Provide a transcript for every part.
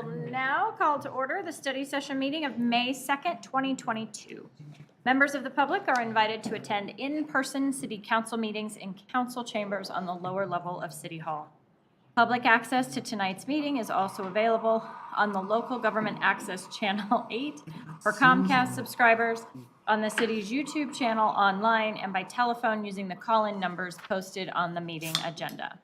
will now call to order the study session meeting of May 2nd, 2022. Members of the public are invited to attend in-person city council meetings in council chambers on the lower level of City Hall. Public access to tonight's meeting is also available on the local government access channel 8 for Comcast subscribers, on the city's YouTube channel online, and by telephone using the call-in numbers posted on the meeting agenda.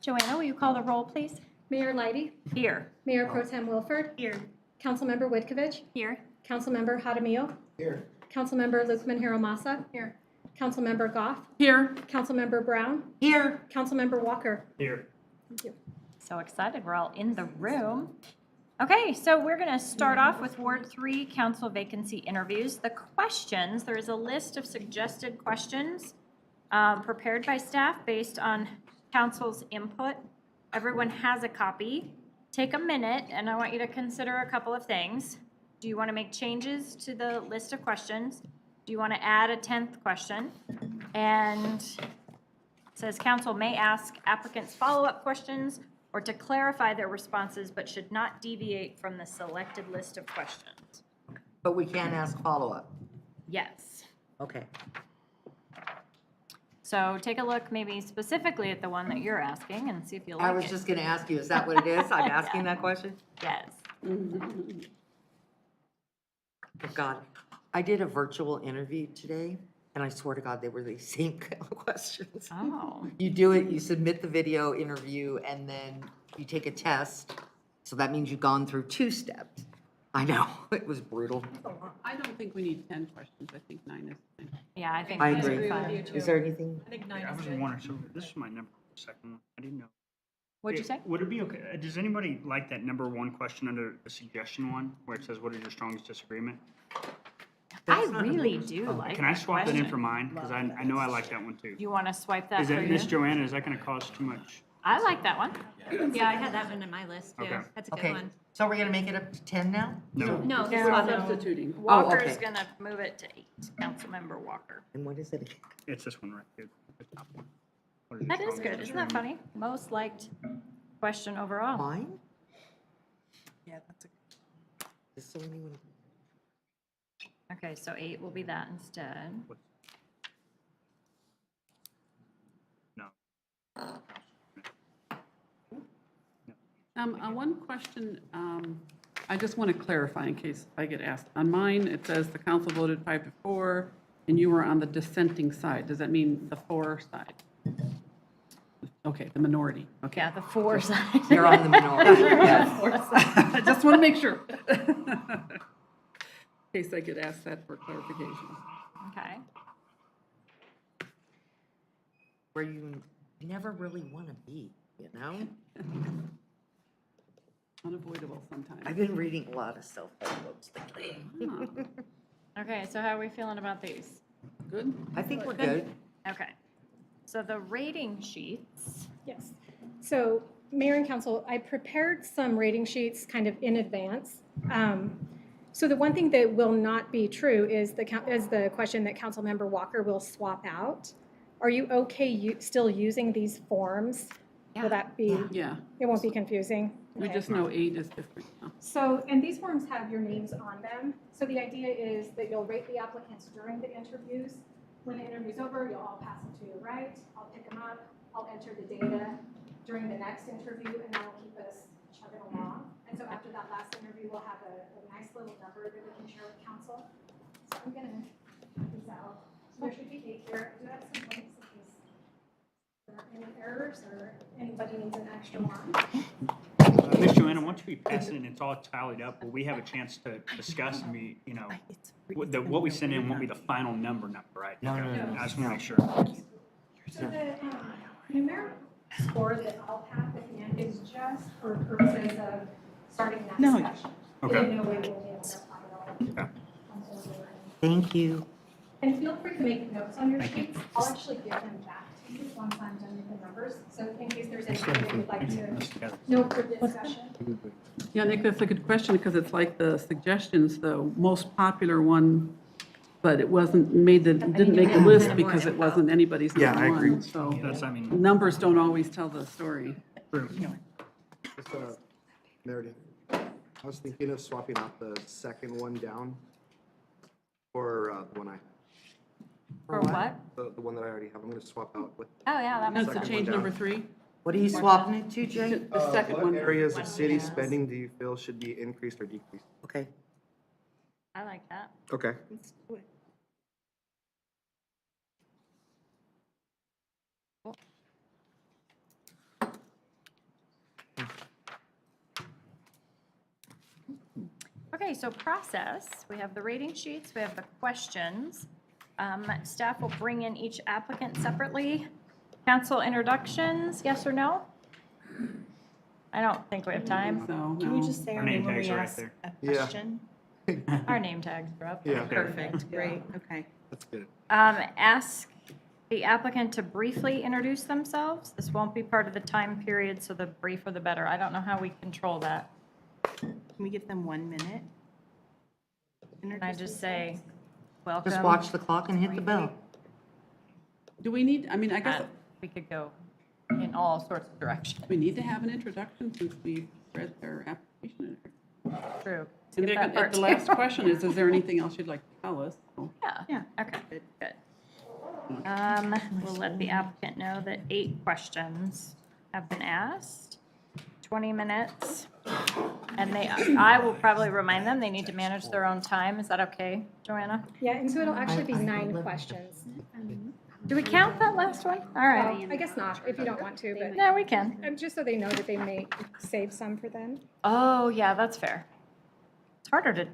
Joanna, will you call the roll, please? Mayor Leidy. Here. Mayor Pro Tem Wilford. Here. Councilmember Whitkovich. Here. Councilmember Jaramillo. Here. Councilmember Lukman Hiromasa. Here. Councilmember Goff. Here. Councilmember Brown. Here. Councilmember Walker. Here. Thank you. So excited, we're all in the room. Okay, so we're going to start off with Ward 3 council vacancy interviews. The questions, there is a list of suggested questions prepared by staff based on council's input. Everyone has a copy. Take a minute, and I want you to consider a couple of things. Do you want to make changes to the list of questions? Do you want to add a 10th question? And it says council may ask applicants follow-up questions or to clarify their responses, but should not deviate from the selected list of questions. But we can't ask follow-up. Yes. Okay. So take a look maybe specifically at the one that you're asking and see if you like it. I was just going to ask you, is that what it is? I'm asking that question? Yes. Oh, God. I did a virtual interview today, and I swear to God, they were the same kind of questions. Oh. You do it, you submit the video interview, and then you take a test. So that means you've gone through 2 steps. I know, it was brutal. I don't think we need 10 questions. I think 9 is fine. Yeah, I think I that's agree. fine. Is there anything? I think I was wondering, so this is my number second one. I didn't know. What'd you say? Would it be okay? Does anybody like that number 1 question under the suggestion one where it says, what is your strongest disagreement? I really do like Can I that swap that in question. for mine? Because I know I like that one too. You want to swipe that Is for that, you? Miss Joanna, is that going to cause too much? I like that one. Yeah, I had that one in my list too. Okay. That's a good Okay, one. so we're going to make it up to 10 now? No. No, No. swap it. Substituting. Walker's okay. going to move it to 8. Councilmember Walker. And what is it again? It's this one right here, the top one. What your That is strongest good. Isn't that disagreement? funny? Most liked question overall. Mine? Yeah, that's a Is there anyone? Okay, so 8 will be that instead. No. One question, I just want to clarify in case I get asked. On mine, it says the council voted 5-4, and you were on the dissenting side. Does that mean the 4 side? Okay, the minority. Okay. Yeah, the 4 side. You're on the minority, yes. I just want to make sure. In case I get asked that for clarification. Okay. Where you never really want to be, you know? Unavoidable sometimes. I've been reading a lot of self-help books lately. Okay, so how are we feeling about these? Good? I think we're good. Okay. So the rating sheets. Yes. So, Mayor and Council, I prepared some rating sheets kind of in advance. So the one thing that will not be true is the question that Councilmember Walker will swap out. Are you okay still using these forms? Yeah. Will that be, Yeah, it won't be confusing? we Okay. just know 8 is different now. So, and these forms have your names on them. So the idea is that you'll rate the applicants during the interviews. When the interview's over, you'll all pass them to your right. I'll pick them up. I'll enter the data during the next interview, and then we'll keep us chugging along. And so after that last interview, we'll have a nice little number that we can share with council. So I'm gonna cut these out. So there should be 8 here. Do have some links in case there are any errors or anybody needs an extra one. Miss Joanna, once we pass it and it's all tallied up, will we have a chance to discuss and we, you know, what we send in won't be the final number, right? No, Okay. no, no, I just want to make sure. So the numeric score that I'll have at the end is just for purposes of starting that discussion. Okay. In no way will we able to find it all. Thank you. And feel free to make notes on your sheets. I'll actually give them back to you once I'm done with the numbers. So in case there's anything that you'd like to note for discussion. Yeah, Nick, that's a good question because it's like the suggestions, the most popular one, but it wasn't didn't make the list because it wasn't anybody's Yeah, number I agree. one. So That's, I mean, numbers don't always tell the story. true. Meredith. I was thinking of swapping out the second one down for the one For what? the one that I already have. I'm gonna swap out with Oh, yeah, that makes That's the sense. change number 3? What are you swapping it to, Jay? The second what one. areas of city spending do you feel should be increased or decreased? Okay. I like that. Okay. Okay, so process, we have the rating sheets, we have the questions. Staff will bring in each applicant separately. Council introductions, yes or no? I don't think we have time. So, Can you no. just say Our our name name when tags we are right ask there. a Yeah. question? Our name tags are up. Yeah. Perfect, great, okay. That's good. Ask the applicant to briefly introduce themselves. This won't be part of the time period, so the briefer the better. I don't know how we control that. Can we give them 1 minute? Can I just say, welcome? Just watch the clock and hit the bell. Do we need, I mean, I guess, We could go in all sorts of directions. we need to have an introduction since we read their application. True. And Skip that part the too. last question is there anything else you'd like to tell us? So, Yeah. Yeah. Okay, good. We'll let the applicant know that 8 questions have been asked, 20 minutes. And I will probably remind them they need to manage their own time. Is that okay, Joanna? Yeah, and so it'll actually be 9 questions. Do we count that last one? All right. I guess not, if you don't want to, but No, we can. just so they know that they may save some for them. Oh, yeah, that's fair. It's harder to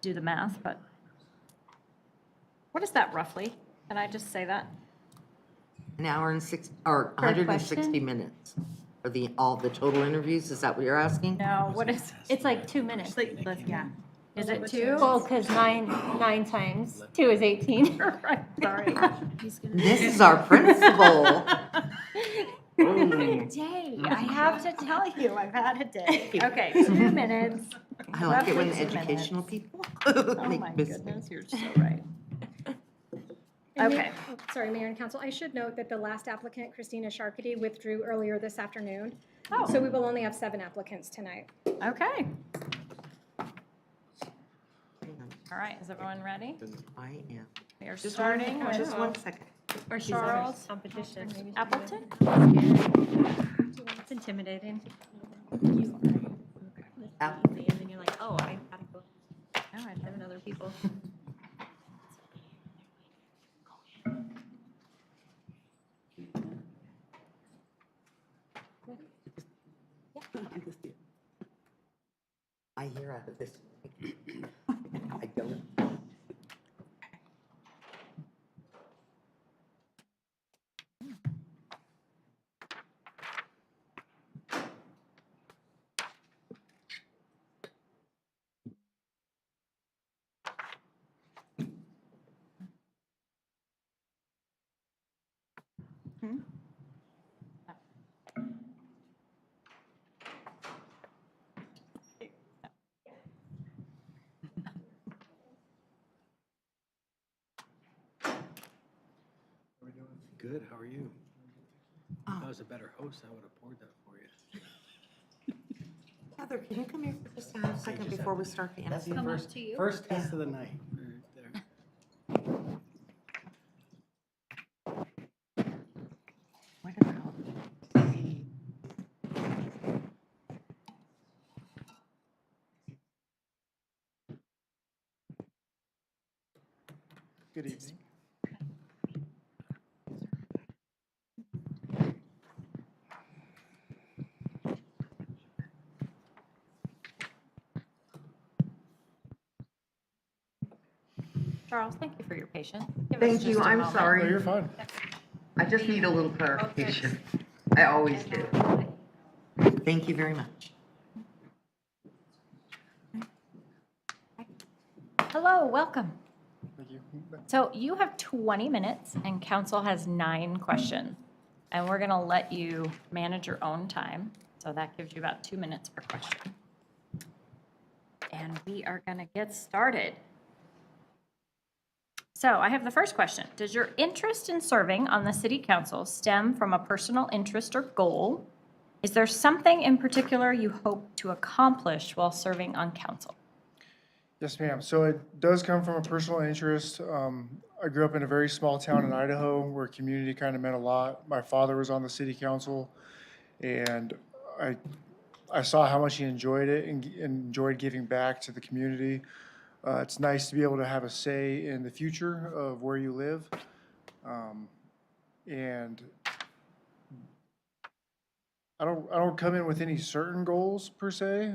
do the math, but what is that roughly? Can I just say that? An hour and 160 minutes for all the total interviews, is that what you're asking? No, what is, It's like 2 minutes. Yeah. is it 2? Well, because nine times 2 is 18. Right, sorry. This is our principal. Day, I have to tell you, I've had a day. Okay, 2 minutes. I like it when Roughly 2 educational minutes. people Oh make my mistakes. goodness, you're so right. And Okay. Sorry, Mayor and Council, I should note that the last applicant, Christina Sharkey, withdrew earlier this afternoon. Oh. So we will only have 7 applicants tonight. Okay, all right, is everyone ready? I am. We are starting with Just 1 second. Or she's Charles competition. Appleton. It's intimidating. App- And then you're like, oh, I gotta go. All right, 7 other people. I hear out of this. I don't. Good, how are you? If I was a better host, I would have poured that for you. Heather, can you come here for just a second before we start the interview? First test of the night. Right there. What about Good evening. Charles, thank you for your patience. Give us Thank you, just a I'm moment. No, sorry. you're fine. I just need a little clarification. I always do. Thank you very much. Hello, welcome. Thank you. So you have 20 minutes and council has 9 questions. And we're going to let you manage your own time. So that gives you about 2 minutes per question. And we are going to get started. So I have the first question. Does your interest in serving on the city council stem from a personal interest or goal? Is there something in particular you hope to accomplish while serving on council? Yes, ma'am. So it does come from a personal interest. I grew up in a very small town in Idaho where community kind of meant a lot. My father was on the city council, and I saw how much he enjoyed it and enjoyed giving back to the community. It's nice to be able to have a say in the future of where you live. And I don't come in with any certain goals per se,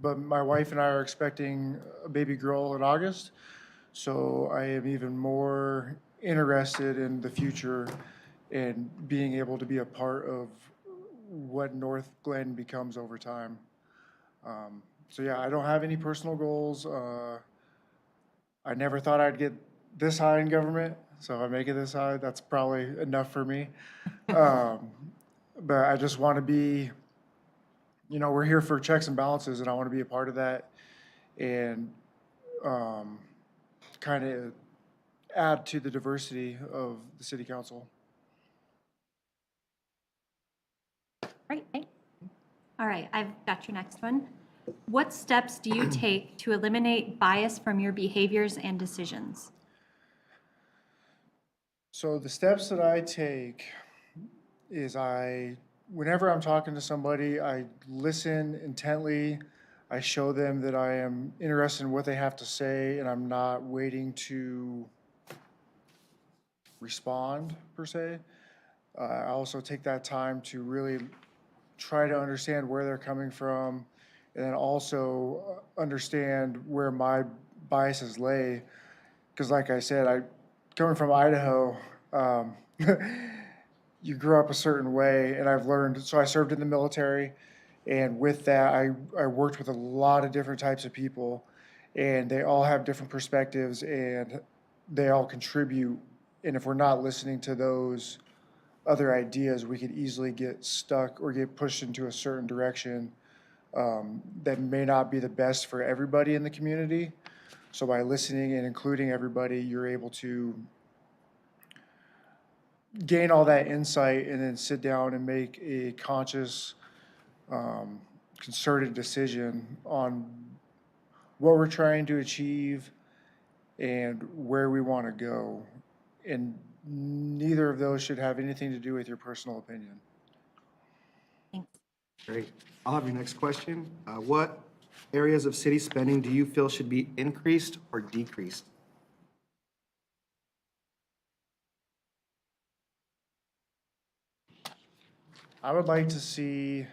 but my wife and I are expecting a baby girl in August. So I am even more interested in the future and being able to be a part of what Northglenn becomes over time. So yeah, I don't have any personal goals. I never thought I'd get this high in government, so if I make it this high, that's probably enough for me. But I just want to be, we're here for checks and balances, and I want to be a part of that and kind of add to the diversity of the city council. Great, thanks. All right, I've got your next one. What steps do you take to eliminate bias from your behaviors and decisions? So the steps that I take is whenever I'm talking to somebody, I listen intently. I show them that I am interested in what they have to say, and I'm not waiting to respond per se. I also take that time to really try to understand where they're coming from, and then also understand where my biases lay. Because like I said, coming from Idaho, you grew up a certain way, and I've learned, so I served in the military, and with that, I worked with a lot of different types of people, and they all have different perspectives, and they all contribute, and if we're not listening to those other ideas, we could easily get stuck or get pushed into a certain direction that may not be the best for everybody in the community. So by listening and including everybody, you're able to gain all that insight and then sit down and make a conscious, concerted decision on what we're trying to achieve and where we want to go. And neither of those should have anything to do with your personal opinion. Thanks. Great. I'll have your next question. What areas of city spending do you feel should be increased or decreased? I would like to see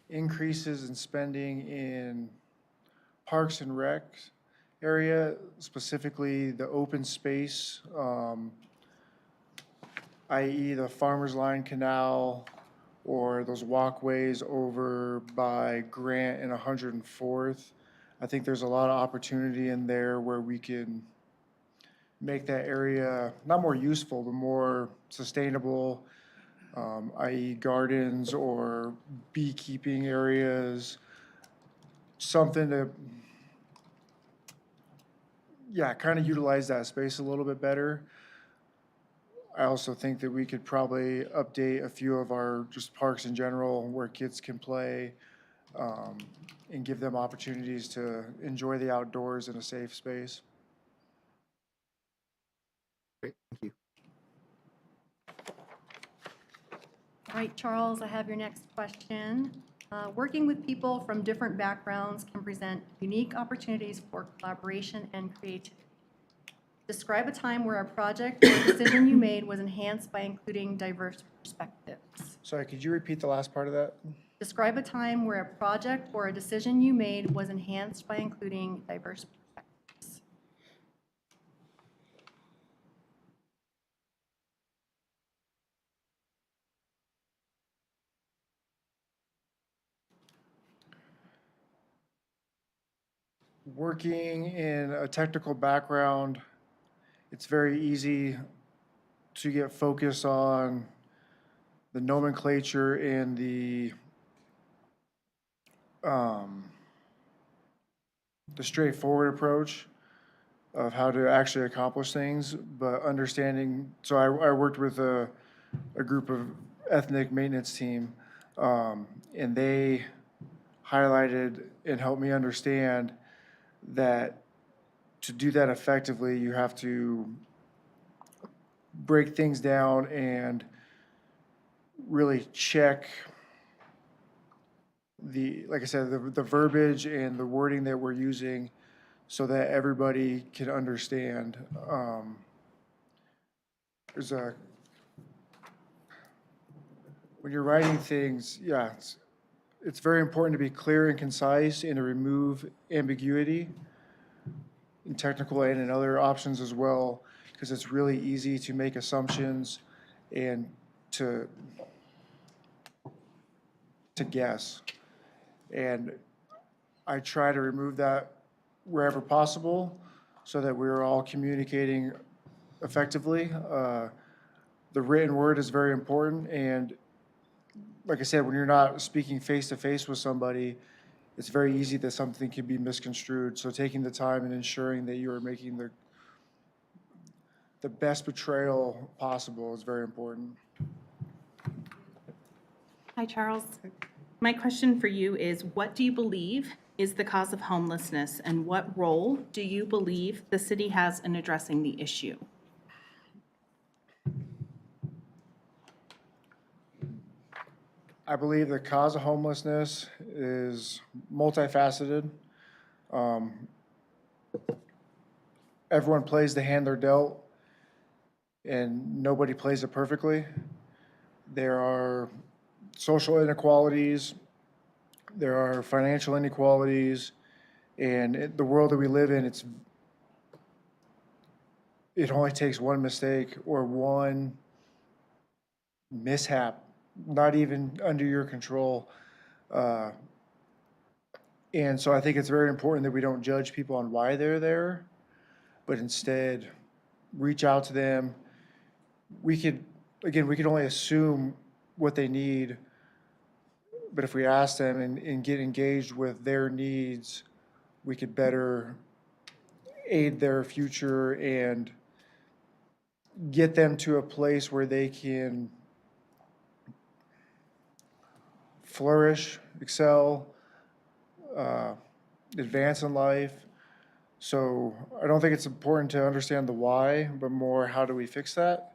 increases in spending in parks and rec area, specifically the open space, i.e. the Farmers Line Canal or those walkways over by Grant and 104th. I think there's a lot of opportunity in there where we can make that area not more useful, but more sustainable, i.e. gardens or beekeeping areas, something to, kind of utilize that space a little bit better. I also think that we could probably update a few of our just parks in general where kids can play and give them opportunities to enjoy the outdoors in a safe space. Great, thank you. All right, Charles, I have your next question. Working with people from different backgrounds can present unique opportunities for collaboration and creativity. Describe a time where a project or decision you made was enhanced by including diverse perspectives. Sorry, could you repeat the last part of that? Describe a time where a project or a decision you made was enhanced by including diverse perspectives. Working in a technical background, it's very easy to get focused on the nomenclature and the straightforward approach of how to actually accomplish things, but understanding, so I worked with a group of ethnic maintenance team, and they highlighted and helped me understand that to do that effectively, you have to break things down and really check like I said, the verbiage and the wording that we're using so that everybody can understand. When you're writing things, yeah, it's very important to be clear and concise and to remove ambiguity in technical and in other options as well, because it's really easy to make assumptions and to guess. And I try to remove that wherever possible so that we're all communicating effectively. The written word is very important, and like I said, when you're not speaking face to face with somebody, it's very easy that something can be misconstrued. So taking the time and ensuring that you are making the best portrayal possible is very important. Hi, Charles. My question for you is, what do you believe is the cause of homelessness, and what role do you believe the city has in addressing the issue? I believe the cause of homelessness is multifaceted. Everyone plays the hand they're dealt, and nobody plays it perfectly. There are social inequalities, there are financial inequalities, and the world that we live in, it only takes one mistake or one mishap, not even under your control. And so I think it's very important that we don't judge people on why they're there, but instead reach out to them. We could only assume what they need, but if we ask them and get engaged with their needs, we could better aid their future and get them to a place where they can flourish, excel, advance in life. So I don't think it's important to understand the why, but more how do we fix that?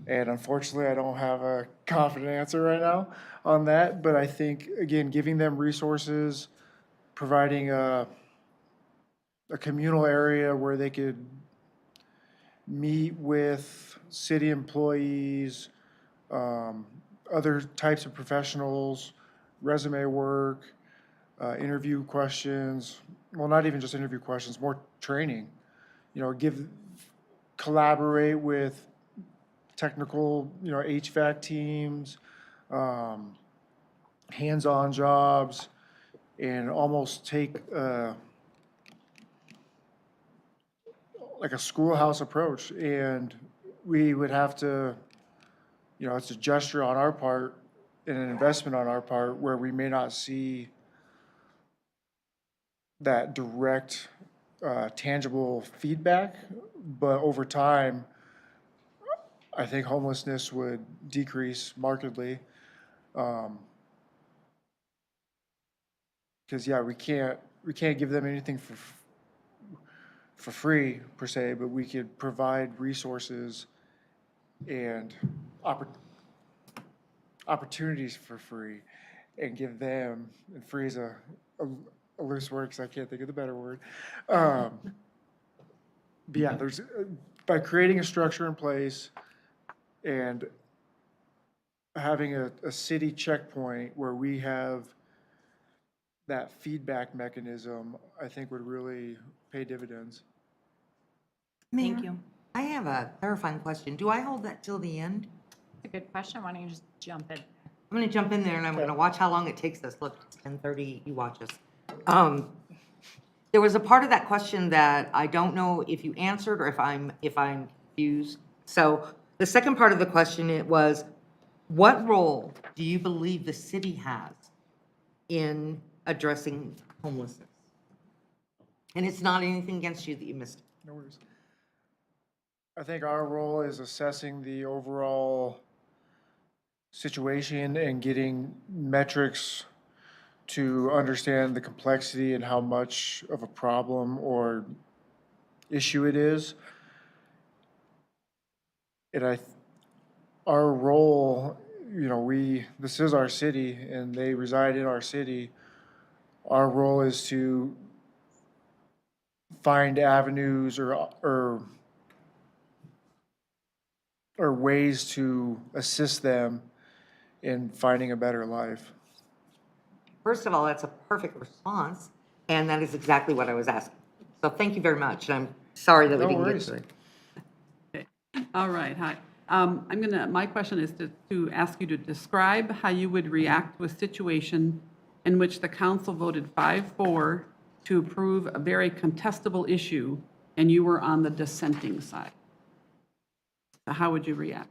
And unfortunately, I don't have a confident answer right now on that. But I think, again, giving them resources, providing a communal area where they could meet with city employees, other types of professionals, resume work, interview questions, well, not even just interview questions, more training. Collaborate with technical, HVAC teams, hands-on jobs, and almost take like a schoolhouse approach. And we would have to, it's a gesture on our part and an investment on our part where we may not see that direct, tangible feedback, but over time, I think homelessness would decrease markedly. Because we can't give them anything for free per se, but we could provide resources and opportunities for free, and give them, and free is a loose word because I can't think of the better word. But yeah, there's by creating a structure in place and having a city checkpoint where we have that feedback mechanism, I think would really pay dividends. Thank you. I have a clarifying question. Do I hold that till the end? That's a good question. Why don't you just jump in? I'm gonna jump in there and I'm gonna watch how long it takes us. Look, it's 10:30, you watch us. There was a part of that question that I don't know if you answered or if I'm confused. So the second part of the question, it was, what role do you believe the city has in addressing homelessness? And it's not anything against you that you missed. No worries. I think our role is assessing the overall situation and getting metrics to understand the complexity and how much of a problem or issue it is. And our role, this is our city and they reside in our city. Our role is to find avenues or ways to assist them in finding a better life. First of all, that's a perfect response, and that is exactly what I was asking. So thank you very much, and I'm sorry that we No didn't get worries. to it. Okay, all right, hi. My question is to ask you to describe how you would react to a situation in which the council voted 5-4 to approve a very contestable issue, and you were on the dissenting side. So how would you react?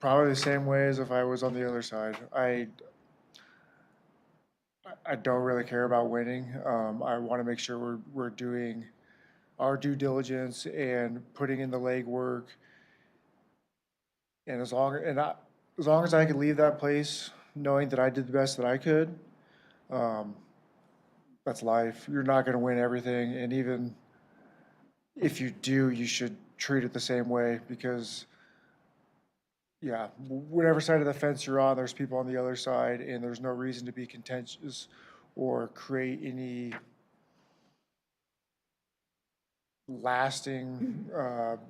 Probably the same way as if I was on the other side. I don't really care about winning. I want to make sure we're doing our due diligence and putting in the legwork. And as long as I could leave that place knowing that I did the best that I could, that's life. You're not going to win everything, and even if you do, you should treat it the same way because, yeah, whatever side of the fence you're on, there's people on the other side, and there's no reason to be contentious or create any lasting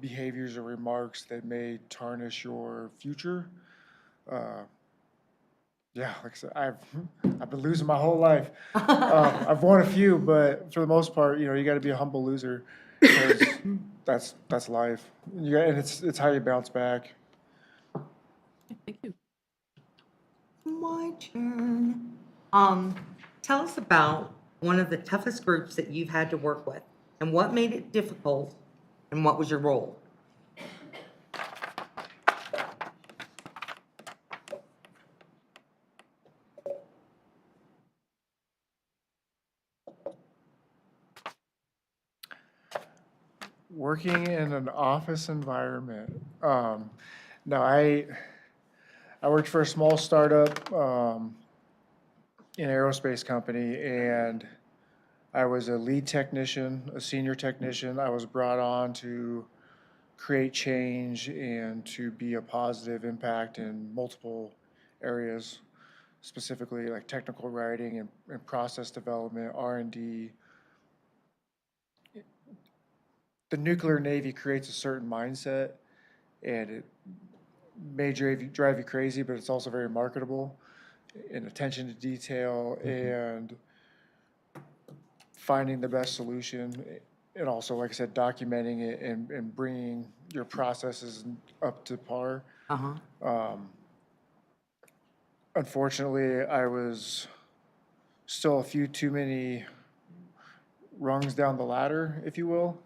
behaviors or remarks that may tarnish your future. Yeah, like I said, I've been losing my whole life. I've won a few, but for the most part, you got to be a humble loser because that's life. And it's how you bounce back. Thank you. My turn. Tell us about one of the toughest groups that you've had to work with, and what made it difficult, and what was your role? Working in an office environment. No, I worked for a small startup in an aerospace company, and I was a lead technician, a senior technician. I was brought on to create change and to be a positive impact in multiple areas, specifically like technical writing and process development, R&D. The nuclear Navy creates a certain mindset, and it may drive you crazy, but it's also very marketable in attention to detail and finding the best solution. And also, like I said, documenting it and bringing your processes up to par. Uh-huh. Unfortunately, I was still a few too many rungs down the ladder, if you will.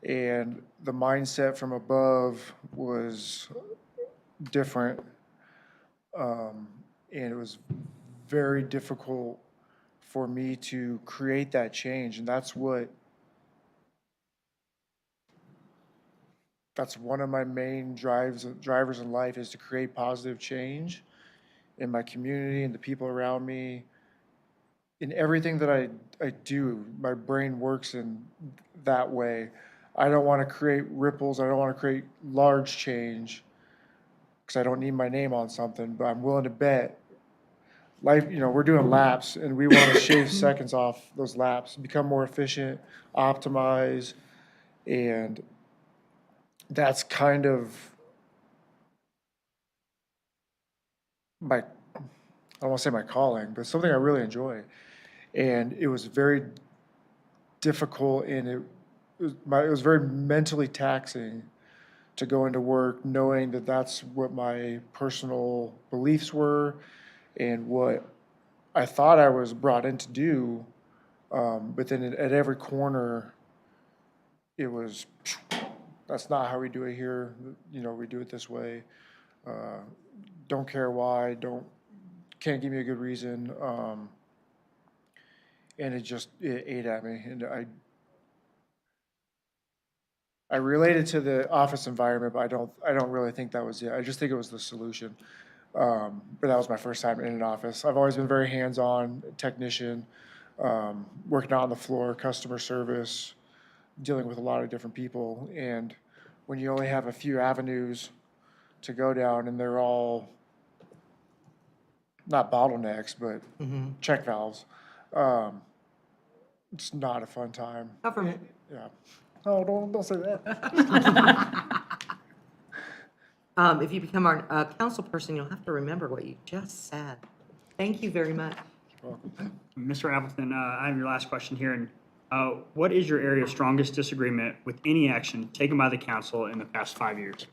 And the mindset from above was different. And it was very difficult for me to create that change. And that's one of my main drivers in life, is to create positive change in my community and the people around me. In everything that I do, my brain works in that way. I don't want to create ripples. I don't want to create large change because I don't need my name on something, but I'm willing to bet life, we're doing laps and we want to shave seconds off those laps, become more efficient, optimize. And that's kind of I don't want to say my calling, but something I really enjoy. And it was very difficult, and it was very mentally taxing to go into work knowing that that's what my personal beliefs were and what I thought I was brought in to do. But then at every corner, it was, that's not how we do it here. We do it this way. Don't care why, can't give me a good reason. And it ate at me. And I related to the office environment, but I don't really think that was it. I just think it was the solution. But that was my first time in an office. I've always been very hands-on technician, working out on the floor, customer service, dealing with a lot of different people. And when you only have a few avenues to go down and they're all not bottlenecks, but check valves, it's not a fun time. Government. Yeah. Oh, don't say that. If you become our council person, you'll have to remember what you just said. Thank you very much. Mr. Appleton, I have your last question here. And what is your area of strongest disagreement with any action taken by the council in the past 5 years?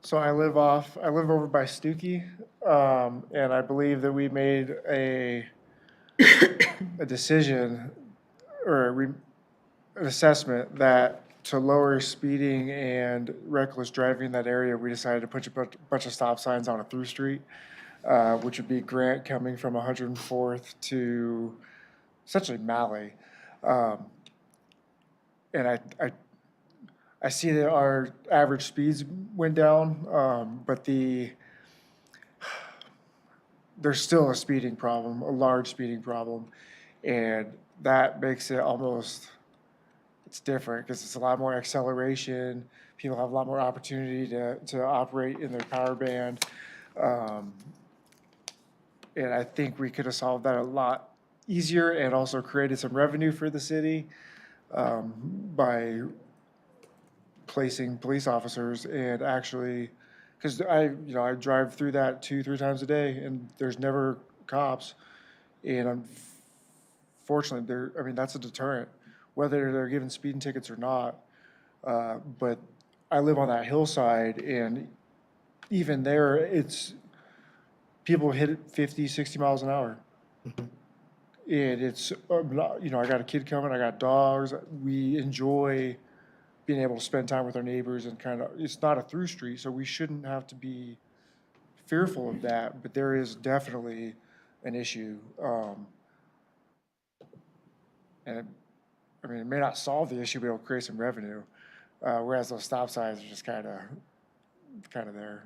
So I live over by Stookie, and I believe that we made a decision or an assessment that to lower speeding and reckless driving in that area, we decided to put a bunch of stop signs on a through street, which would be Grant coming from 104th to essentially Malley. And I see that our average speeds went down, but there's still a speeding problem, a large speeding problem, and that makes it almost, it's different because it's a lot more acceleration. People have a lot more opportunity to operate in their power band. And I think we could have solved that a lot easier and also created some revenue for the city by placing police officers and actually, because I drive through that 2-3 times a day and there's never cops. And unfortunately, that's a deterrent, whether they're given speeding tickets or not. But I live on that hillside, and even there, it's people hit it 50, 60 miles an hour. And it's, I got a kid coming, I got dogs. We enjoy being able to spend time with our neighbors and it's not a through street, so we shouldn't have to be fearful of that, but there is definitely an issue. And it may not solve the issue, but it'll create some revenue. Whereas those stop signs are just kind of there.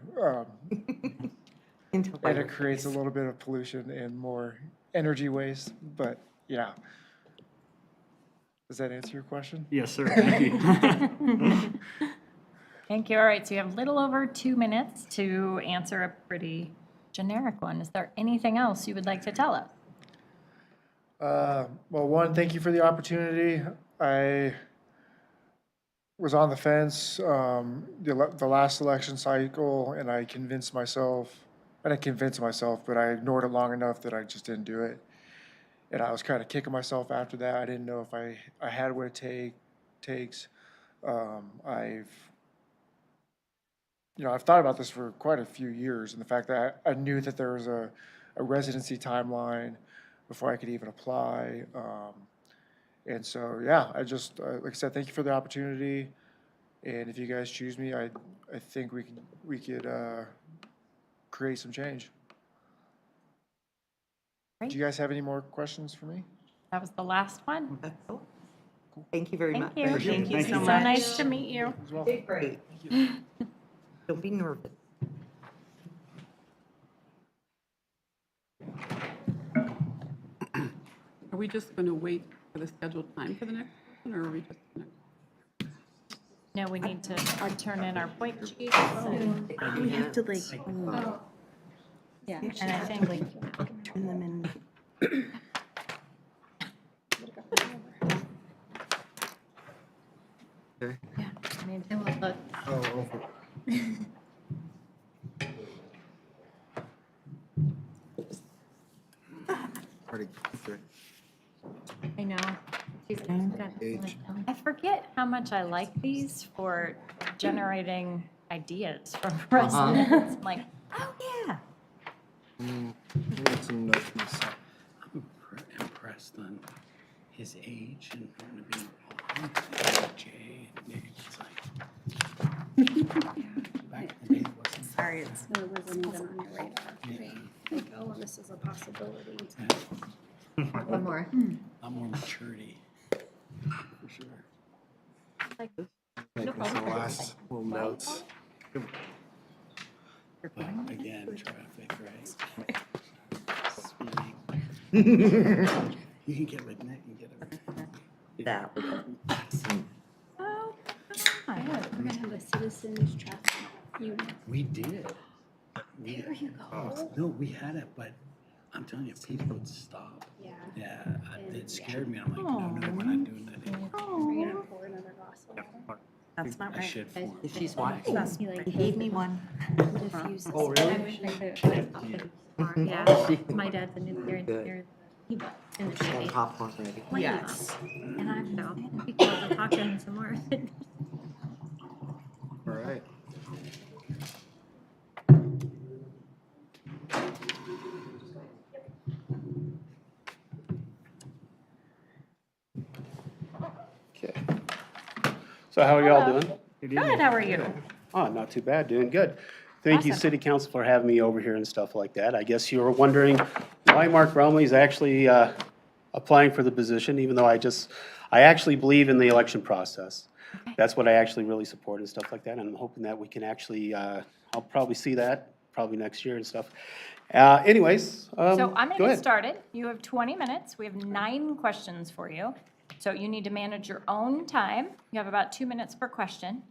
And it creates a little bit of pollution and more energy waste, but yeah. Does that answer your question? Yes, sir. Thank you. Thank you. All right, so you have a little over 2 minutes to answer a pretty generic one. Is there anything else you would like to tell us? Well, one, thank you for the opportunity. I was on the fence the last election cycle, and I convinced myself, I didn't convince myself, but I ignored it long enough that I just didn't do it. And I was kind of kicking myself after that. I didn't know if I had what it takes. I've thought about this for quite a few years, and the fact that I knew that there was a residency timeline before I could even apply. And so, yeah, I just, like I said, thank you for the opportunity. And if you guys choose me, I think we could create some change. Great. Do you guys have any more questions for me? That was the last one. Cool. Thank you very much. Thank you. Thank you It's so so much. nice to meet you. As well? Did great. Don't be nervous. Are we just going to wait for the scheduled time for the next one, or are we just going to? No, we need to turn in our point sheets. We have to Yeah, and I think turn them in. and we'll look. I know. I forget how much I like these for generating ideas from residents. I'm like, oh, yeah. I'm impressed on his age and going to be involved. Jay and Nick, it's like, back in the day, it wasn't. Sorry, it's. No, it wasn't even on your radar. Yeah. Like, oh, this is a possibility. One more. A lot more maturity, for sure. Make this the last little notes. But again, traffic, right? Speeding. You can get with Nick and get everything. That would be awesome. Oh, We're gonna have a citizens traffic unit. We did. There you go. No, we had it, but I'm telling you, people would stop. Yeah. Yeah, it scared me. I'm like, no, we're not doing that anymore. We're gonna pour another glass of water. That's not I right. should for. If she's watching, Must be like he gave me one. diffuses. Oh, really? I wish I could. Yeah, my dad's a nuclear engineer. He in the She had Navy. popcorn ready. Yes. And I'm so, be cool to talk to him some more. All right. Okay. So how are y'all Hello. doing? Good, how are you? Oh, not too bad, doing good. Thank you, Awesome. City Council, for having me over here and stuff like that. I guess you were wondering why Mark Bromley is actually applying for the position, even though I actually believe in the election process. That's what I actually really support and stuff like that, and I'm hoping that we can actually, I'll probably see that probably next year and stuff. Anyways, So I'm going go to get ahead. started. You have 20 minutes. We have 9 questions for you. So you need to manage your own time. You have about 2 minutes per question,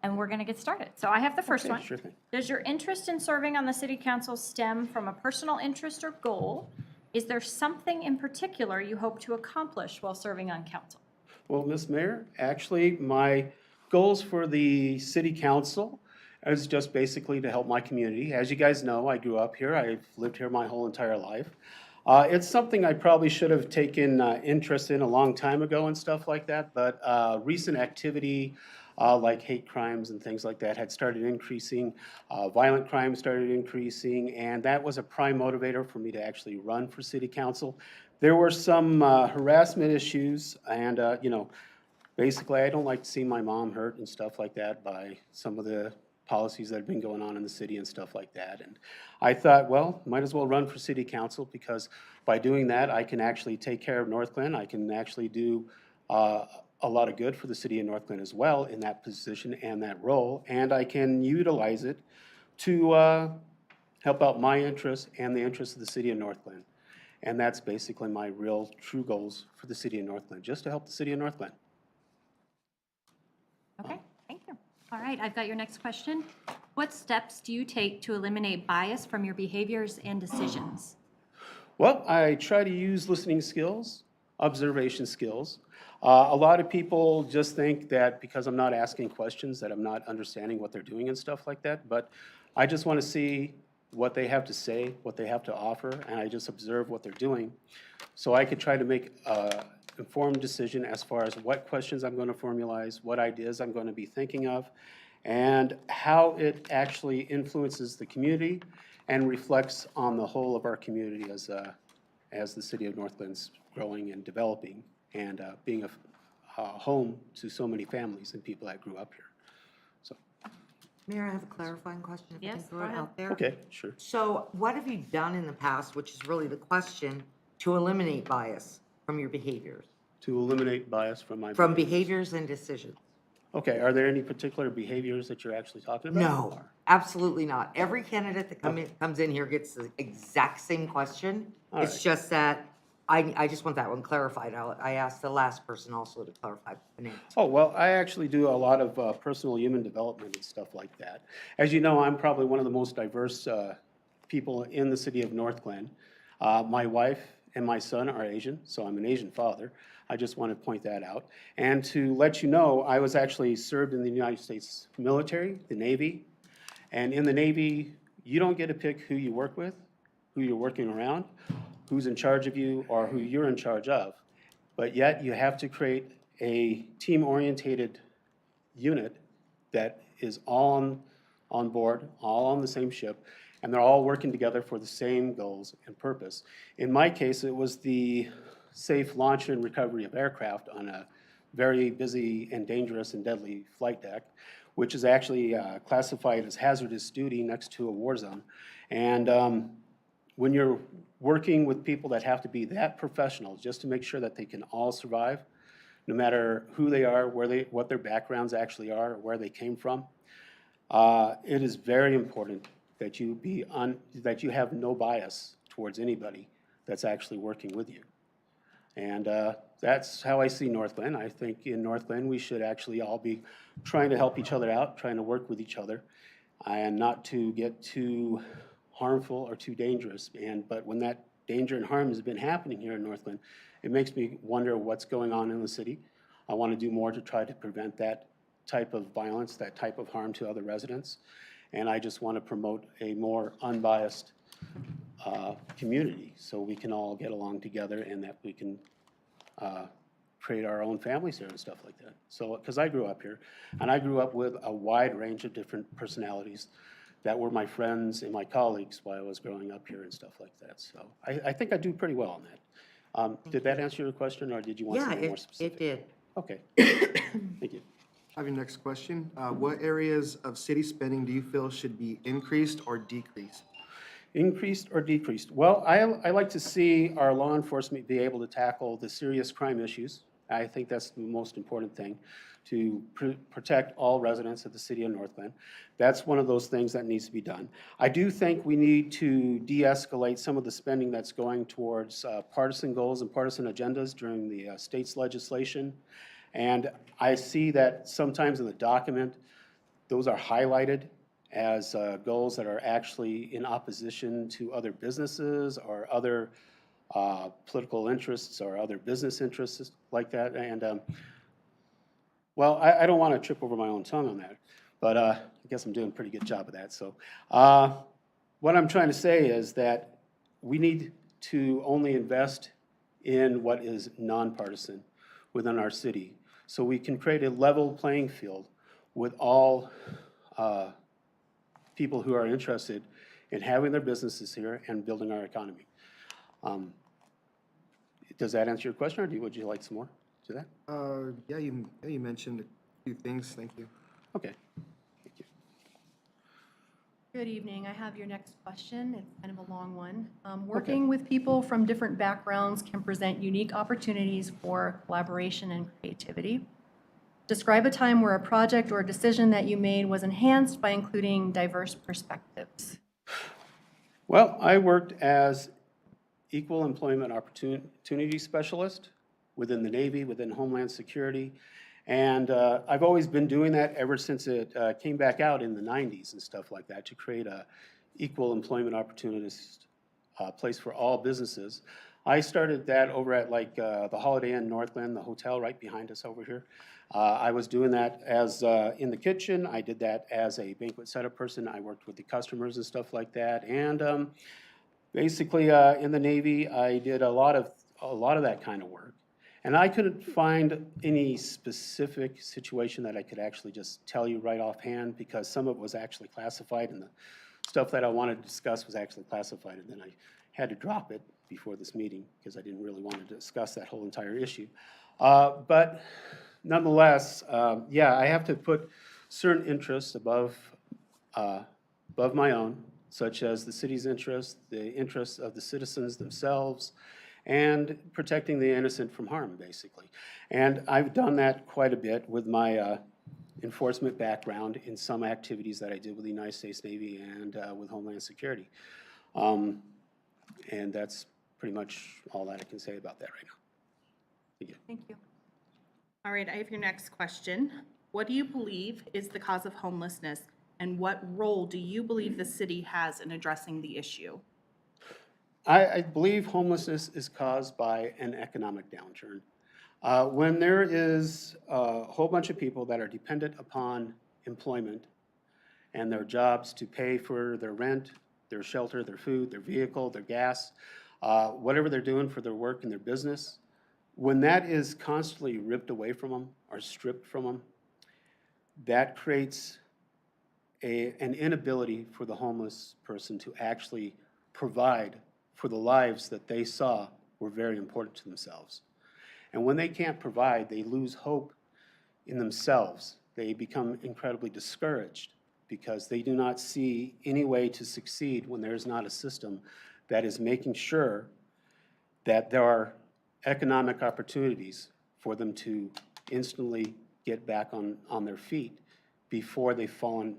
and we're going to get started. So I have the first Okay, one. sure thing. Does your interest in serving on the city council stem from a personal interest or goal? Is there something in particular you hope to accomplish while serving on council? Well, Ms. Mayor, actually, my goals for the city council is just basically to help my community. As you guys know, I grew up here. I've lived here my whole entire life. It's something I probably should have taken interest in a long time ago and stuff like that, but recent activity like hate crimes and things like that had started increasing. Violent crime started increasing, and that was a prime motivator for me to actually run for city council. There were some harassment issues, and basically, I don't like to see my mom hurt and stuff like that by some of the policies that have been going on in the city and stuff like that. And I thought, well, might as well run for city council, because by doing that, I can actually take care of Northglenn. I can actually do a lot of good for the city of Northglenn as well in that position and that role, and I can utilize it to help out my interests and the interests of the city of Northglenn. And that's basically my real true goals for the city of Northglenn, just to help the city of Northglenn. Okay, thank you. All right, I've got your next question. What steps do you take to eliminate bias from your behaviors and decisions? Well, I try to use listening skills, observation skills. A lot of people just think that because I'm not asking questions that I'm not understanding what they're doing and stuff like that, but I just want to see what they have to say, what they have to offer, and I just observe what they're doing. So I could try to make an informed decision as far as what questions I'm going to formalize, what ideas I'm going to be thinking of, and how it actually influences the community and reflects on the whole of our community as the city of Northglenn's growing and developing and being a home to so many families and people that grew up here. So, Mayor, I have a clarifying question. If I can Yes, throw go it ahead. out there. okay, sure. So what have you done in the past, which is really the question, to eliminate bias from your behaviors? To eliminate bias from my From behaviors and decisions? Okay, are there any particular behaviors that you're actually talking about? No, absolutely not. Every candidate that comes in here gets the exact same question. All It's right. just that I just want that one clarified. I asked the last person also to clarify the name. Oh, well, I actually do a lot of personal human development and stuff like that. As you know, I'm probably one of the most diverse people in the city of Northglenn. My wife and my son are Asian, so I'm an Asian father. I just want to point that out. And to let you know, I was actually served in the United States military, the Navy. And in the Navy, you don't get to pick who you work with, who you're working around, who's in charge of you, or who you're in charge of. But yet, you have to create a team-orientated unit that is all on board, all on the same ship, and they're all working together for the same goals and purpose. In my case, it was the safe launch and recovery of aircraft on a very busy and dangerous and deadly flight deck, which is actually classified as hazardous duty next to a war zone. And when you're working with people that have to be that professional just to make sure that they can all survive, no matter who they are, what their backgrounds actually are, or where they came from, it is very important that that you have no bias towards anybody that's actually working with you. And that's how I see Northglenn. I think in Northglenn, we should actually all be trying to help each other out, trying to work with each other, and not to get too harmful or too dangerous. But when that danger and harm has been happening here in Northglenn, it makes me wonder what's going on in the city. I want to do more to try to prevent that type of violence, that type of harm to other residents. And I just want to promote a more unbiased community so we can all get along together and that we can create our own families here and stuff like that. So, because I grew up here, and I grew up with a wide range of different personalities that were my friends and my colleagues while I was growing up here and stuff like that. So I think I do pretty well on that. Did that answer your question, or did you want Yeah, something more specific? it did. Okay. Thank you. I have your next question. What areas of city spending do you feel should be increased or decreased? Increased or decreased? Well, I like to see our law enforcement be able to tackle the serious crime issues. I think that's the most important thing, to protect all residents of the city of Northglenn. That's one of those things that needs to be done. I do think we need to de-escalate some of the spending that's going towards partisan goals and partisan agendas during the state's legislation. And I see that sometimes in the document, those are highlighted as goals that are actually in opposition to other businesses or other political interests or other business interests like that. And well, I don't want to trip over my own tongue on that, but I guess I'm doing a pretty good job of that. So what I'm trying to say is that we need to only invest in what is nonpartisan within our city, so we can create a level playing field with all people who are interested in having their businesses here and building our economy. Does that answer your question, or would you like some more to that? Yeah, you mentioned a few things. Thank you. Okay. Thank you. Good evening. I have your next question. It's kind of a long one. Working with people from different backgrounds can present unique opportunities for collaboration and creativity. Describe a time where a project or a decision that you made was enhanced by including diverse perspectives. Well, I worked as equal employment opportunity specialist within the Navy, within Homeland Security. And I've always been doing that ever since it came back out in the 90s and stuff like that, to create a equal employment opportunities place for all businesses. I started that over at like the Holiday Inn Northglenn, the hotel right behind us over here. I was doing that as in the kitchen. I did that as a banquet setup person. I worked with the customers and stuff like that. And basically in the Navy, I did a lot of that kind of work. And I couldn't find any specific situation that I could actually just tell you right offhand, because some of it was actually classified, and the stuff that I wanted to discuss was actually classified, and then I had to drop it before this meeting because I didn't really want to discuss that whole entire issue. But nonetheless, yeah, I have to put certain interests above my own, such as the city's interests, the interests of the citizens themselves, and protecting the innocent from harm, basically. And I've done that quite a bit with my enforcement background in some activities that I did with the United States Navy and with Homeland Security. And that's pretty much all that I can say about that right now. Thank you. Thank you. All right, I have your next question. What do you believe is the cause of homelessness, and what role do you believe the city has in addressing the issue? I believe homelessness is caused by an economic downturn. When there is a whole bunch of people that are dependent upon employment and their jobs to pay for their rent, their shelter, their food, their vehicle, their gas, whatever they're doing for their work and their business, when that is constantly ripped away from them or stripped from them, that creates an inability for the homeless person to actually provide for the lives that they saw were very important to themselves. And when they can't provide, they lose hope in themselves. They become incredibly discouraged because they do not see any way to succeed when there's not a system that is making sure that there are economic opportunities for them to instantly get back on their feet before they've fallen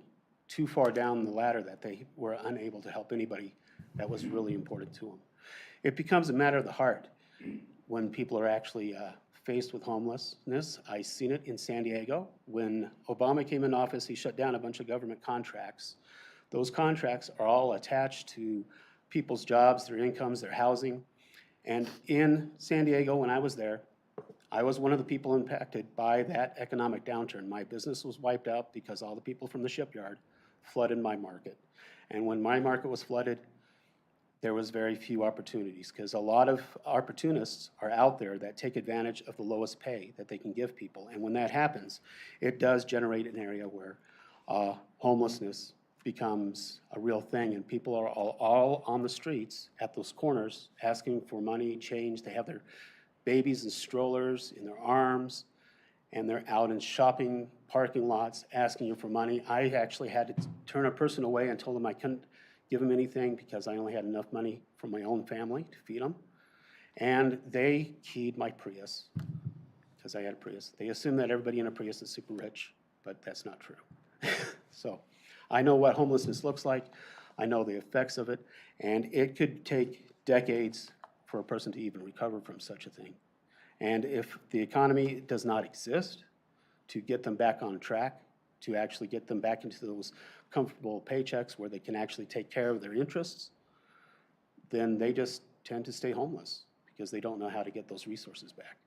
too far down the ladder that they were unable to help anybody that was really important to them. It becomes a matter of the heart when people are actually faced with homelessness. I've seen it in San Diego. When Obama came in office, he shut down a bunch of government contracts. Those contracts are all attached to people's jobs, their incomes, their housing. And in San Diego, when I was there, I was one of the people impacted by that economic downturn. My business was wiped out because all the people from the shipyard flooded my market. And when my market was flooded, there was very few opportunities because a lot of opportunists are out there that take advantage of the lowest pay that they can give people. And when that happens, it does generate an area where homelessness becomes a real thing, and people are all on the streets at those corners asking for money, change. They have their babies in strollers in their arms, and they're out in shopping parking lots asking you for money. I actually had to turn a person away and told them I couldn't give them anything because I only had enough money from my own family to feed them. And they keyed my Prius because I had a Prius. They assume that everybody in a Prius is super rich, but that's not true. So I know what homelessness looks like. I know the effects of it, and it could take decades for a person to even recover from such a thing. And if the economy does not exist to get them back on track, to actually get them back into those comfortable paychecks where they can actually take care of their interests, then they just tend to stay homeless because they don't know how to get those resources back.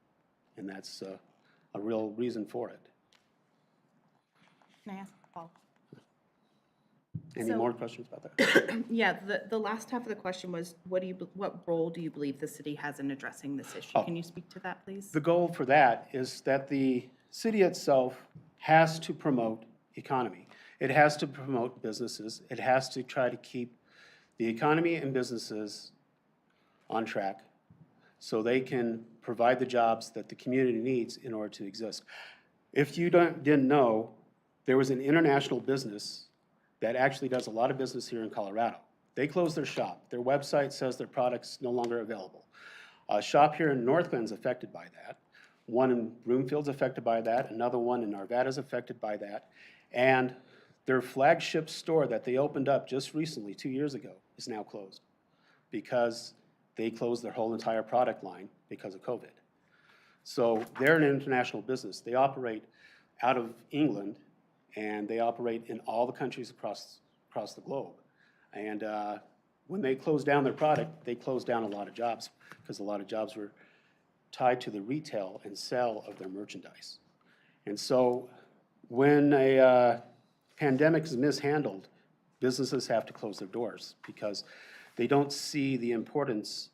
And that's a real reason for it. Can I ask Paul? Any So- more questions about that? Yeah, the last half of the question was, what role do you believe the city has in addressing this issue? Oh. Can you speak to that, please? The goal for that is that the city itself has to promote economy. It has to promote businesses. It has to try to keep the economy and businesses on track so they can provide the jobs that the community needs in order to exist. If you didn't know, there was an international business that actually does a lot of business here in Colorado. They closed their shop. Their website says their product's no longer available. A shop here in Northglenn affected by that. One in Broomfield's affected by that. Another one in Arvada's affected by that. And their flagship store that they opened up just recently, 2 years ago, is now closed because they closed their whole entire product line because of COVID. So they're an international business. They operate out of England, and they operate in all the countries across the globe. And when they closed down their product, they closed down a lot of jobs because a lot of jobs were tied to the retail and sale of their merchandise. And so when a pandemic is mishandled, businesses have to close their doors because they don't see the importance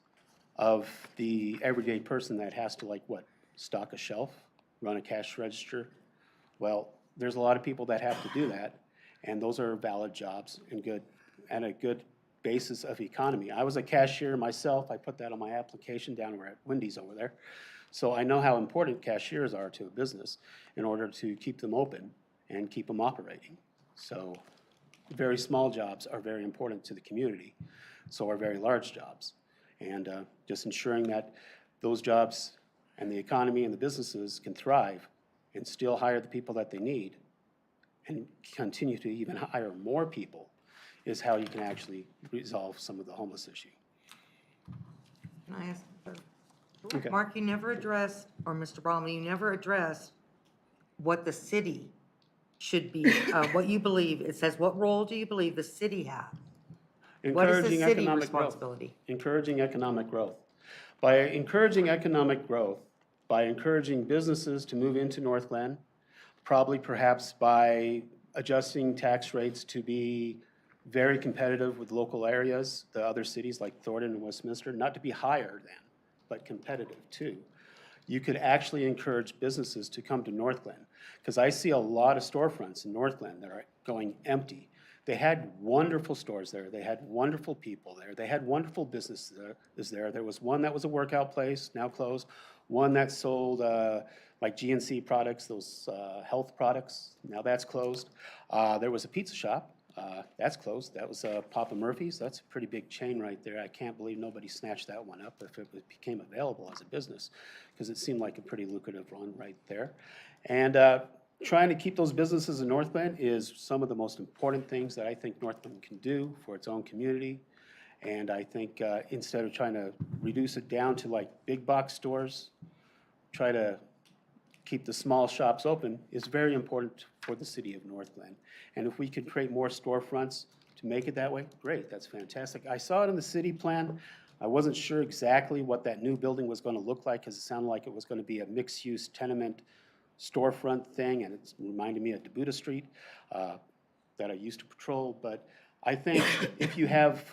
of the everyday person that has to, like, what, stock a shelf, run a cash register. Well, there's a lot of people that have to do that, and those are valid jobs and a good basis of economy. I was a cashier myself. I put that on my application down at Wendy's over there. So I know how important cashiers are to a business in order to keep them open and keep them operating. So very small jobs are very important to the community, so are very large jobs. And just ensuring that those jobs and the economy and the businesses can thrive and still hire the people that they need and continue to even hire more people is how you can actually resolve some of the homeless issue. Can I ask? Okay. Mark, you never addressed, or Mr. Bromley, you never addressed what the city should be, what you believe, it says, what role do you believe the city has? What is the Encouraging city economic growth. responsibility? Encouraging economic growth. By encouraging economic growth, by encouraging businesses to move into Northglenn, probably perhaps by adjusting tax rates to be very competitive with local areas, the other cities like Thornton and Westminster, not to be higher than, but competitive too. You could actually encourage businesses to come to Northglenn, because I see a lot of storefronts in Northglenn that are going empty. They had wonderful stores there. They had wonderful people there. They had wonderful businesses there. There was one that was a workout place, now closed. One that sold like GNC products, those health products, now that's closed. There was a pizza shop, that's closed. That was Papa Murphy's. That's a pretty big chain right there. I can't believe nobody snatched that one up if it became available as a business, because it seemed like a pretty lucrative run right there. And trying to keep those businesses in Northglenn is some of the most important things that I think Northglenn can do for its own community. And I think instead of trying to reduce it down to like big box stores, try to keep the small shops open is very important for the city of Northglenn. And if we could create more storefronts to make it that way, great, that's fantastic. I saw it in the city plan. I wasn't sure exactly what that new building was going to look like because it sounded like it was going to be a mixed-use tenement storefront thing, and it reminded me of Debuta Street that I used to patrol. But I think if you have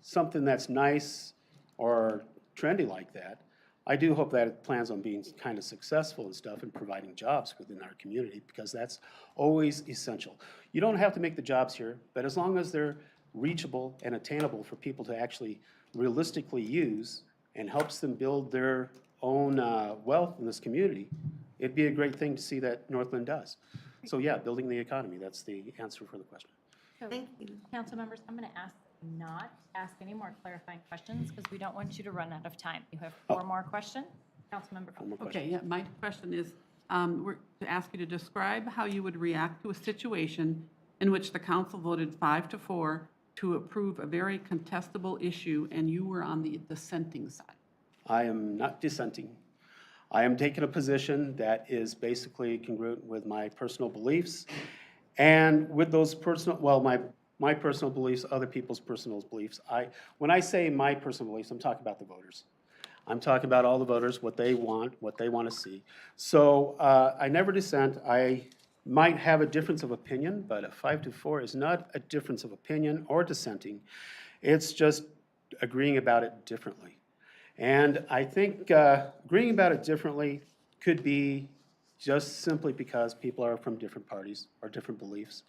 something that's nice or trendy like that, I do hope that it plans on being kind of successful and stuff and providing jobs within our community, because that's always essential. You don't have to make the jobs here, but as long as they're reachable and attainable for people to actually realistically use and helps them build their own wealth in this community, it'd be a great thing to see that Northglenn does. So yeah, building the economy, that's the answer for the question. Thank you. Council members, I'm going to ask not to ask any more clarifying questions because we don't want you to run out of time. You have 4 more questions. Councilmember. One more question. Okay, yeah, my question is, we're to ask you to describe how you would react to a situation in which the council voted 5-4 to approve a very contestable issue and you were on the dissenting side. I am not dissenting. I am taking a position that is basically congruent with my personal beliefs. And with those personal, well, my personal beliefs, other people's personal beliefs. When I say my personal beliefs, I'm talking about the voters. I'm talking about all the voters, what they want to see. So I never dissent. I might have a difference of opinion, but a 5-4 is not a difference of opinion or dissenting. It's just agreeing about it differently. And I think agreeing about it differently could be just simply because people are from different parties or different beliefs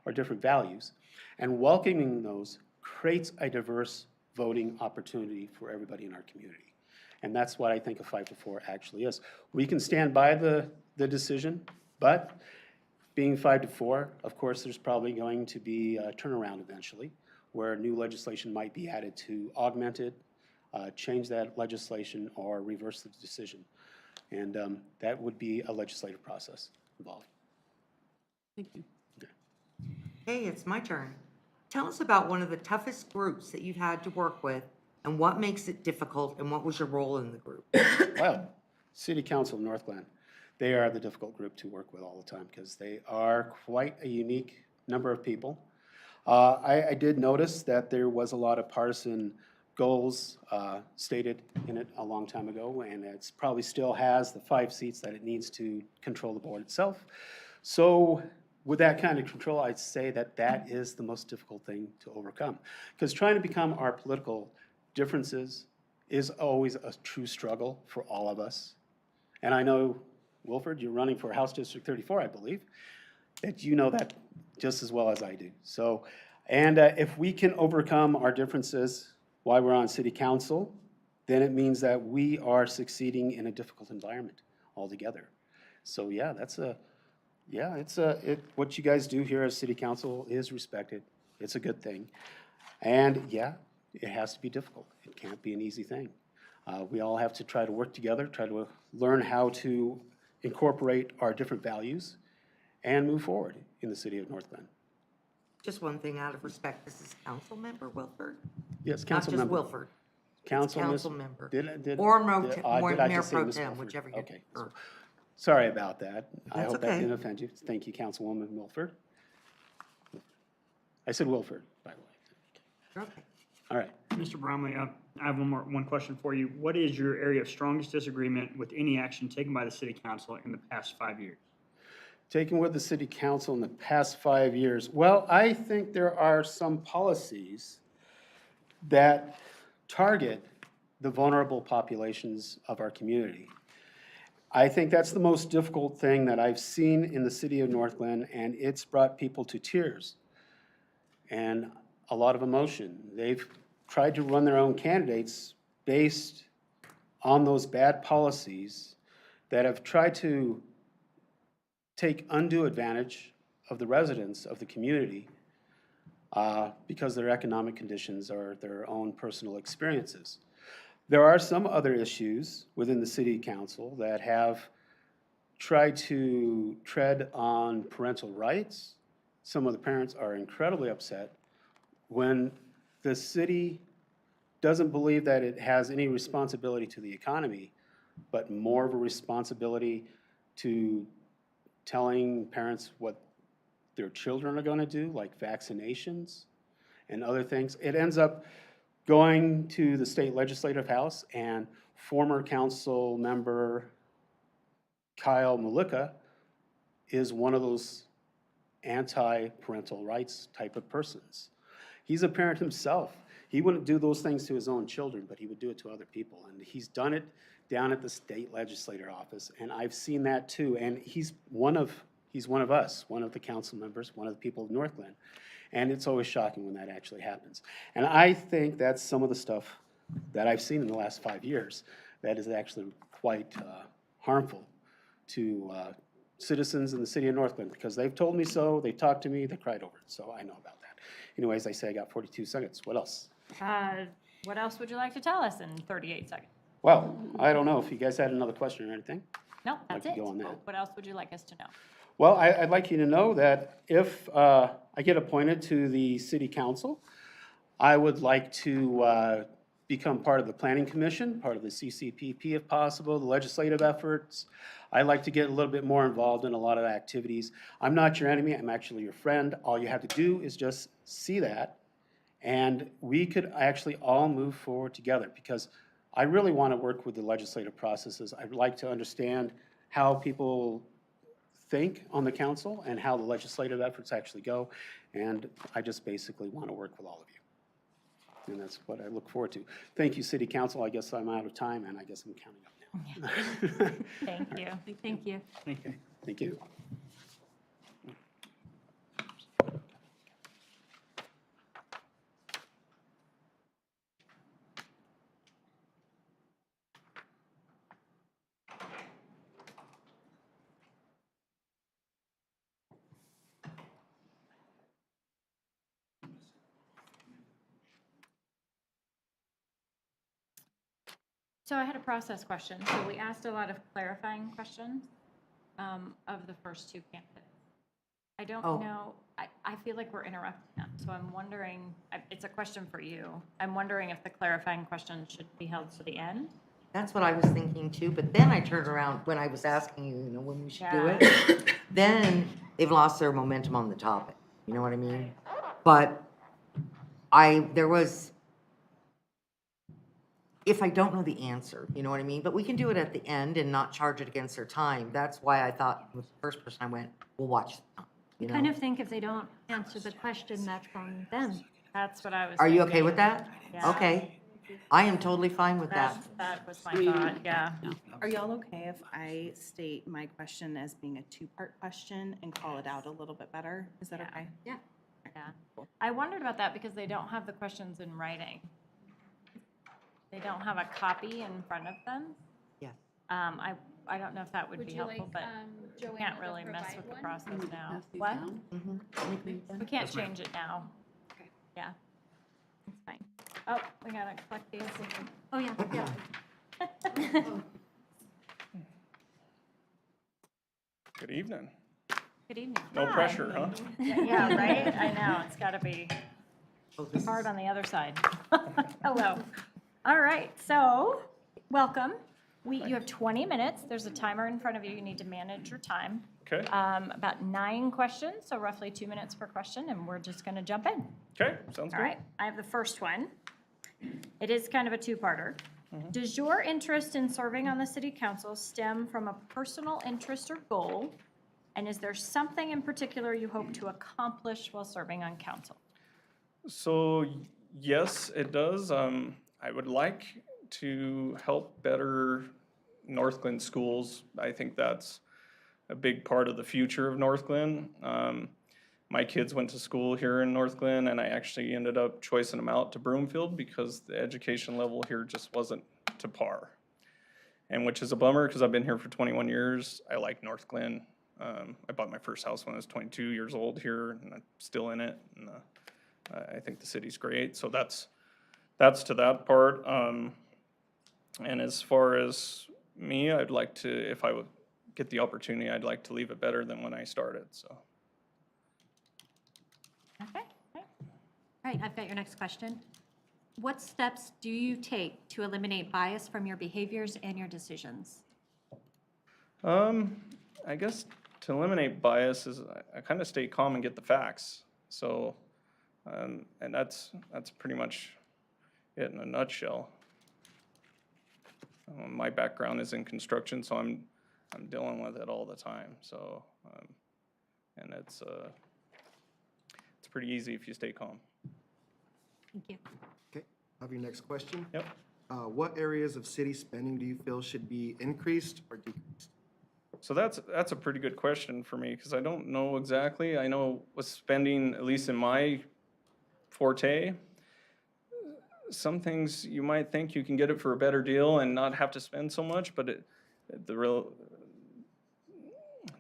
or different values. And welcoming those creates a diverse voting opportunity for everybody in our community. And that's what I think a 5-4 actually is. We can stand by the decision, but being 5-4, of course, there's probably going to be a turnaround eventually where new legislation might be added to augment it, change that legislation, or reverse the decision. And that would be a legislative process involved. Thank you. Hey, it's my turn. Tell us about one of the toughest groups that you've had to work with and what makes it difficult and what was your role in the group? Well, City Council of Northglenn, they are the difficult group to work with all the time because they are quite a unique number of people. I did notice that there was a lot of partisan goals stated in it a long time ago, and it probably still has the 5 seats that it needs to control the board itself. So with that kind of control, I'd say that that is the most difficult thing to overcome. Because trying to become our political differences is always a true struggle for all of us. And I know, Wilford, you're running for House District 34, I believe, that you know that just as well as I do. So, and if we can overcome our differences while we're on city council, then it means that we are succeeding in a difficult environment altogether. So yeah, what you guys do here as city council is respected. It's a good thing. And yeah, it has to be difficult. It can't be an easy thing. We all have to try to work together, try to learn how to incorporate our different values and move forward in the city of Northglenn. Just one thing out of respect, this is council member Wilford? Yes, Not council just member. Wilford. Council member. Did Or did I Mayor just say Pro Ms. Tem, Wilford? whichever you Okay. prefer. Sorry about that. I That's hope that okay. didn't offend you. Thank you, Councilwoman Wilford. I said Wilford, by the way. Okay. All right. Mr. Bromley, I have one question for you. What is your area of strongest disagreement with any action taken by the city council in the past 5 years? Taken with the city council in the past 5 years. Well, I think there are some policies that target the vulnerable populations of our community. I think that's the most difficult thing that I've seen in the city of Northglenn, and it's brought people to tears and a lot of emotion. They've tried to run their own candidates based on those bad policies that have tried to take undue advantage of the residents of the community because of their economic conditions or their own personal experiences. There are some other issues within the city council that have try to tread on parental rights. Some of the parents are incredibly upset when the city doesn't believe that it has any responsibility to the economy, but more of a responsibility to telling parents what their children are going to do, like vaccinations and other things. It ends up going to the state legislative house, and former council member Kyle Malika is one of those anti-parental rights type of persons. He's a parent himself. He wouldn't do those things to his own children, but he would do it to other people. And he's done it down at the state legislator office, and I've seen that too. And he's one of us, one of the council members, one of the people of Northglenn. And it's always shocking when that actually happens. And I think that's some of the stuff that I've seen in the last 5 years that is actually quite harmful to citizens in the city of Northglenn, because they've told me so, they talked to me, they cried over it, so I know about that. Anyways, I say I got 42 seconds. What else? What else would you like to tell us in 38 seconds? Well, I don't know if you guys had another question or anything. No, that's to it. go on that. What else would you like us to know? Well, I'd like you to know that if I get appointed to the city council, I would like to become part of the planning commission, part of the CCPP if possible, the legislative efforts. I'd like to get a little bit more involved in a lot of activities. I'm not your enemy, I'm actually your friend. All you have to do is just see that, and we could actually all move forward together, because I really want to work with the legislative processes. I'd like to understand how people think on the council and how the legislative efforts actually go, and I just basically want to work with all of you. And that's what I look forward to. Thank you, City Council. I guess I'm out of time, and I guess I'm counting up now. Thank you. Thank you. Thank you. Thank you. So I had a process question. So we asked a lot of clarifying questions of the first two candidates. I don't Oh. know, I feel like we're interrupting them, so I'm wondering, it's a question for you. I'm wondering if the clarifying questions should be held to the end? That's what I was thinking too, but then I turned around when I was asking you, when we should do Yeah. it. Then they've lost their momentum on the topic, you know what I mean? But there was, if I don't know the answer, you know what I mean? But we can do it at the end and not charge it against their time. That's why I thought, with the first person I went, we'll watch the time, you I kind know? of think if they don't answer the question, that's on them. That's what I was Are you thinking. okay with that? Yeah. Okay. I am totally fine with that. That was my thought, yeah. Are y'all okay if I state my question as being a two-part question and call it out a little bit better? Is that Yeah. okay? Yeah. Yeah. I wondered about that because they don't have the questions in writing. They don't have a copy in front of them. Yeah. I don't know if that would be you helpful, like, but we Joanna can't to really mess provide with the one? process now. Pass these What? down. We can't change it now. Okay. Yeah. It's fine. Oh, we gotta collect these. Oh, yeah, yeah. Good evening. Good evening. No Hi. pressure, huh? Yeah, right? I know, it's gotta be Oh, this hard is- on the other side. Hello. All right, so, welcome. You have 20 minutes. There's a timer in front of you. You need to manage your time. Okay, About 9 questions, so roughly 2 minutes per question, and we're just gonna jump in. okay, sounds All good. right, I have the first one. It is kind of a two-parter. Does your interest in serving on the city council stem from a personal interest or goal? And is there something in particular you hope to accomplish while serving on council? So, yes, it does. I would like to help better Northglenn schools. I think that's a big part of the future of Northglenn. My kids went to school here in Northglenn, and I actually ended up choicing them out to Broomfield because the education level here just wasn't to par. And which is a bummer because I've been here for 21 years. I like Northglenn. I bought my first house when I was 22 years old here, and I'm still in it. And I think the city's great. So that's to that part. And as far as me, I'd like to, if I would get the opportunity, I'd like to leave it better than when I started, so. Okay. All right, I've got your next question. What steps do you take to eliminate bias from your behaviors and your decisions? I guess to eliminate bias is I kind of stay calm and get the facts. So, and that's pretty much it in a nutshell. My background is in construction, so I'm dealing with it all the time. So, and it's pretty easy if you stay calm. Thank you. Okay, have your next question. Yep. What areas of city spending do you feel should be increased or decreased? So that's a pretty good question for me, because I don't know exactly. I know with spending, at least in my forte, some things you might think you can get it for a better deal and not have to spend so much, but the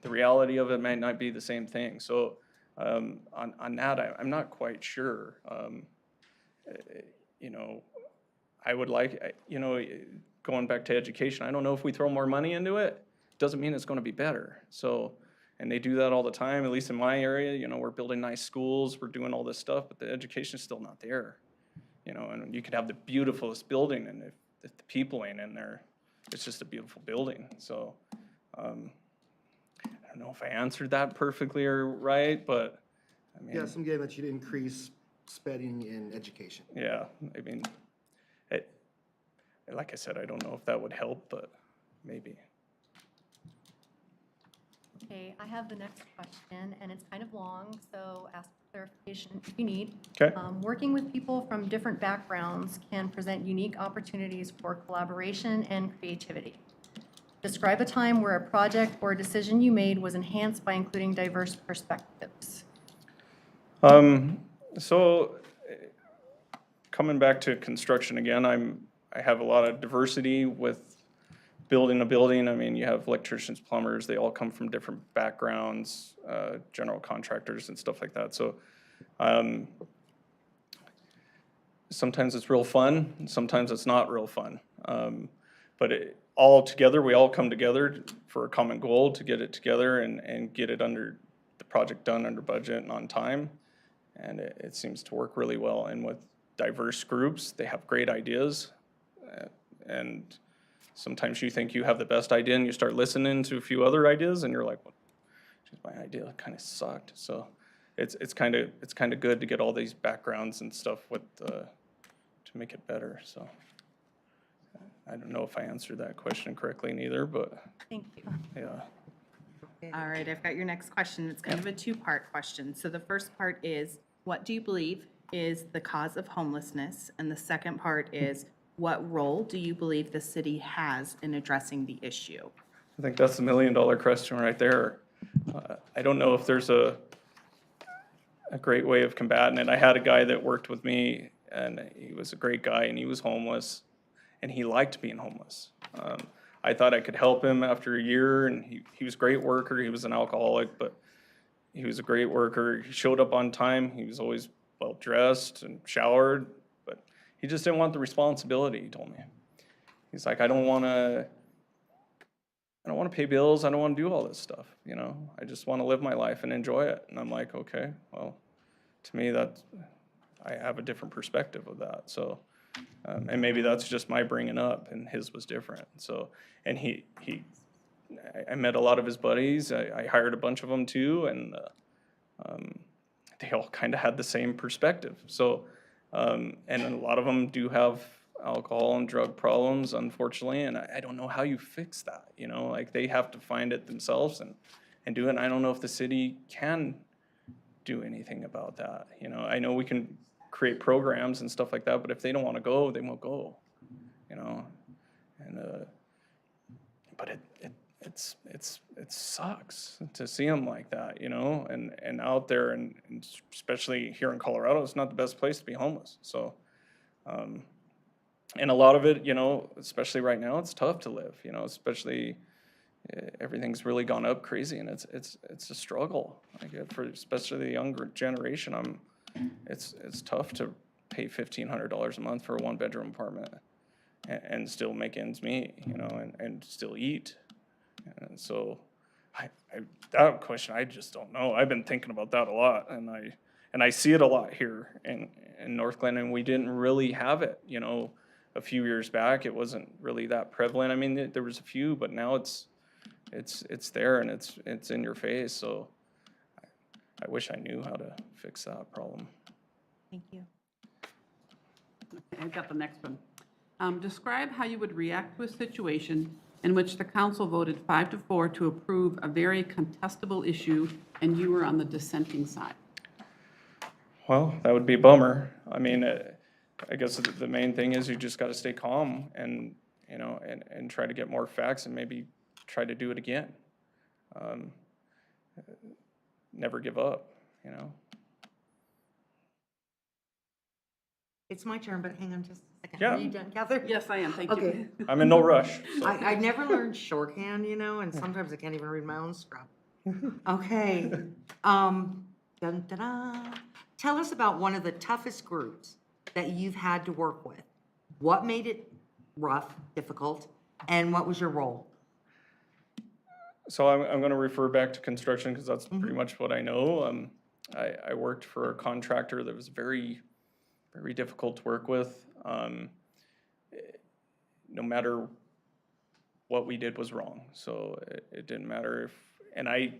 reality of it might not be the same thing. So on that, I'm not quite sure. You know, I would like, you know, going back to education, I don't know if we throw more money into it, doesn't mean it's going to be better. So, and they do that all the time, at least in my area. You know, we're building nice schools, we're doing all this stuff, but the education's still not there. You know, and you could have the beautifulest building, and if the people ain't in there, it's just a beautiful building. So, I don't know if I answered that perfectly or right, but I mean. Yes, I'm getting that you'd increase spending in education. Yeah, I mean, like I said, I don't know if that would help, but maybe. Okay, I have the next question, and it's kind of long, so ask for clarification if you need. Okay. Working with people from different backgrounds can present unique opportunities for collaboration and creativity. Describe a time where a project or a decision you made was enhanced by including diverse perspectives. So coming back to construction again, I have a lot of diversity with building a building. I mean, you have electricians, plumbers, they all come from different backgrounds, general contractors and stuff like that. So sometimes it's real fun, and sometimes it's not real fun. But all together, we all come together for a common goal to get it together and get it under the project done under budget and on time. And it seems to work really well. And with diverse groups, they have great ideas. And sometimes you think you have the best idea and you start listening to a few other ideas and you're like, well, geez, my idea kind of sucked. So it's kind of good to get all these backgrounds and stuff with to make it better. So I don't know if I answered that question correctly neither, but Thank you. yeah. All right, I've got your next question. It's kind of a two-part question. So the first part is, what do you believe is the cause of homelessness? And the second part is, what role do you believe the city has in addressing the issue? I think that's the $1 million question right there. I don't know if there's a great way of combating it. I had a guy that worked with me, and he was a great guy, and he was homeless, and he liked being homeless. I thought I could help him after a year, and he was a great worker. He was an alcoholic, but he was a great worker. He showed up on time. He was always well-dressed and showered, but he just didn't want the responsibility, he told me. He's like, I don't want to pay bills. I don't want to do all this stuff, you know. I just want to live my life and enjoy it. And I'm like, okay, well, to me, I have a different perspective of that. So, and maybe that's just my bringing up, and his was different. So, and I met a lot of his buddies. I hired a bunch of them too, and they all kind of had the same perspective. So, and a lot of them do have alcohol and drug problems, unfortunately, and I don't know how you fix that, you know, like they have to find it themselves and do it, and I don't know if the city can do anything about that, you know. I know we can create programs and stuff like that, but if they don't want to go, they won't go, you know, and, but it sucks to see them like that, you know, and out there, and especially here in Colorado, it's not the best place to be homeless, so, and a lot of it, you know, especially right now, it's tough to live, you know, especially everything's really gone up crazy, and it's a struggle. Like for especially the younger generation, it's tough to pay $1,500 a month for a 1-bedroom apartment and still make ends meet, you know, and still eat. And so that question, I just don't know. I've been thinking about that a lot, and I see it a lot here in Northglenn, and we didn't really have it, you know, a few years back. It wasn't really that prevalent. I mean, there was a few, but now it's there and it's in your face. So I wish I knew how to fix that problem. Thank you. Okay, I've got the next one. Describe how you would react to a situation in which the council voted 5-4 to approve a very contestable issue and you were on the dissenting side. Well, that would be a bummer. I mean, I guess the main thing is you just got to stay calm and, you know, and try to get more facts and maybe try to do it again. Never give up, you know. It's my turn, but hang on just a second. Yeah. Are you done, Catherine? Yes, I am, thank you. Okay. I'm in no rush. So. I never learned shorthand, you know, and sometimes I can't even read my own scrap. Okay. Dun, dun, dun. Tell us about one of the toughest groups that you've had to work with. What made it rough, difficult, and what was your role? So I'm going to refer back to construction because that's pretty much what I know. I worked for a contractor that was very, very difficult to work with. No matter what we did was wrong. So it didn't matter if, and I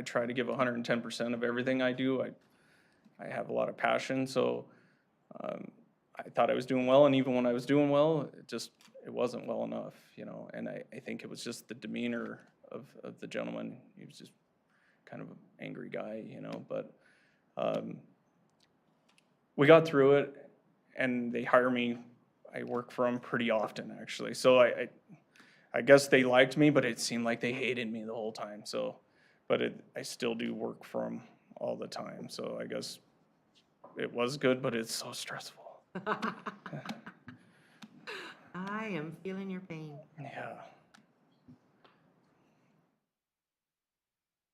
try to give 110% of everything I do. I have a lot of passion. So I thought I was doing well. And even when I was doing well, it wasn't well enough, you know, and I think it was just the demeanor of the gentleman. He was just kind of an angry guy, you know, but we got through it and they hire me. I work for them pretty often actually. So I guess they liked me, but it seemed like they hated me the whole time. So, but I still do work for them all the time. So I guess it was good, but it's so stressful. I am feeling your pain. Yeah.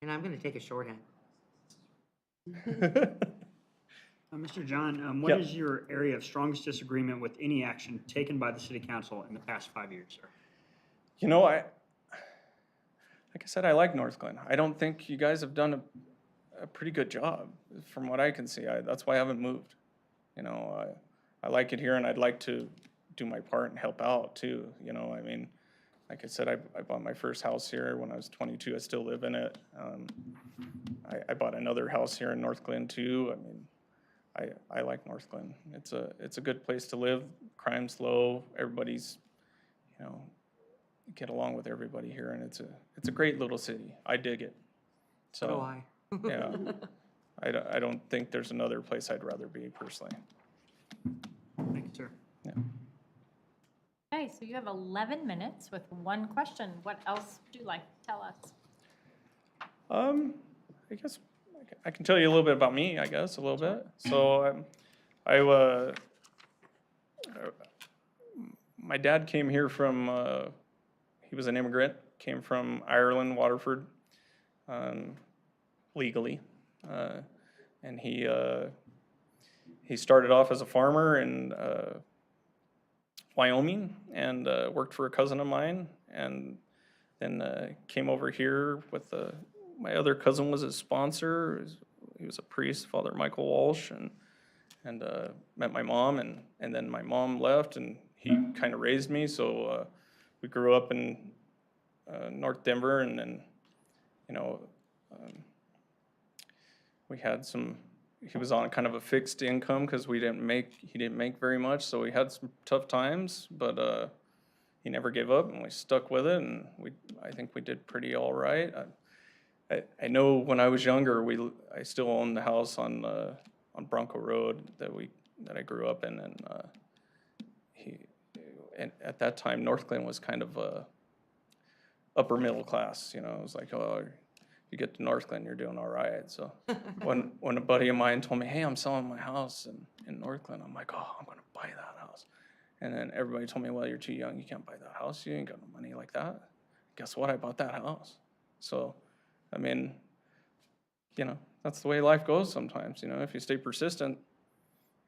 And I'm going to take a shorthand. Mr. John, what Yeah. is your area of strongest disagreement with any action taken by the city council in the past 5 years, sir? You know, like I said, I like Northglenn. I don't think you guys have done a pretty good job from what I can see. That's why I haven't moved. You know, I like it here and I'd like to do my part and help out too. You know, I mean, like I said, I bought my first house here when I was 22. I still live in it. I bought another house here in Northglenn too. I mean, I like Northglenn. It's a good place to live. Crime's low. Everybody's, you know, get along with everybody here, and it's a great little city. I dig it. So do I. Yeah, I don't think there's another place I'd rather be personally. Thank you, sir. Yeah. Okay, so you have 11 minutes with one question. What else would you like to tell us? I guess I can tell you a little bit about me. I guess a little bit. So my dad came here from. He was an immigrant. Came from Ireland, Waterford, legally, and he started off as a farmer in Wyoming and worked for a cousin of mine, and then came over here with my other cousin was his sponsor. He was a priest, Father Michael Walsh, and met my mom, and then my mom left, and he kind of raised me. So we grew up in North Denver, and then, you know, we had some. He was on kind of a fixed income because he didn't make very much, so we had some tough times, but he never gave up, and we stuck with it, and I think we did pretty all right. I know when I was younger, I still owned the house on Bronco Road that I grew up in, and at that time Northglenn was kind of upper middle class. You know, it was like, oh, you get to Northglenn, you're doing all right. So when a buddy of mine told me, hey, I'm selling my house in Northglenn, I'm like, oh, I'm gonna buy that house. And then everybody told me, well, you're too young, you can't buy that house, you ain't got no money like that. Guess what? I bought that house. So, I mean, you know, that's the way life goes sometimes. You know, if you stay persistent,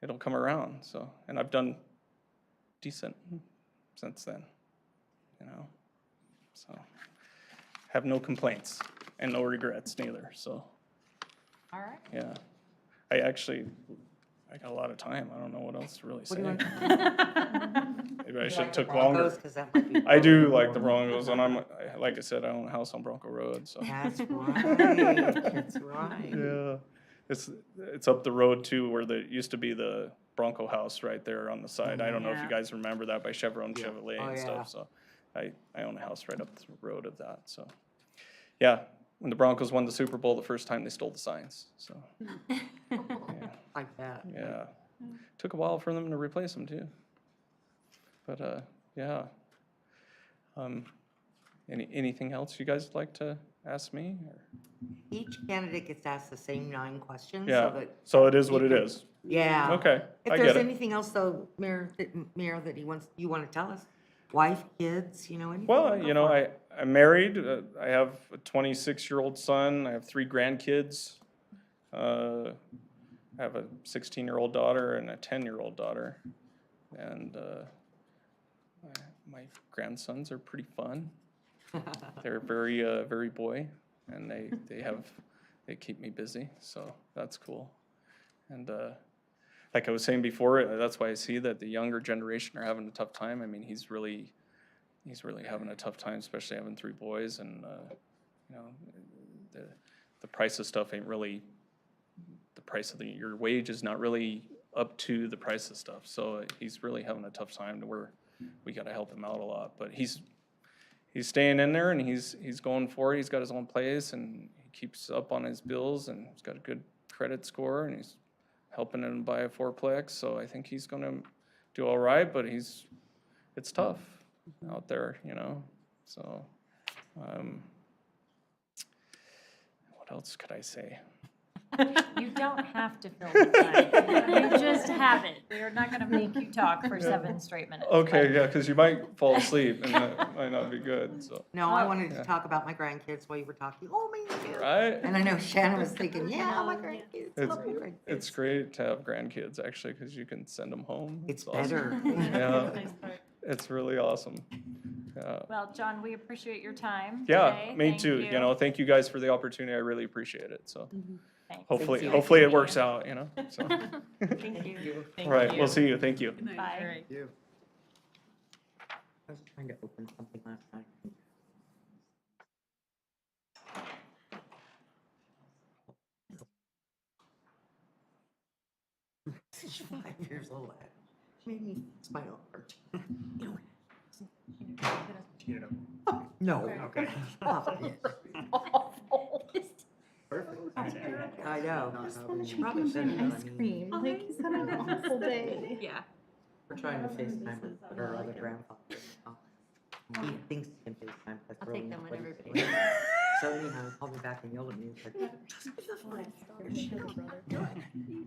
it'll come around. So, and I've done decent since then, you know. So, have no complaints and no regrets neither, so, All right. yeah. I got a lot of time. I don't know what else to really What say. do you want? Maybe I should have Like the took longer. Broncos? 'Cause that might be I do like the Broncos, and like I said, I own a house on Bronco Road, so. That's right, that's right. Yeah, it's up the road too, where there used to be the Bronco house right there on the side. I don't know if you Yeah. guys remember that by Chevron Chevrolet Oh, and yeah. stuff, so. I own a house right up the road of that, so. Yeah, when the Broncos won the Super Bowl the first time, they stole the signs, so, Like that. yeah. Took a while for them to replace them too. But, yeah. Anything else you guys like to ask me, or? Each candidate gets asked the same 9 questions, so Yeah, that. so it is what it is. Yeah. Okay, If I there's get it. anything else though, Mayor, that you want to tell us? Wife, kids, anything? Well, go for it. I'm married, I have a 26-year-old son, I have 3 grandkids. I have a 16-year-old daughter and a 10-year-old daughter. And my grandsons are pretty fun. They're very boy, and they keep me busy, so that's cool. And like I was saying before, that's why I see that the younger generation are having a tough time. I mean, he's really having a tough time, especially having 3 boys, and the price of stuff ain't really, the price of your wage is not really up to the price of stuff. So he's really having a tough time to where we got to help him out a lot. But he's staying in there, and he's going for it. He's got his own place, and he keeps up on his bills, and he's got a good credit score, and he's helping him buy a 4-plex. So I think he's going to do all right. But it's tough out there, So what else could I say? You don't have to fill the time. You just have it. We're not going to make you talk for 7 straight minutes. Okay, yeah, because you might fall asleep, and that might not be good, so. No, I wanted to talk about my grandkids while you were talking. Oh, me too. Right? And I know Shannon was thinking, yeah, my grandkids, It's, love my grandkids. it's great to have grandkids, actually, because you can send them home. It's awesome. better. Yeah, it's really awesome. Well, John, we appreciate your time Yeah, today. me Thank too, you. Thank you guys for the opportunity, I really appreciate it, so. Thanks. Hopefully it works out, so. Thank you. All right, we'll see you, thank you. Bye. I was trying to open something last night. She's 5 years old. She made me smile hard. No. Okay. Stop it. I know. She probably shouldn't, but I mean, Like, he's had an awful day. Yeah. we're trying to FaceTime with her other grandfather. He thinks he can FaceTime. That's I'll really take them not whenever what he's doing. So anyhow, he called me back and yelled at me. He's like, just be the phone.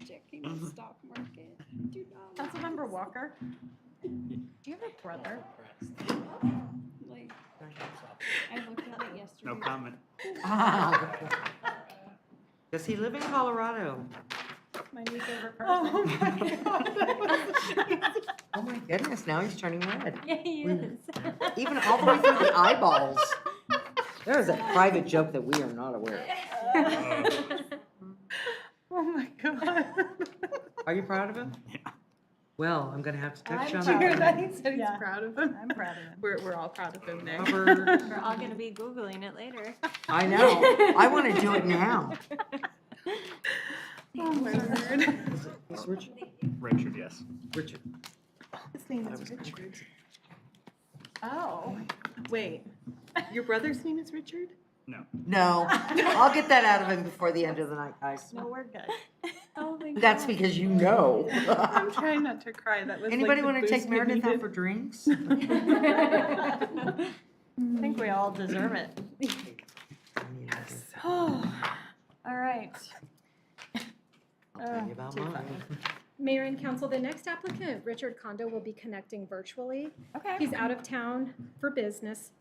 Checking the stock market. Do not. Councilmember Walker, do you have a brother? Like, I looked at it yesterday. No comment. Does he live in Colorado? My new favorite person. Oh my goodness, now he's turning red. Yeah, he is. Even all the way through the eyeballs. There is a private joke that we are not aware of. Oh my God. Are you proud of him? Yeah. Well, I'm gonna have to text you on Did you hear that. that? He said he's Yeah. proud of him. I'm proud of him. We're all proud of him there. Robert, We're all going to be Googling it later. I know. I want to do it now. Oh my word. Is Richard? Richard, yes. Richard. His name is Richard. Oh. Wait, your brother's name is Richard? No. No, I'll get that out of him before the end of the night, guys. No, we're good. Oh my God. That's because you know. I'm trying not to cry. That was Anybody like want to take the boost we Meredith out needed. for drinks? I think we all deserve it. All right. I'll tell you about too mine. funny. Mayor and council, the next applicant, Richard Kondo, will be connecting virtually. Okay. He's out of town for business.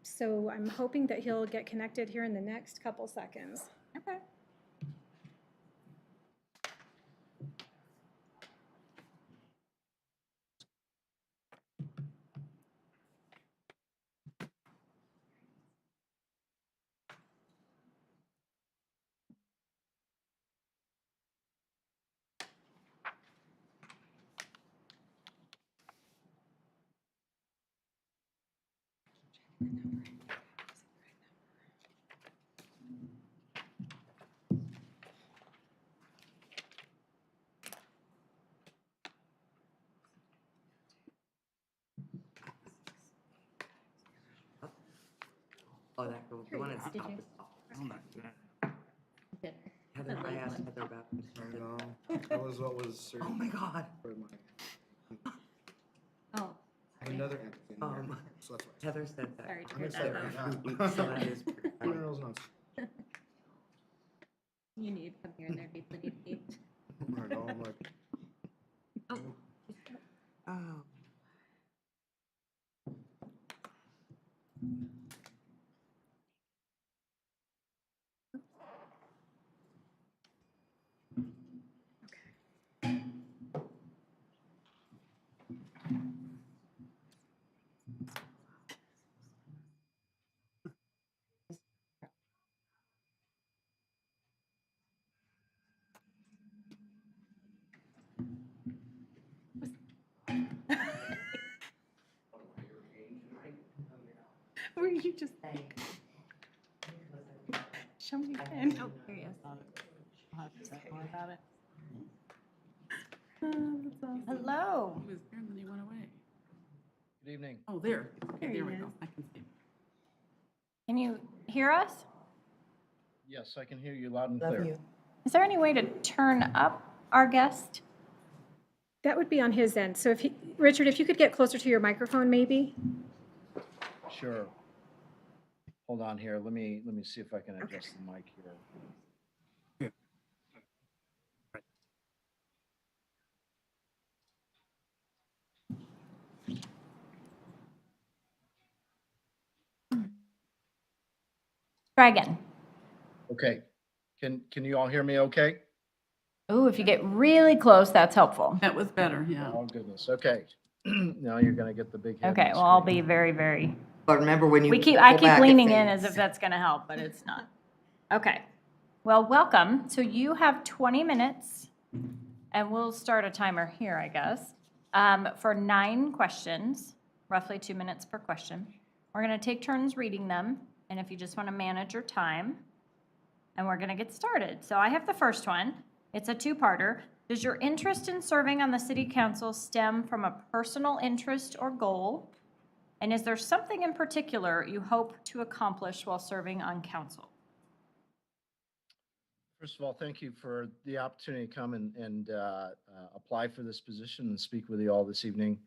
So I'm hoping that he'll get connected here in the next couple seconds. Okay. Oh, that girl, the one at the Did top you? is tall. Dinner. Heather, I asked Heather about it. She I said, know, that was what was served oh my God. for my, Oh, I have another empathy in there, so that's why. Heather said that. sorry to I'm hear excited that. right though. now. So that is pretty funny. Funeral's not. You need to come here and there'd be plenty to eat. I know, I'm like, Oh. Were you just show me your pen? Oh, here he is. I'll have to say more about it. Hello. He was there and then he went away. Good evening. Oh, there. Okay, There there he we go. is. I can see. Can you hear us? Yes, I can hear you loud and Love clear. you. Is there any way to turn up our guest? That would be on his end. So if Richard, if you could get closer to your microphone, maybe? Sure. Hold on here. Let me see if I can adjust the mic here. Try again. Okay. Can you all hear me okay? Ooh, if you get really close, that's helpful. That was better, yeah. Oh, goodness. Okay. Now you're gonna get the big head. Okay, well, I'll be very, very, But remember when you. I pull keep back, it leaning in fades. as if that's gonna help, but it's not. Okay. Well, welcome. So you have 20 minutes, and we'll start a timer here, I guess, for 9 questions, roughly 2 minutes per question. We're gonna take turns reading them, and if you just wanna manage your time, and we're gonna get started. So I have the first one. It's a 2-parter. Does your interest in serving on the city council stem from a personal interest or goal? And is there something in particular you hope to accomplish while serving on council? First of all, thank you for the opportunity to come and apply for this position and speak with you all this evening.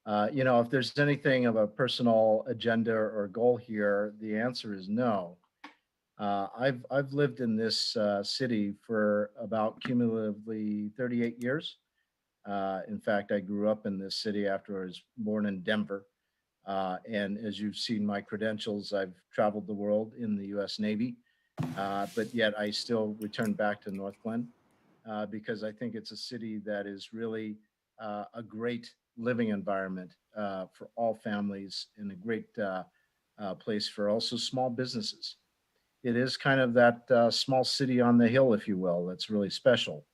If there's anything of a personal agenda or goal here, the answer is no. I've lived in this city for about cumulatively 38 years. In fact, I grew up in this city after I was born in Denver. And as you've seen my credentials, I've traveled the world in the U.S. Navy, but yet I still return back to Northglenn because I think it's a city that is really a great living environment for all families and a great place for also small businesses. It is kind of that small city on the hill, if you will, that's really special.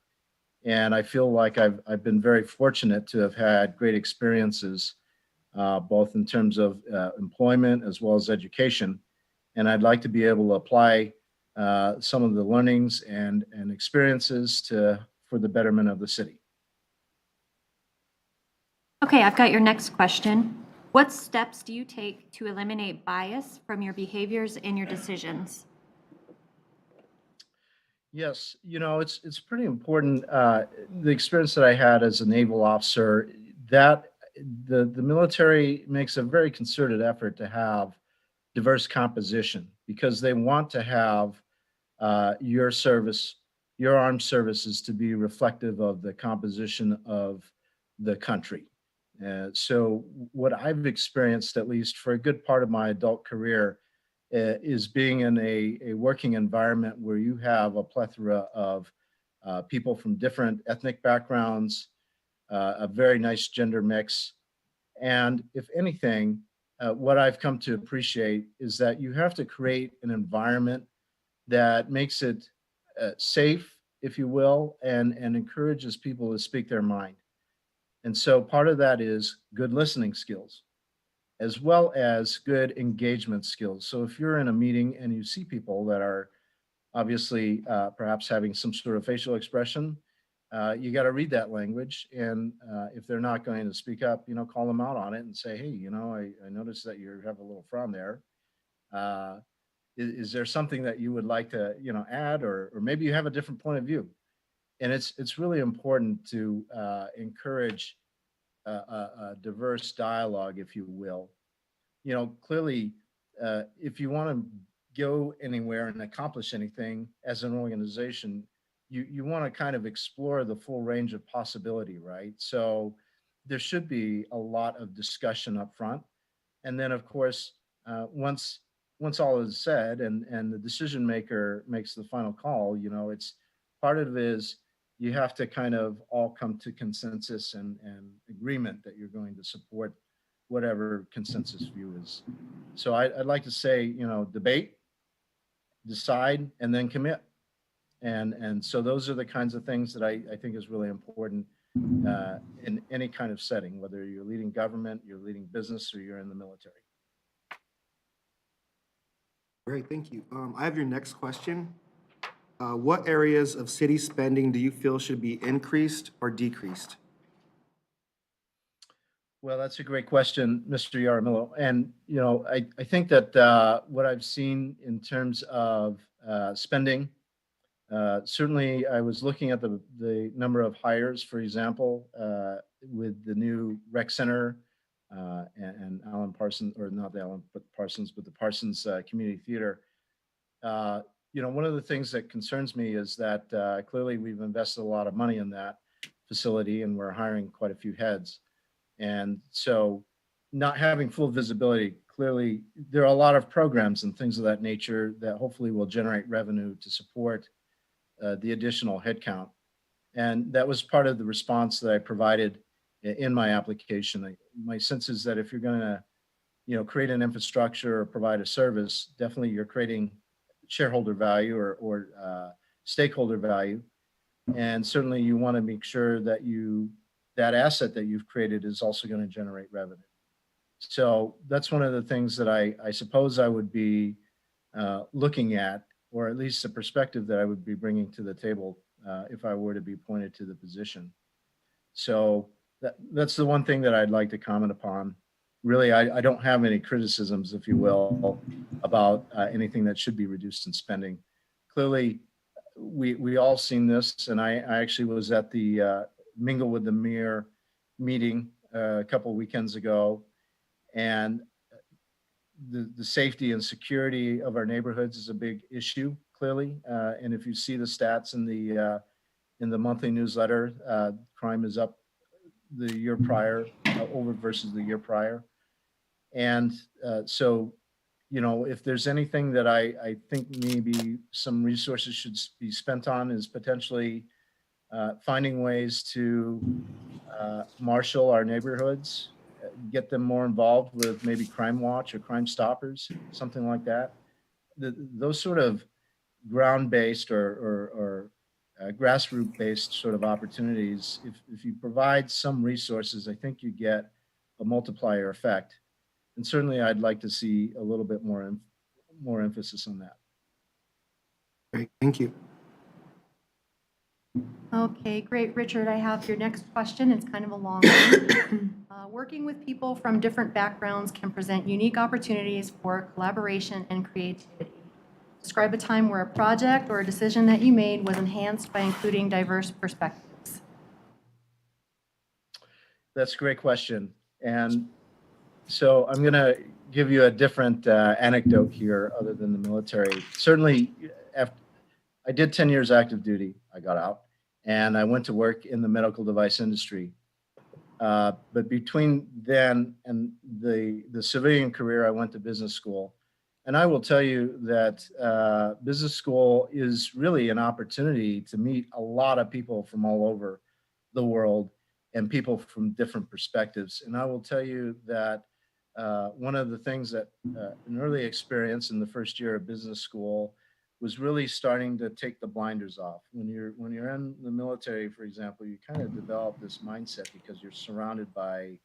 And I feel like I've been very fortunate to have had great experiences, both in terms of employment as well as education. And I'd like to be able to apply some of the learnings and experiences for the betterment of the city. Okay, I've got your next question. What steps do you take to eliminate bias from your behaviors and your decisions? Yes, it's pretty important. The experience that I had as a naval officer, that the military makes a very concerted effort to have diverse composition because they want to have your service, your armed services to be reflective of the composition of the country. So what I've experienced, at least for a good part of my adult career, is being in a working environment where you have a plethora of people from different ethnic backgrounds, a very nice gender mix. And if anything, what I've come to appreciate is that you have to create an environment that makes it safe, if you will, and encourages people to speak their mind. And so part of that is good listening skills. as well as good engagement skills. So if you're in a meeting and you see people that are obviously perhaps having some sort of facial expression, you got to read that language. And if they're not going to speak up, call them out on it and say, hey, I noticed that you have a little frown there. Is there something that you would like to, add, or maybe you have a different point of view? And it's really important to encourage a diverse dialogue, if you will. Clearly, if you want to go anywhere and accomplish anything as an organization, you want to kind of explore the full range of possibility, right? So there should be a lot of discussion up front. And then, of course, once all is said and the decision maker makes the final call, it's part of it is you have to kind of all come to consensus and agreement that you're going to support whatever consensus view is. So I'd like to say, debate, decide, and then commit. And so those are the kinds of things that I think is really important in any kind of setting, whether you're leading government, you're leading business, or you're in the military. Great, thank you. I have your next question. What areas of city spending do you feel should be increased or decreased? Well, that's a great question, Mr. Yaramillo. And, I think that what I've seen in terms of spending, certainly I was looking at the number of hires, for example, with the new rec center and Alan Parsons, or not the Alan Parsons, but the Parsons Community Theater. One of the things that concerns me is that clearly we've invested a lot of money in that facility and we're hiring quite a few heads. And so not having full visibility, clearly there are a lot of programs and things of that nature that hopefully will generate revenue to support the additional headcount. And that was part of the response that I provided in my application. My sense is that if you're going to, create an infrastructure or provide a service, definitely you're creating shareholder value or stakeholder value. And certainly you want to make sure that that asset that you've created is also going to generate revenue. So that's one of the things that I suppose I would be looking at, or at least the perspective that I would be bringing to the table if I were to be appointed to the position. So that's the one thing that I'd like to comment upon. Really, I don't have any criticisms, if you will, about anything that should be reduced in spending. Clearly, we all seen this, and I actually was at the Mingle with the Mayor meeting a couple of weekends ago, and the safety and security of our neighborhoods is a big issue, clearly. And if you see the stats in the monthly newsletter, crime is up the year prior over versus the year prior. And so, if there's anything that I think maybe some resources should be spent on is potentially finding ways to marshal our neighborhoods, get them more involved with maybe Crime Watch or Crime Stoppers, something like that. Those sort of ground-based or grassroots-based sort of opportunities, if you provide some resources, I think you get a multiplier effect. And certainly I'd like to see a little bit more emphasis on that. Great, thank you. Okay, great. Richard, I have your next question. It's kind of a long one. Working with people from different backgrounds can present unique opportunities for collaboration and creativity. Describe a time where a project or a decision that you made was enhanced by including diverse perspectives. That's a great question. And so I'm going to give you a different anecdote here other than the military. Certainly, after I did 10 years active duty, I got out, and I went to work in the medical device industry. But between then and the civilian career, I went to business school. And I will tell you that business school is really an opportunity to meet a lot of people from all over the world and people from different perspectives. And I will tell you that one of the things that an early experience in the first year of business school was really starting to take the blinders off. When you're in the military, for example, you kind of develop this mindset because you're surrounded by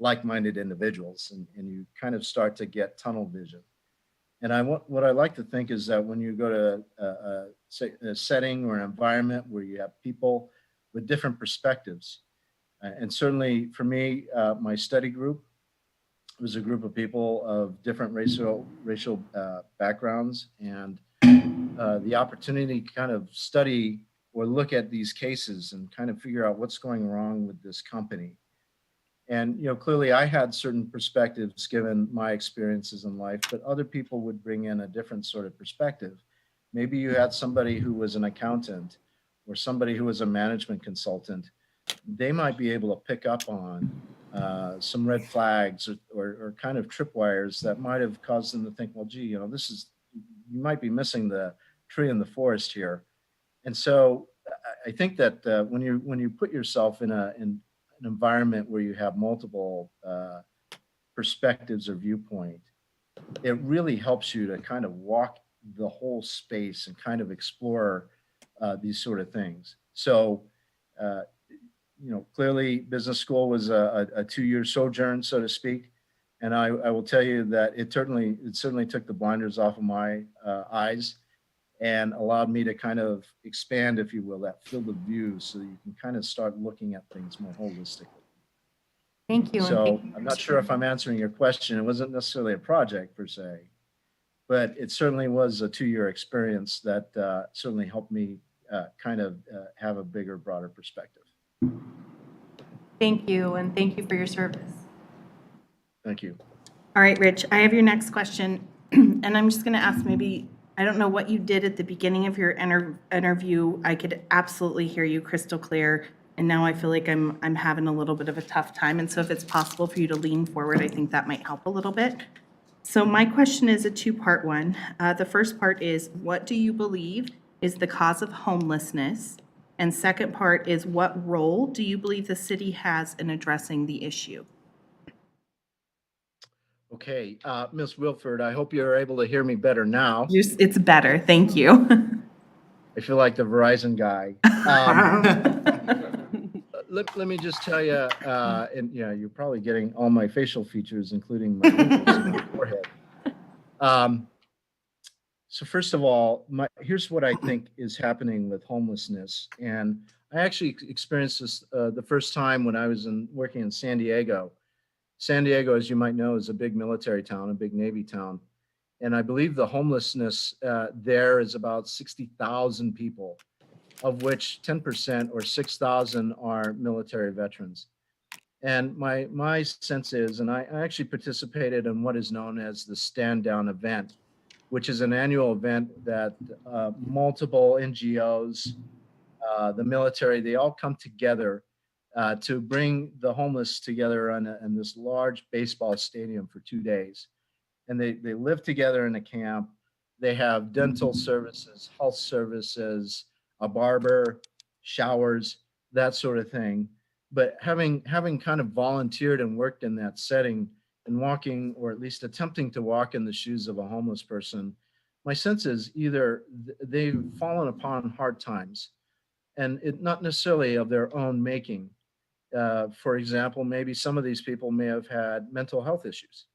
like-minded individuals, and you kind of start to get tunnel vision. And what I like to think is that when you go to say a setting or an environment where you have people with different perspectives, and certainly for me, my study group was a group of people of different racial backgrounds, and the opportunity to kind of study or look at these cases and kind of figure out what's going wrong with this company. And, clearly I had certain perspectives given my experiences in life, but other people would bring in a different sort of perspective. Maybe you had somebody who was an accountant or somebody who was a management consultant. They might be able to pick up on some red flags or kind of tripwires that might have caused them to think, well, gee, you might be missing the tree in the forest here. And so I think that when you put yourself in an environment where you have multiple perspectives or viewpoint, it really helps you to kind of walk the whole space and kind of explore these sort of things. So, clearly business school was a 2-year sojourn, so to speak. And I will tell you that it certainly took the blinders off of my eyes and allowed me to kind of expand, if you will, that field of view so that you can kind of start looking at things more holistically. Thank you. And So thank you I'm not sure if I'm answering your question. It wasn't necessarily a project per se, but it certainly was a 2-year experience that certainly helped me kind of have a bigger, broader perspective. Thank you, and thank you for your service. Thank you. All right, Rich, I have your next question, and I'm just going to ask maybe, I don't know what you did at the beginning of your interview. I could absolutely hear you crystal clear, and now I feel like I'm having a little bit of a tough time. And so if it's possible for you to lean forward, I think that might help a little bit. So my question is a 2-part one. The first part is, what do you believe is the cause of homelessness? And second part is, what role do you believe the city has in addressing the issue? Okay, Ms. Wilford, I hope you're able to hear me better now. It's better, thank you. I feel like the Verizon guy. Let me just tell you, and you're probably getting all my facial features, including my wrinkles in my forehead. So first of all, here's what I think is happening with homelessness. And I actually experienced this the first time when I was working in San Diego. San Diego, as you might know, is a big military town, a big Navy town. And I believe the homelessness there is about 60,000 people, of which 10% or 6,000 are military veterans. And my sense is, and I actually participated in what is known as the Stand Down event, which is an annual event that multiple NGOs, the military, they all come together to bring the homeless together in this large baseball stadium for 2 days. And they live together in a camp. They have dental services, health services, a barber, showers, that sort of thing. But having kind of volunteered and worked in that setting and walking, or at least attempting to walk in the shoes of a homeless person, my sense is either they've fallen upon hard times, and not necessarily of their own making. For example, maybe some of these people may have had mental health issues.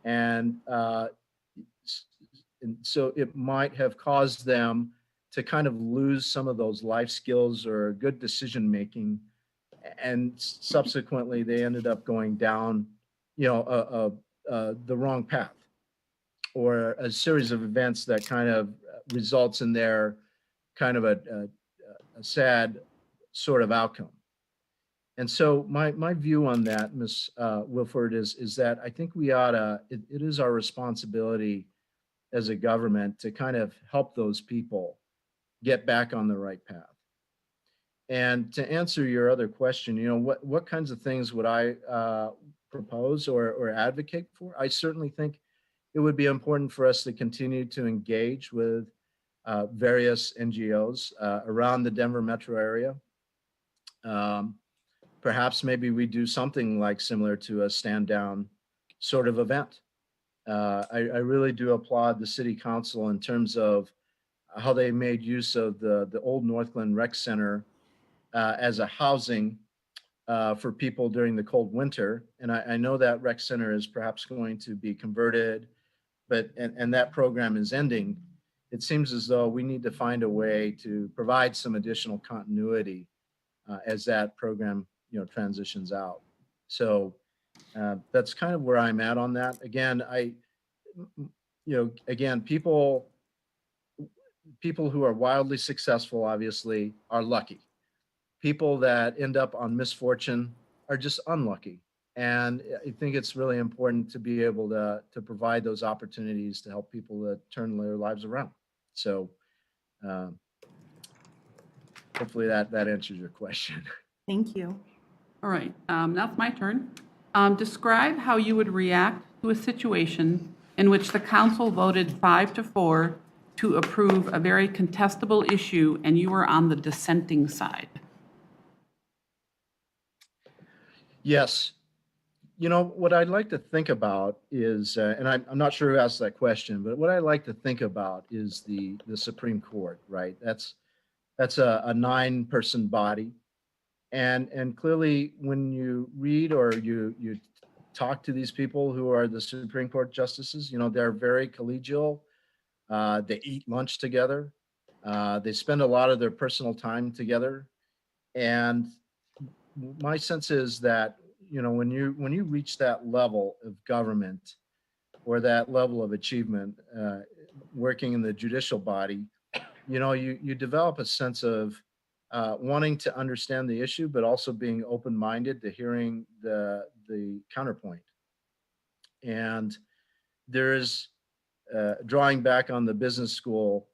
And so it might have caused them to kind of lose some of those life skills or good decision making, and subsequently they ended up going down, the wrong path, or a series of events that kind of results in their kind of a sad sort of outcome. And so my view on that, Ms. Wilford, is that I think we oughta, it is our responsibility as a government to kind of help those people get back on the right path. And to answer your other question, what kinds of things would I propose or advocate for? I certainly think it would be important for us to continue to engage with various NGOs around the Denver metro area. Perhaps maybe we do something like similar to a stand down sort of event. I really do applaud the city council in terms of how they made use of the old Northglenn Rec Center as a housing for people during the cold winter. And I know that rec center is perhaps going to be converted, but, and that program is ending. It seems as though we need to find a way to provide some additional continuity as that program, transitions out. So that's kind of where I'm at on that. Again, again, people who are wildly successful, obviously, are lucky. People that end up on misfortune are just unlucky. And I think it's really important to be able to provide those opportunities to help people to turn their lives around. So hopefully that answers your question. Thank you. All right, now it's my turn. Describe how you would react to a situation in which the council voted 5-4 to approve a very contestable issue and you were on the dissenting side. Yes. What I'd like to think about is, and I'm not sure who asked that question, but what I like to think about is the Supreme Court, right? That's a 9-person body. And clearly when you read or you talk to these people who are the Supreme Court justices, they're very collegial. They eat lunch together. They spend a lot of their personal time together. And my sense is that, when you reach that level of government or that level of achievement, working in the judicial body, you develop a sense of wanting to understand the issue, but also being open-minded to hearing the counterpoint. And there's drawing back on the business school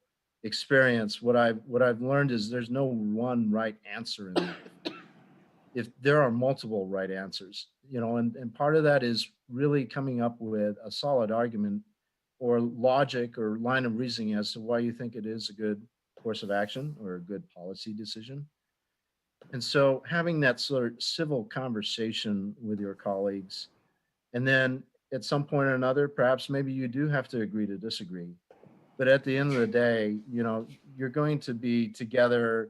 experience, what I've learned is there's no one right answer in life. If there are multiple right answers, and part of that is really coming up with a solid argument or logic or line of reasoning as to why you think it is a good course of action or a good policy decision. And so having that sort of civil conversation with your colleagues, and then at some point or another, perhaps maybe you do have to agree to disagree. But at the end of the day, you're going to be together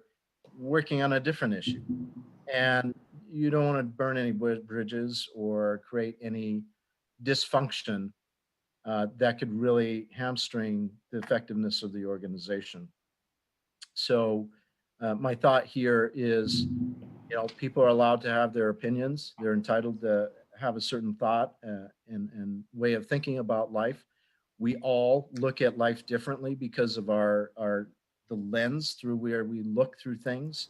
working on a different issue. And you don't want to burn any bridges or create any dysfunction that could really hamstring the effectiveness of the organization. So my thought here is, people are allowed to have their opinions. They're entitled to have a certain thought and way of thinking about life. We all look at life differently because of the lens through where we look through things.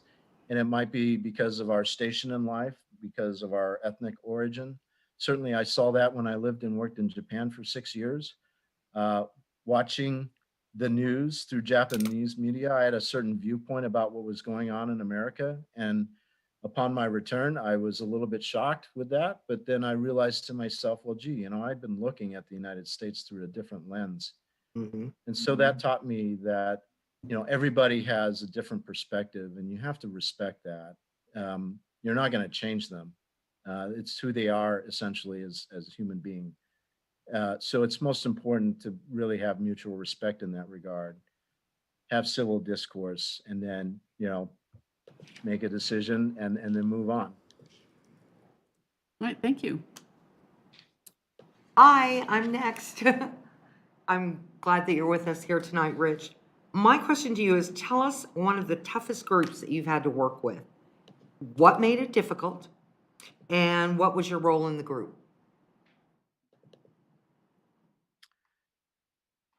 And it might be because of our station in life, because of our ethnic origin. Certainly, I saw that when I lived and worked in Japan for 6 years. Watching the news through Japanese media, I had a certain viewpoint about what was going on in America. And upon my return, I was a little bit shocked with that. But then I realized to myself, well, gee, I'd been looking at the United States through a different lens. Mm-hmm. And so that taught me that, everybody has a different perspective and you have to respect that. You're not going to change them. It's who they are essentially as a human being. So it's most important to really have mutual respect in that regard, have civil discourse, and then, make a decision and then move on. All right, thank you. I'm next. I'm glad that you're with us here tonight, Rich. My question to you is, tell us one of the toughest groups that you've had to work with. What made it difficult? And what was your role in the group?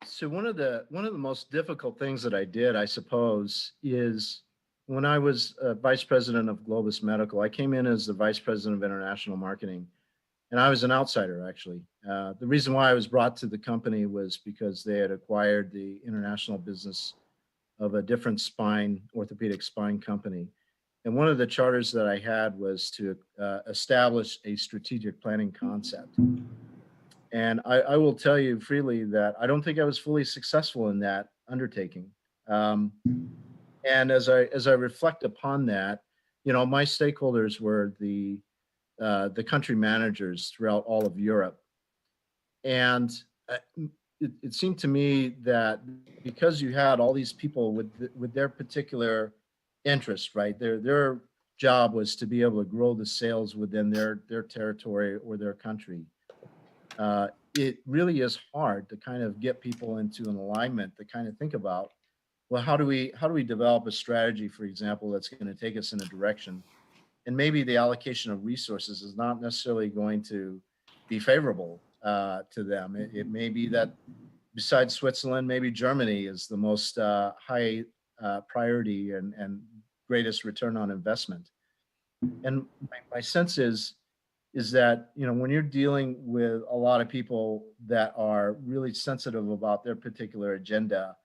So one of the most difficult things that I did, I suppose, is when I was vice president of Globus Medical. I came in as the vice president of international marketing, and I was an outsider, actually. The reason why I was brought to the company was because they had acquired the international business of a different orthopedic spine company. And one of the charters that I had was to establish a strategic planning concept. And I will tell you freely that I don't think I was fully successful in that undertaking. And as I reflect upon that, my stakeholders were the country managers throughout all of Europe. And it seemed to me that because you had all these people with their particular interests, right? They're job was to be able to grow the sales within their territory or their country. It really is hard to kind of get people into an alignment to kind of think about, well, how do we develop a strategy, for example, that's going to take us in a direction, and maybe the allocation of resources is not necessarily going to be favorable to them. It may be that besides Switzerland, maybe Germany is the most high priority and greatest return on investment. And my sense is that, you know, when you're dealing with a lot of people that are really sensitive about their particular agenda,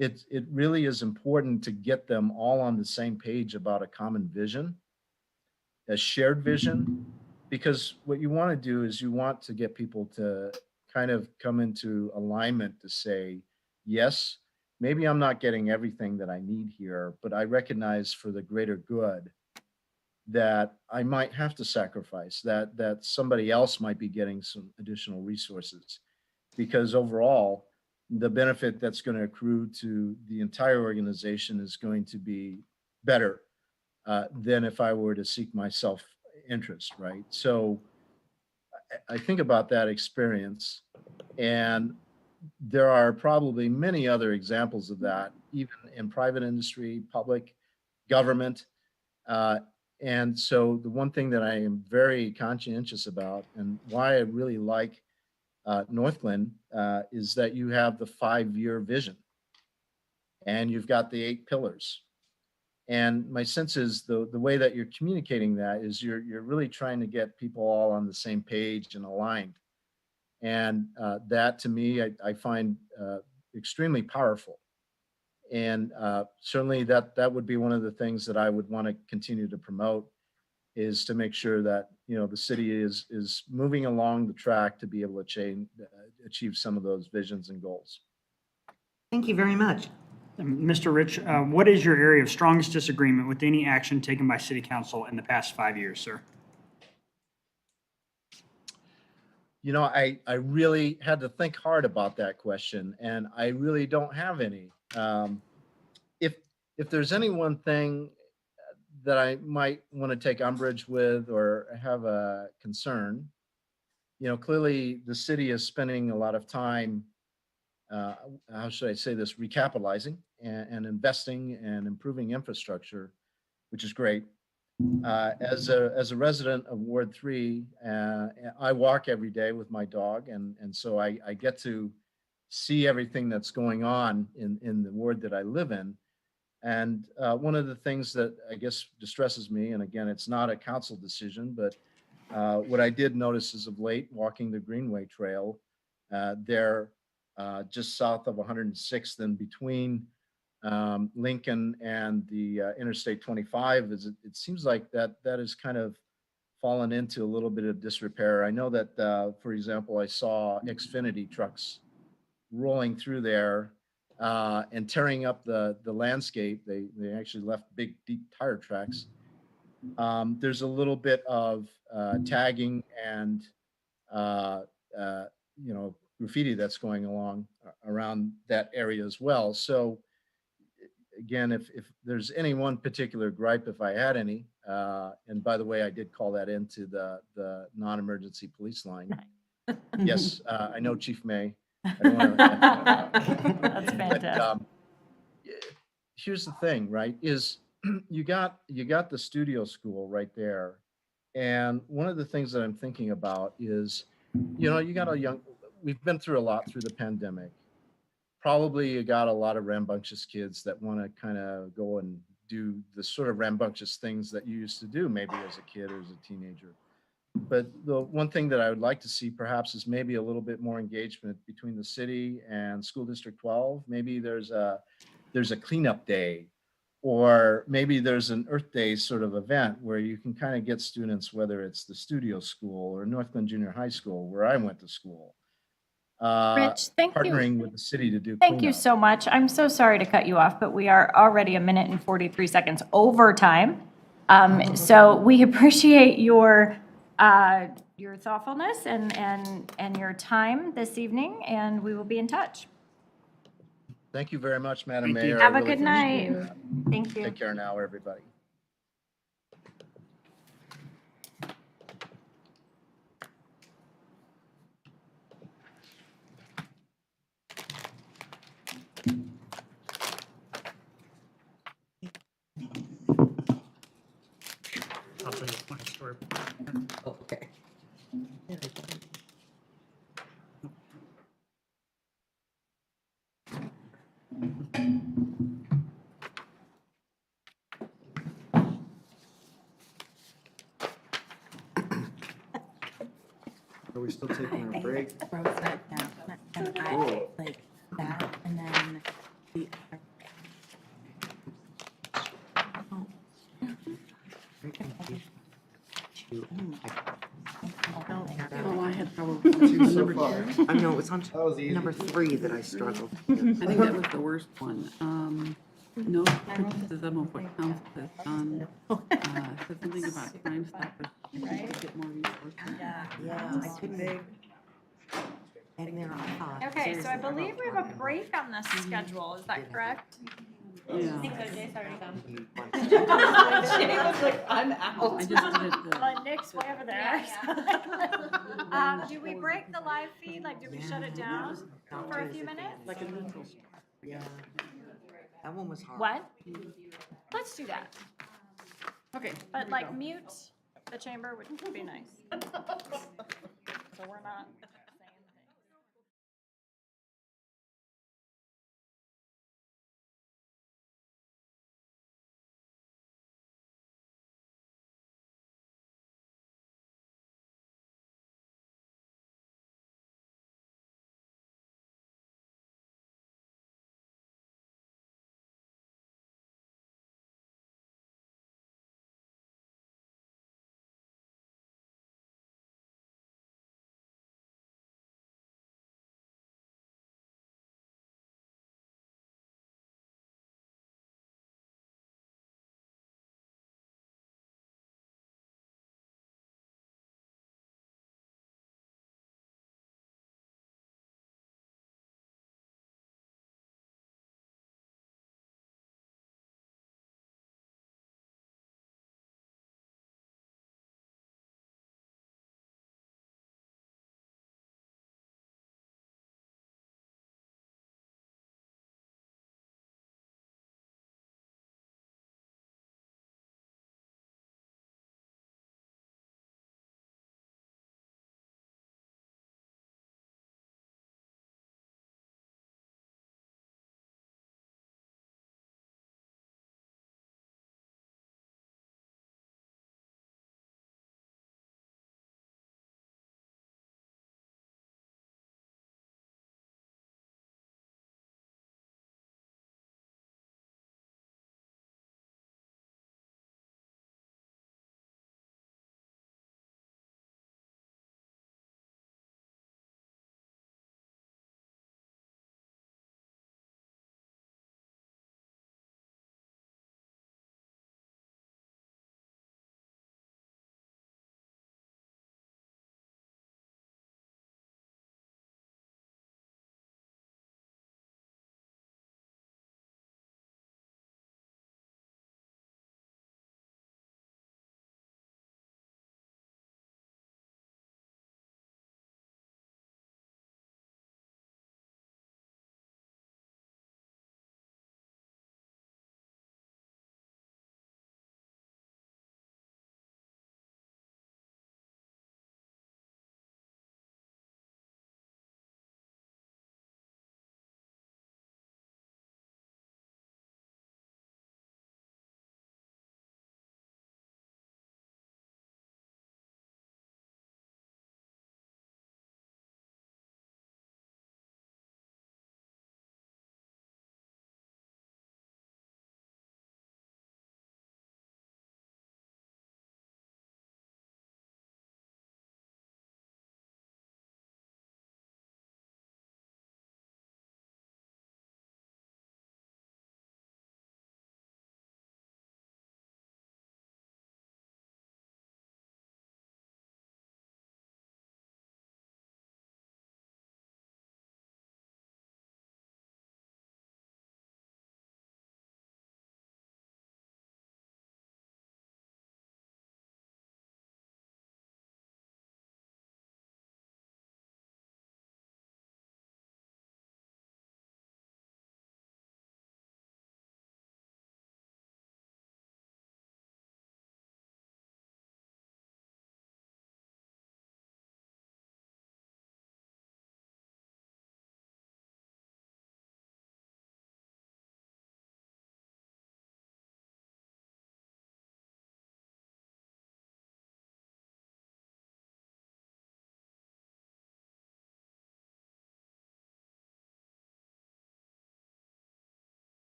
it really is important to get them all on the same page about a common vision, a shared vision, because what you want to do is you want to get people to kind of come into alignment to say, yes, maybe I'm not getting everything that I need here, but I recognize for the greater good that I might have to sacrifice, that somebody else might be getting some additional resources, because overall the benefit that's going to accrue to the entire organization is going to be better than if I were to seek my self-interest, right? So I think about that experience, and there are probably many other examples of that, even in private industry, public, government. Uh, and so the one thing that I am very conscientious about, and why I really like Northglenn, is that you have the 5-year vision and you've got the 8 pillars. And my sense is the way that you're communicating that is you're really trying to get people all on the same page and aligned. And that to me, I find extremely powerful. And certainly that would be one of the things that I would want to continue to promote, is to make sure that, you know, the city is moving along the track to be able to achieve some of those visions and goals. Thank you very much. Mr. Rich, what is your area of strongest disagreement with any action taken by city council in the past 5 years, sir? You know, I really had to think hard about that question, and I really don't have any. If there's any one thing that I might want to take umbrage with or have a concern, you know, clearly the city is spending a lot of time, how should I say this, recapitalizing and investing and improving infrastructure, which is great. As a resident of Ward 3, I walk every day with my dog, and so I get to see everything that's going on in the ward that I live in. And one of the things that I guess distresses me, and again, it's not a council decision, but what I did notice is of late, walking the Greenway Trail, there just south of 106th and between Lincoln and the Interstate 25, it seems like that has kind of fallen into a little bit of disrepair. I know that, for example, I saw Xfinity trucks rolling through there and tearing up the landscape. They actually left big, deep tire tracks. There's a little bit of tagging and you know, graffiti that's going along around that area as well. So again, if there's any one particular gripe, if I had any, and by the way, I did call that into the non-emergency police line. Yes, I know Chief May. I don't wanna- That's fantastic. Here's the thing, right? Is you got the studio school right there, and one of the things that I'm thinking about is, you know, you got we've been through a lot through the pandemic. Probably you got a lot of rambunctious kids that want to kind of go and do the sort of rambunctious things that you used to do maybe as a kid or as a teenager. But the one thing that I would like to see perhaps is maybe a little bit more engagement between the city and School District 12. Maybe there's a cleanup day, or maybe there's an Earth Day sort of event where you can kind of get students, whether it's the studio school or Northglenn Junior High School, where I went to school, Rich, thank you. partnering with the city to do Thank you cleanup. so much. I'm so sorry to cut you off, but we are already 1 minute and 43 seconds over time. So we appreciate your thoughtfulness and your time this evening, and we will be in touch. Thank you very much, Madam Thank you. Mayor. I Have a really good appreciate night. that. Thank you. Take care now, everybody. I'll tell you a funny story. Okay. Are we still taking a break? Wrote that down, and I, Cool. like, that, and then the. Oh, I had trouble. Two so Number far. two? I know, it's on That was easy. number 3 that I struggled. I think that was the worst one. No criticism of what council has done. Said something about Crime Stoppers. Get more resources. Yeah, I couldn't. And there I thought. Okay, so I seriously, believe we have a break on this schedule, is that correct? Yeah. Jay's already gone. I just did it. Nick's way over there. Do we break the live feed? Like, do we shut it down for a few minutes? Like a neutral. Yeah. That one was hard. What? Let's do that. Okay. But here we like go. mute the chamber would be nice. So we're not.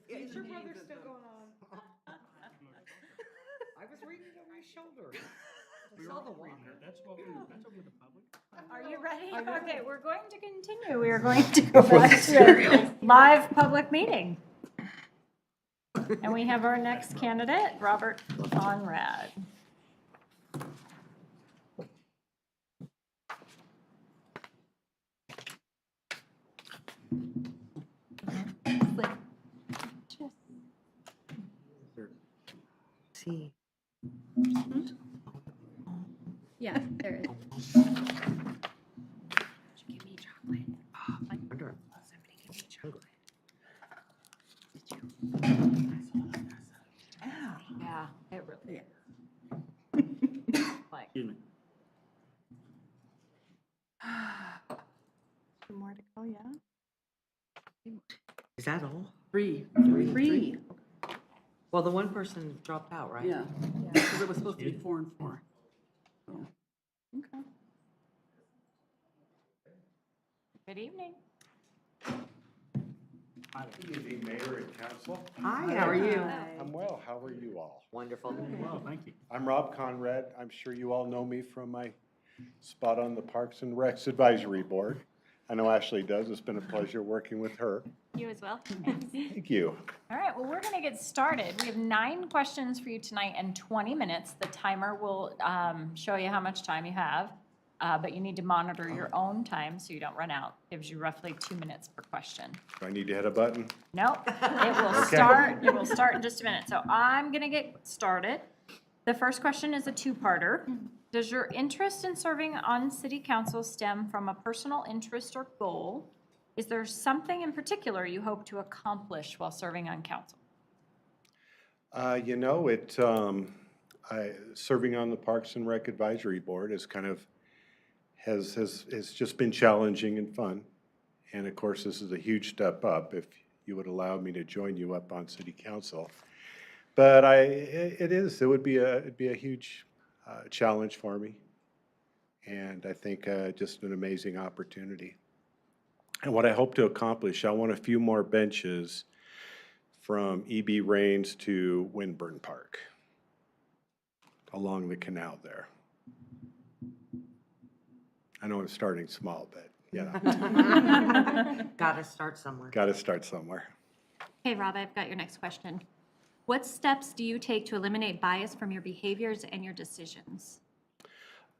Is your brother still going on? I was reading it over his shoulder. I saw the walker. That's open to the public. Are you ready? Okay, we're going to continue. We are going to go back to a live public meeting. And we have our next candidate, Robert Conrad. See. Yeah, there is. Give me chocolate. Wonder- Somebody give me chocolate. Yeah, it really is. Like, Excuse me. Two more to go, yeah? Is that all? Three. Three. Well, the one person dropped out, right? Yeah, because it was supposed to be 4 and 4. So, Okay. good evening. Good evening, Mayor and Council. Hi, how are you? I'm well. How are you all? Wonderful. Well, thank you. I'm Rob Conrad. I'm sure you all know me from my spot on the Parks and Recs Advisory Board. I know Ashley does. It's been a pleasure working with her. You as well. Thank you. All right, well, we're going to get started. We have 9 questions for you tonight and 20 minutes. The timer will show you how much time you have, but you need to monitor your own time so you don't run out. Gives you roughly 2 minutes per question. Do I need to hit a button? Nope, it will start. It will start in just a minute. So I'm going to get started. The first question is a 2-parter. Does your interest in serving on city council stem from a personal interest or goal? Is there something in particular you hope to accomplish while serving on council? Serving on the Parks and Rec Advisory Board is kind of, has just been challenging and fun. And of course, this is a huge step up if you would allow me to join you up on city council. But it would be a huge challenge for me. And I think just an amazing opportunity. And what I hope to accomplish, I want a few more benches from E.B. Rains to Winburn Park along the canal there. I know I'm starting small, but Gotta start somewhere. got to start somewhere. Hey, Rob, I've got your next question. What steps do you take to eliminate bias from your behaviors and your decisions?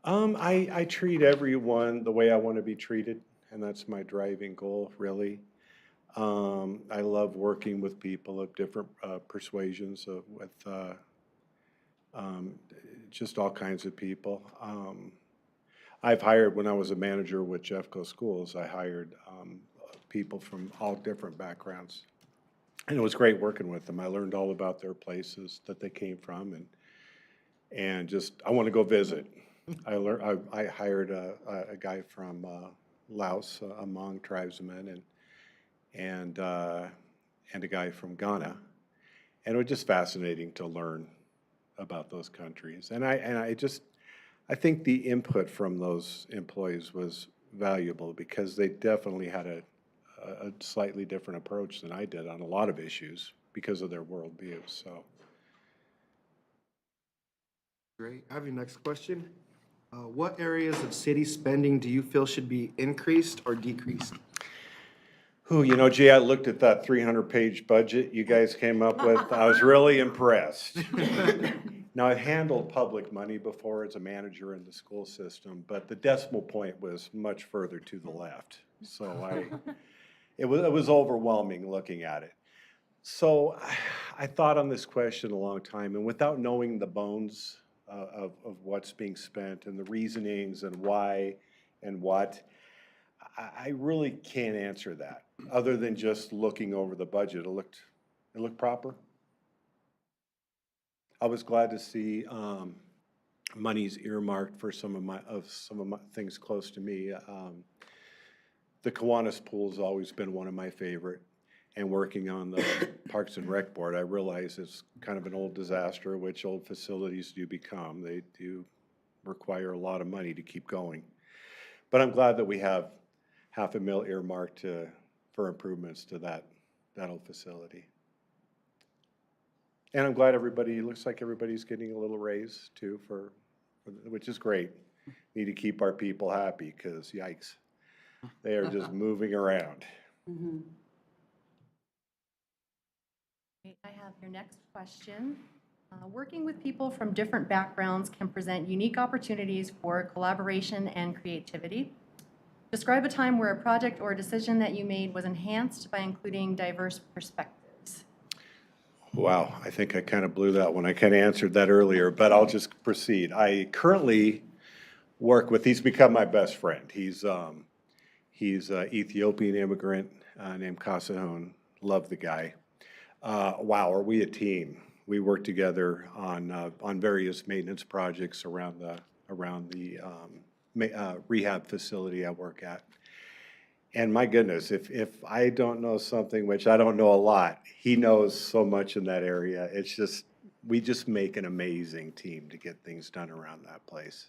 I treat everyone the way I want to be treated, and that's my driving goal, really. I love working with people of different persuasions, with just all kinds of people. I've hired, when I was a manager with Jeffco Schools, I hired people from all different backgrounds. And it was great working with them. I learned all about their places that they came from, and just, I want to go visit. I hired a guy from Laos, a Hmong tribesman, and a guy from Ghana. And it was just fascinating to learn about those countries. And I think the input from those employees was valuable because they definitely had a slightly different approach than I did on a lot of issues because of their worldview. So. Great. I have your next question. What areas of city spending do you feel should be increased or decreased? Jay, I looked at that 300-page budget you guys came up with. I was really impressed. Now, I've handled public money before as a manager in the school system, but the decimal point was much further to the left. So it was overwhelming looking at it. So I thought on this question a long time, and without knowing the bones of what's being spent and the reasonings and why and what, I really can't answer that other than just looking over the budget. It looked proper. I was glad to see monies earmarked for some of my things close to me. The Kiwanis Pool has always been one of my favorite. And working on the Parks and Rec Board, I realize it's kind of an old disaster, which old facilities do become. They do require a lot of money to keep going. But I'm glad that we have $500,000 earmarked for improvements to that that old facility. And I'm glad looks like everybody's getting a little raise too which is great. Need to keep our people happy because yikes, they are just moving around. Okay, I have your next question. Working with people from different backgrounds can present unique opportunities for collaboration and creativity. Describe a time where a project or a decision that you made was enhanced by including diverse perspectives. Wow, I think I kind of blew that one. I kind of answered that earlier, but I'll just proceed. I currently work with, he's become my best friend. He's an Ethiopian immigrant named Kasahon. Love the guy. Wow, are we a team? We work together on various maintenance projects around the rehab facility I work at. And my goodness, if I don't know something, which I don't know a lot, he knows so much in that area. It's just, we just make an amazing team to get things done around that place.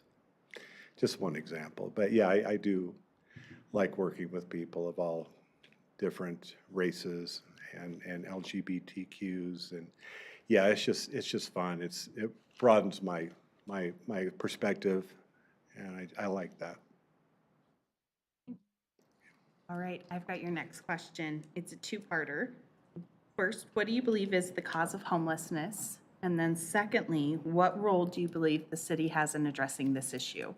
Just one example. But yeah, I do like working with people of all different races and LGBTQs. And yeah, it's just fun. It broadens my perspective, and I like that. All right, I've got your next question. It's a two-parter. First, what do you believe is the cause of homelessness? And then secondly, what role do you believe the city has in addressing this issue?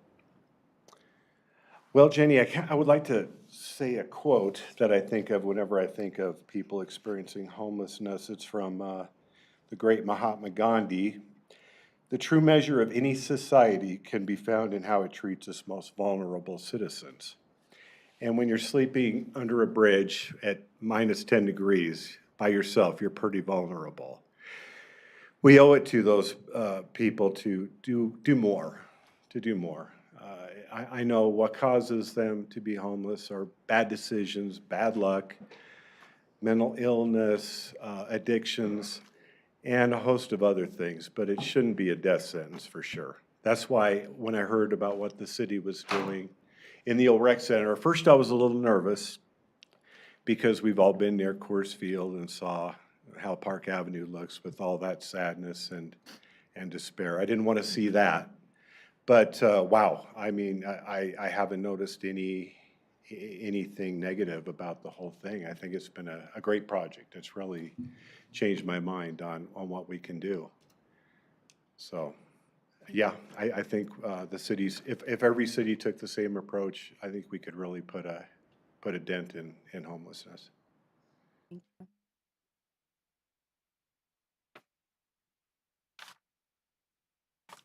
Well, Jenny, I would like to say a quote that I think of whenever I think of people experiencing homelessness. It's from the great Mahatma Gandhi. The true measure of any society can be found in how it treats its most vulnerable citizens. And when you're sleeping under a bridge at minus 10 degrees by yourself, you're pretty vulnerable. We owe it to those people to do more. I know what causes them to be homeless are bad decisions, bad luck, mental illness, addictions, and a host of other things, but it shouldn't be a death sentence for sure. That's why when I heard about what the city was doing in the old rec center, first I was a little nervous because we've all been near Coors Field and saw how Park Avenue looks with all that sadness and despair. I didn't want to see that. But wow, I mean, I haven't noticed anything negative about the whole thing. I think it's been a great project. It's really changed my mind on what we can do. So, yeah, I think the cities, if every city took the same approach, I think we could really put a dent in homelessness.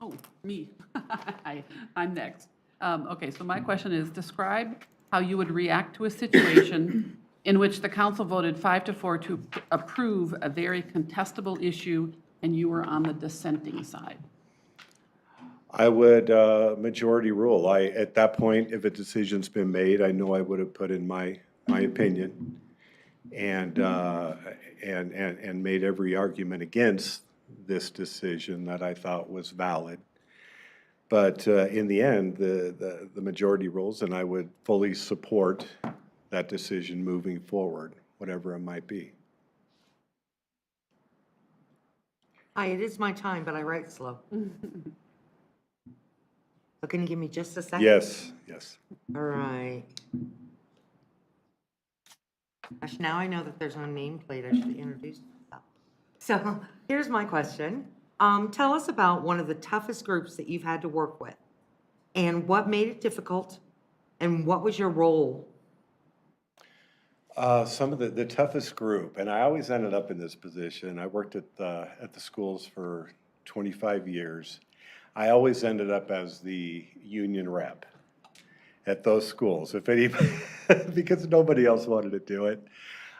Oh, me. I'm next. Okay, so my question is, describe how you would react to a situation in which the council voted 5-4 to approve a very contestable issue and you were on the dissenting side. I would majority rule. At that point, if a decision's been made, I know I would have put in my opinion and made every argument against this decision that I thought was valid. But in the end, the majority rules, and I would fully support that decision moving forward, whatever it might be. Hi, it is my time, but I write slow. So can you give me just a second? Yes. All right. Gosh, now I know that there's no nameplate. I should introduce myself. So here's my question. Tell us about one of the toughest groups that you've had to work with and what made it difficult and what was your role? Some of the toughest group, and I always ended up in this position. I worked at the schools for 25 years. I always ended up as the union rep at those schools, if anybody, because nobody else wanted to do it.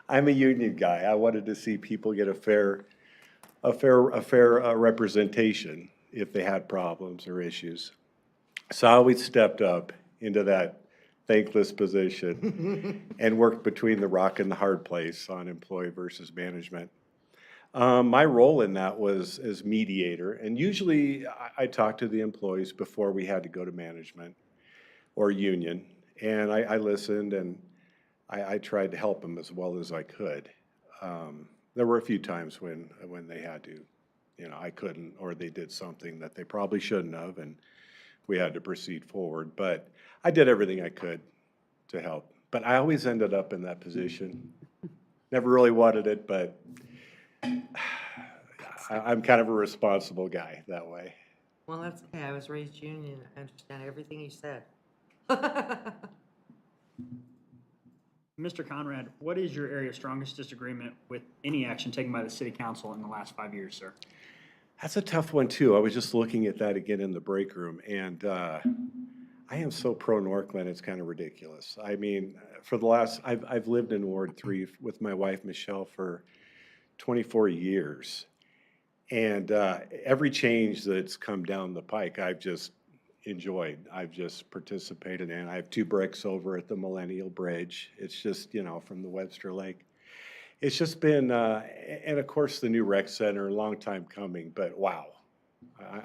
I'm a union guy. I wanted to see people get a fair representation if they had problems or issues. So I always stepped up into that thankless position and worked between the rock and the hard place on employee versus management. My role in that was as mediator, and usually I talked to the employees before we had to go to management or union, and I listened and I tried to help them as well as I could. There were a few times when they had to, you know, I couldn't, or they did something that they probably shouldn't have, and we had to proceed forward. But I did everything I could to help. But I always ended up in that position. Never really wanted it, but I'm kind of a responsible guy that way. Well, that's okay. I was raised union. I understand everything you said. Mr. Conrad, what is your area of strongest disagreement with any action taken by the city council in the last 5 years, sir? That's a tough one, too. I was just looking at that again in the break room, and I am so pro Northglenn, it's kind of ridiculous. I mean, for the last, I've lived in Ward 3 with my wife, Michelle, for 24 years. And every change that's come down the pike, I've just enjoyed. I've just participated in. I have 2 bricks over at the Millennial Bridge. It's just, you know, from the Webster Lake. It's just been, and of course, the new rec center, a long time coming, but wow.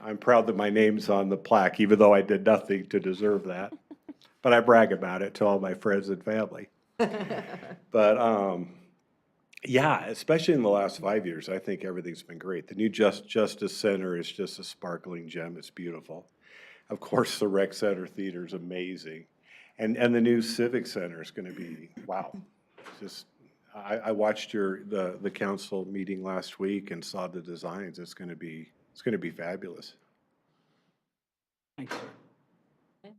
I'm proud that my name's on the plaque, even though I did nothing to deserve that. But I brag about it to all my friends and family. But yeah, especially in the last 5 years, I think everything's been great. The new Justice Center is just a sparkling gem. It's beautiful. Of course, the rec center theater is amazing. And the new Civic Center is going to be, wow. Just, I watched the council meeting last week and saw the designs. It's going to be fabulous. Thanks, sir.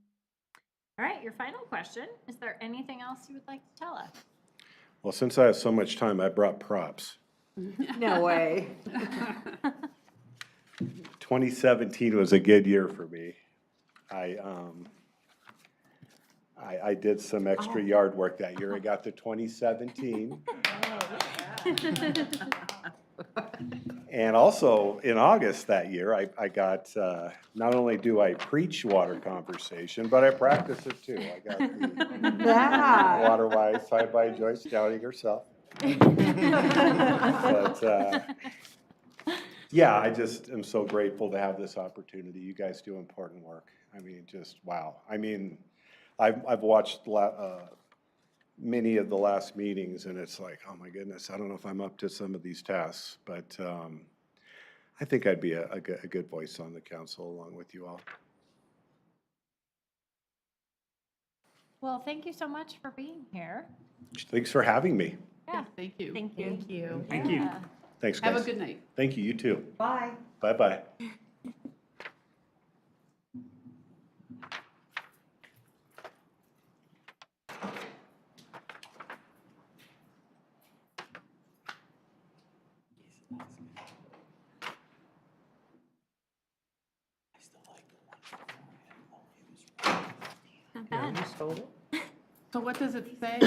All right, your final question. Is there anything else you would like to tell us? Well, since I have so much time, I brought props. No way. 2017 was a good year for me. I did some extra yard work that year. I got to 2017. And also in August that year, I got, not only do I preach water conversation, but I practice it too. I got the water wise side by Joyce Downing herself. But yeah, I just am so grateful to have this opportunity. You guys do important work. I mean, just wow. I mean, I've watched many of the last meetings, and it's like, oh my goodness, I don't know if I'm up to some of these tasks, but I think I'd be a good voice on the council along with you all. Well, thank you so much for being here. Thanks for having me. Yeah, Thank you. thank you. Thank you. Thank you. Yeah. Thanks, guys. Have a good night. Thank you. You too. Bye. Bye-bye. Not bad. So what does it say?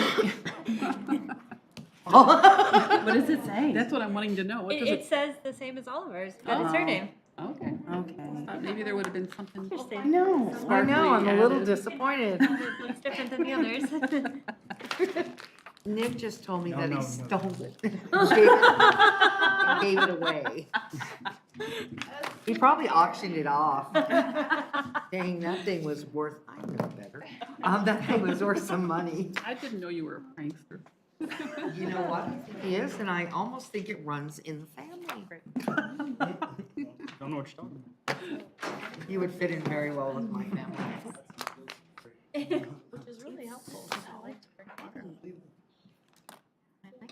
What does it say? That's what I'm wanting to know. What does It it? says the same as Oliver's, but it's her name. Okay. Okay. Maybe there would have been something. I know, I'm a little added. disappointed. It looks different than the others. Nick just told me that no, he no. stole it. Gave it away. He probably auctioned it off. Dang, that thing was worth, I know better. That thing was worth some money. I didn't know you were a prankster. You know what? He is, and I almost think it runs in the family. Don't know what you're talking about. You would fit in very well with my family. Which is really helpful. I like to drink water. I think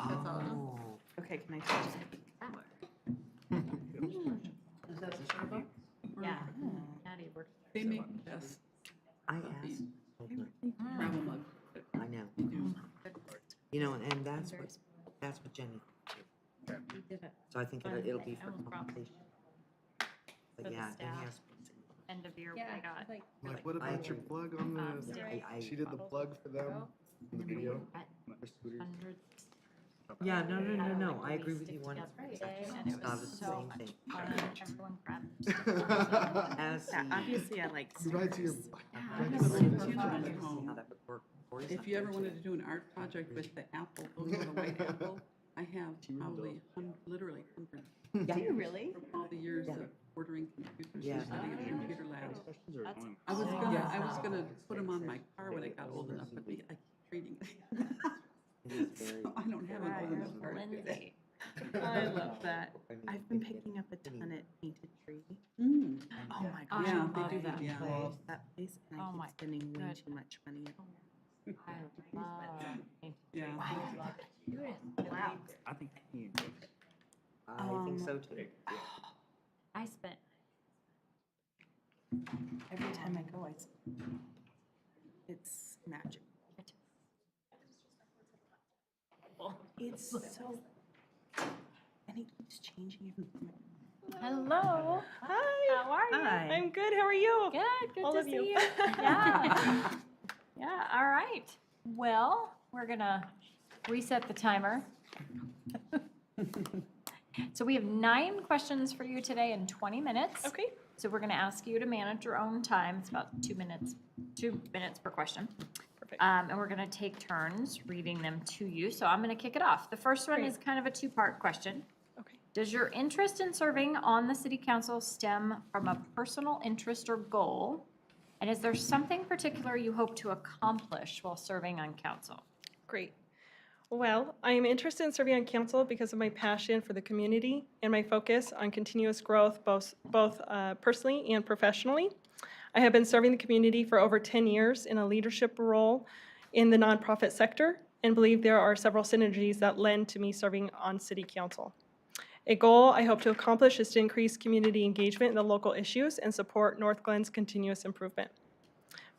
that's all. Oh. Okay, can I touch it? Yeah. Patty works. They make the best I asked. travel mug. I know. You know, and that's what Jenny. We did it. So I think it'll be for Ellen Crop. compensation. For But the yeah, staff. Jenny has. End of year, Yeah, I got. like. Like, what about your plug on the, I- she did the plug for them in the video? For scooters? Hundreds. Yeah, no, I agree with you one That's right. second. And it It's not was the so same much thing. fun. Everyone grabbed. As Yeah, the, obviously I like You ride to your, stickers. ride Yeah, to but your it's city. usually- see how that would work. Corey's If not you ever there wanted to today. do an art project with the apple, the white apple, I have probably literally hundreds Do you really? from all the years of ordering computers Yeah. and setting up computer labs. That's I was gonna put them on my car when it got old enough, but I keep trading it. It is very. So I don't have an old enough car to that I've been picking up a ton at Painted Tree. Mm. Oh my Oh, gosh. Yeah, I they do that. yeah. love that place and Oh I my keep spending way goodness. too much money. I love Yeah. Wow. I think you. I think so too. I spent, Every time I go, it's magic. It's so, and it keeps changing every time. Hello. Hi. How are you? Hi. I'm good. How are you? Good, good All to of see you. you. Yeah. Yeah, all right. Well, we're gonna reset the timer. So we have 9 questions for you today in 20 minutes. Okay. So we're gonna ask you to manage your own time. It's about 2 minutes per question. Perfect. And we're gonna take turns reading them to you. So I'm gonna kick it off. The first one Great. is kind of a 2-part question. Okay. Does your interest in serving on the city council stem from a personal interest or goal? And is there something particular you hope to accomplish while serving on council? Great. Well, I am interested in serving on council because of my passion for the community and my focus on continuous growth, both personally and professionally. I have been serving the community for over 10 years in a leadership role in the nonprofit sector and believe there are several synergies that lend to me serving on city council. A goal I hope to accomplish is to increase community engagement in the local issues and support Northglenn's continuous improvement.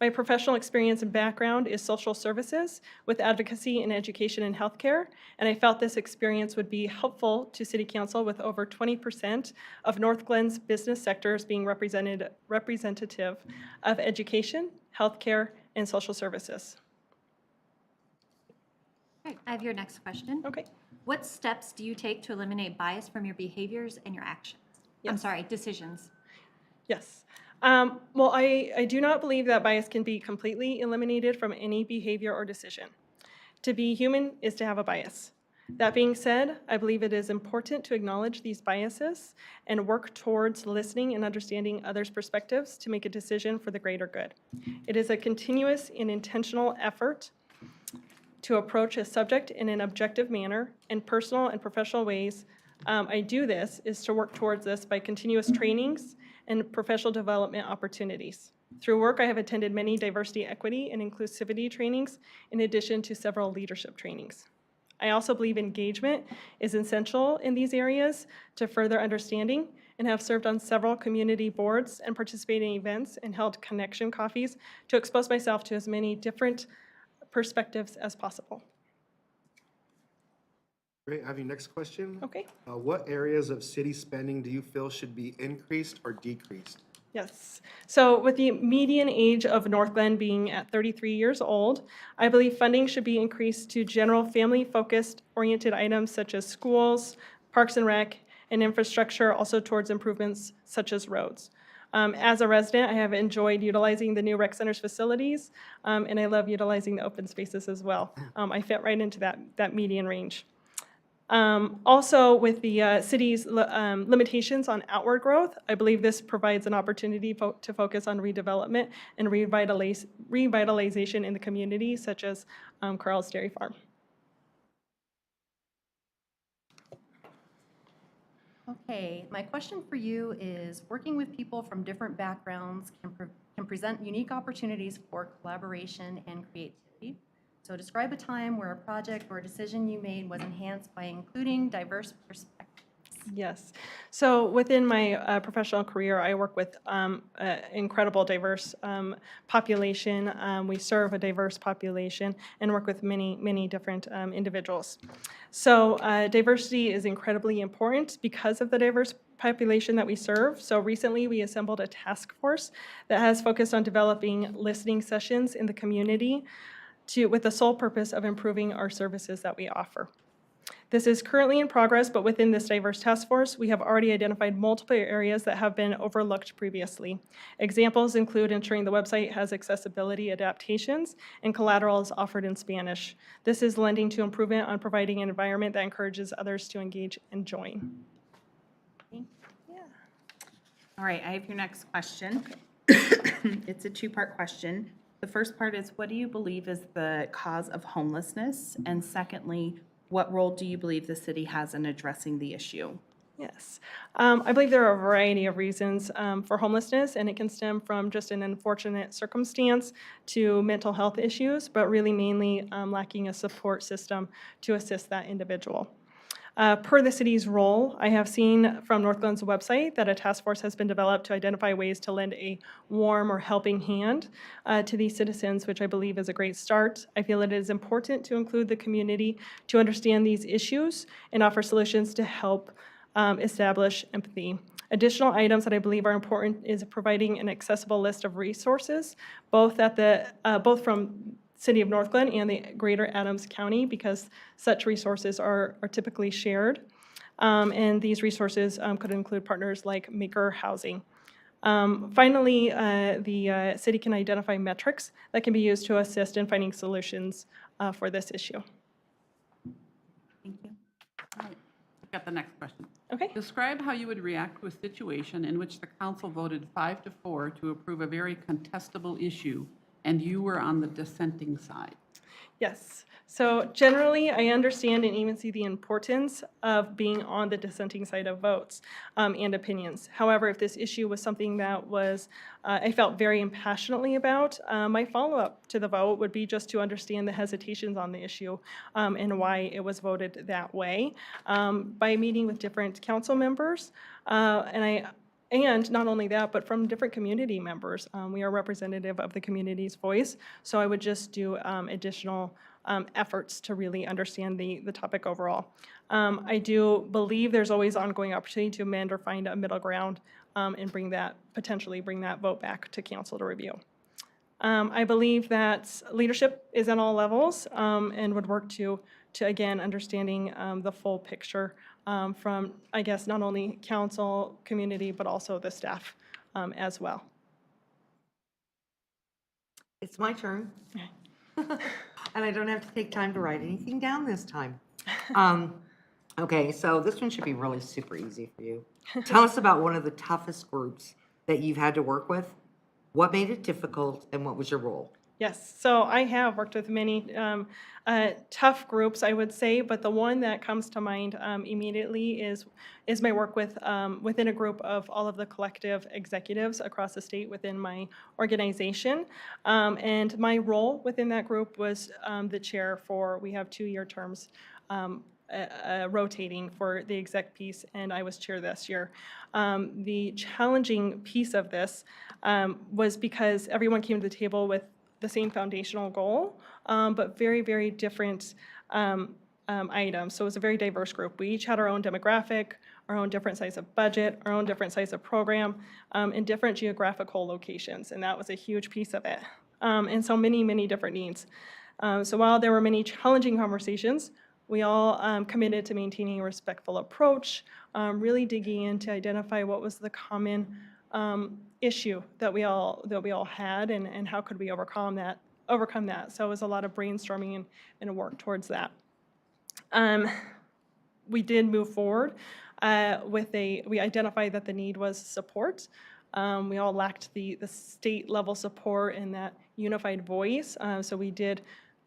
My professional experience and background is social services with advocacy in education and healthcare, and I felt this experience would be helpful to City Council with over 20% of Northglenn's business sectors being representative of education, healthcare, and social services. all right, I have your next question. Okay. What steps do you take to eliminate bias from your behaviors and your actions? I'm Yes. sorry, decisions. Yes. Well, I do not believe that bias can be completely eliminated from any behavior or decision. To be human is to have a bias. That being said, I believe it is important to acknowledge these biases and work towards listening and understanding others' perspectives to make a decision for the greater good. It is a continuous and intentional effort to approach a subject in an objective manner in personal and professional ways. I do this is to work towards this by continuous trainings and professional development opportunities. Through work, I have attended many diversity, equity, and inclusivity trainings in addition to several leadership trainings. I also believe engagement is essential in these areas to further understanding and have served on several community boards and participated in events and held connection coffees to expose myself to as many different perspectives as possible. Great, I have your next question. Okay. What areas of city spending do you feel should be increased or decreased? Yes. So with the median age of Northglenn being at 33 years old, I believe funding should be increased to general family-focused oriented items such as schools, parks and rec, and infrastructure, also towards improvements such as roads. As a resident, I have enjoyed utilizing the new rec center's facilities, and I love utilizing the open spaces as well. I fit right into that median range. Also, with the city's limitations on outward growth, I believe this provides an opportunity to focus on redevelopment and revitalization in the community, such as Carl's Dairy Farm. Okay, my question for you is, working with people from different backgrounds can present unique opportunities for collaboration and creativity. So describe a time where a project or a decision you made was enhanced by including diverse perspectives. Yes. So within my professional career, I work with an incredible diverse population. We serve a diverse population and work with many, many different individuals. So diversity is incredibly important because of the diverse population that we serve. So recently we assembled a task force that has focused on developing listening sessions in the community with the sole purpose of improving our services that we offer. This is currently in progress, but within this diverse task force, we have already identified multiple areas that have been overlooked previously. Examples include ensuring the website has accessibility adaptations and collateral is offered in Spanish. This is lending to improvement on providing an environment that encourages others to engage and join. All right, I have your next question. It's a 2-part question. The first part is, what do you believe is the cause of homelessness? And secondly, what role do you believe the city has in addressing the issue? Yes. I believe there are a variety of reasons for homelessness, and it can stem from just an unfortunate circumstance to mental health issues, but really mainly lacking a support system to assist that individual. Per the city's role, I have seen from Northglenn's website that a task force has been developed to identify ways to lend a warm or helping hand to these citizens, which I believe is a great start. I feel it is important to include the community to understand these issues and offer solutions to help establish empathy. Additional items that I believe are important is providing an accessible list of resources, both from City of Northglenn and the Greater Adams County, because such resources are typically shared. And these resources could include partners like Maker Housing. Finally, the city can identify metrics that can be used to assist in finding solutions for this issue. Thank you. All right, I've got the next question. Okay. Describe how you would react to a situation in which the council voted 5-4 to approve a very contestable issue, and you were on the dissenting side. Yes. So generally, I understand and even see the importance of being on the dissenting side of votes and opinions. However, if this issue was something that was I felt very impassionately about, my follow-up to the vote would be just to understand the hesitations on the issue and why it was voted that way. By meeting with different council members, and not only that, but from different community members. We are representative of the community's voice, so I would just do additional efforts to really understand the topic overall. I do believe there's always ongoing opportunity to amend or find a middle ground and potentially bring that vote back to council to review. I believe that leadership is at all levels and would work to again, understanding the full picture from, I guess, not only council, community, but also the staff as well. It's my turn. And I don't have to take time to write anything down this time. Okay, so this one should be really super easy for you. Tell us about one of the toughest groups that you've had to work with. What made it difficult and what was your role? Yes, so I have worked with many tough groups, I would say, but the one that comes to mind immediately is my work with within a group of all of the collective executives across the state within my organization. And my role within that group was the chair for, we have 2-year terms rotating for the exec piece, and I was chair this year. The challenging piece of this was because everyone came to the table with the same foundational goal, but very, very different items. So it was a very diverse group. We each had our own demographic, our own different size of budget, our own different size of program, and different geographical locations, and that was a huge piece of it. And so many, many different needs. So while there were many challenging conversations, we all committed to maintaining a respectful approach, really digging in to identify what was the common issue that we all had, and how could we overcome that. So it was a lot of brainstorming and work towards that. We did move forward we identified that the need was support. We all lacked the state level support and that unified voice. So we did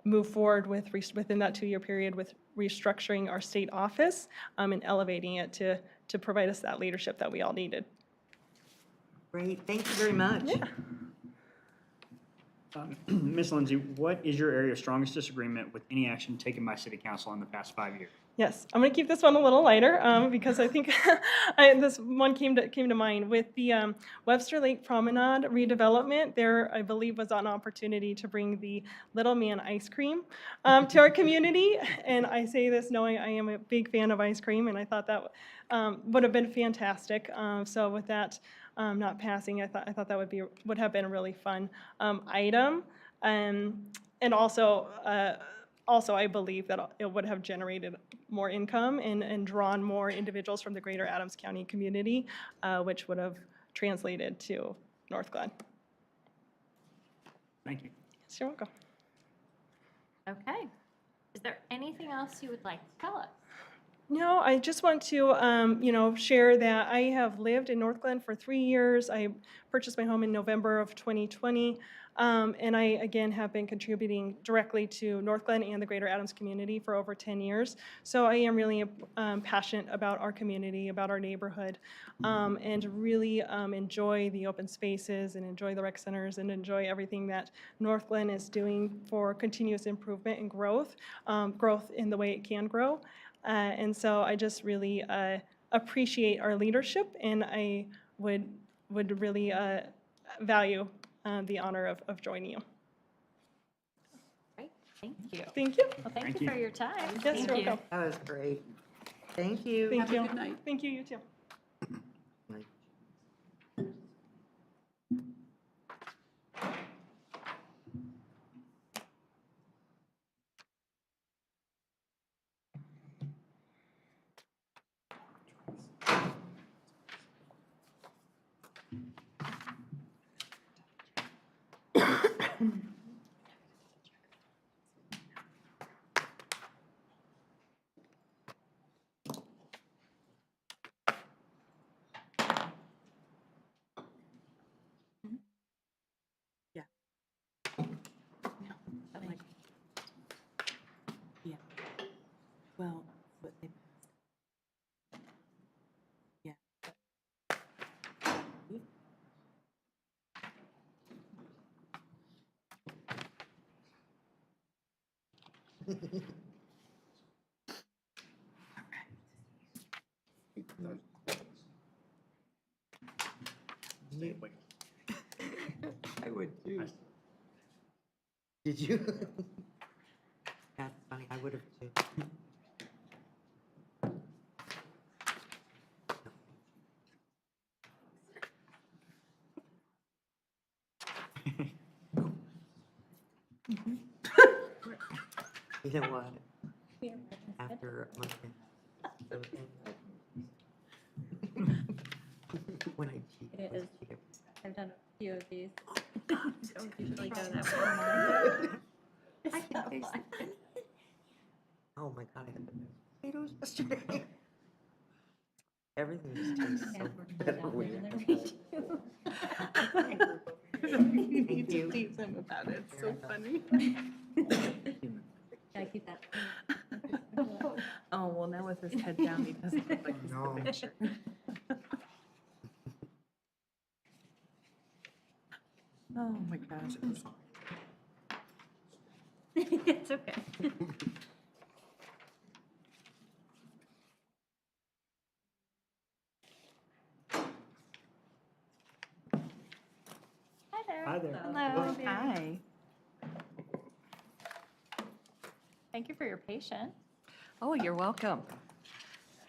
move forward within that 2-year period with restructuring our state office and elevating it to provide us that leadership that we all needed. Great, thank you very much. Yeah. Ms. Lindsay, what is your area of strongest disagreement with any action taken by City Council in the past 5 years? Yes, I'm going to keep this one a little lighter because I think this one came to mind with the Webster Lake Promenade redevelopment. There, I believe, was an opportunity to bring the Little Man ice cream to our community, and I say this knowing I am a big fan of ice cream, and I thought that would have been fantastic. So with that not passing, I thought that would have been a really fun item, and also. Also, I believe that it would have generated more income and drawn more individuals from the greater Adams County community, which would have translated to Northglenn. Thank you. Yes, you're welcome. Okay. Is there anything else you would like to tell us? No, I just want to, share that I have lived in Northglenn for 3 years. I purchased my home in November of 2020. And I, again, have been contributing directly to Northglenn and the Greater Adams community for over 10 years. So I am really passionate about our community, about our neighborhood, and really enjoy the open spaces and enjoy the rec centers and enjoy everything that Northglenn is doing for continuous improvement and growth, growth in the way it can grow. And so I just really appreciate our leadership, and I would really value the honor of joining you. Great, thank you. Thank you. Well, thank you for your time. Yes, Thank you're you. welcome. That was great. Thank you. Thank Have a you. good night. Thank you, you too. Well, what they yeah. I would too. Did you? That's funny, I would have too. You know what? After a month, when I cheat, It is. cheat. I've done a few of these. Don't usually go that far. Oh my God, I had the potatoes yesterday. Everything just tastes so much better when you Thank you. Tease him about it. It's so funny. Gotta keep that. Oh, well, now with his head down, he doesn't look like he's in the picture. Oh, my gosh. It's okay. Hi there. Hi there. Hello. Hi. Thank you for your patience. Oh, you're welcome.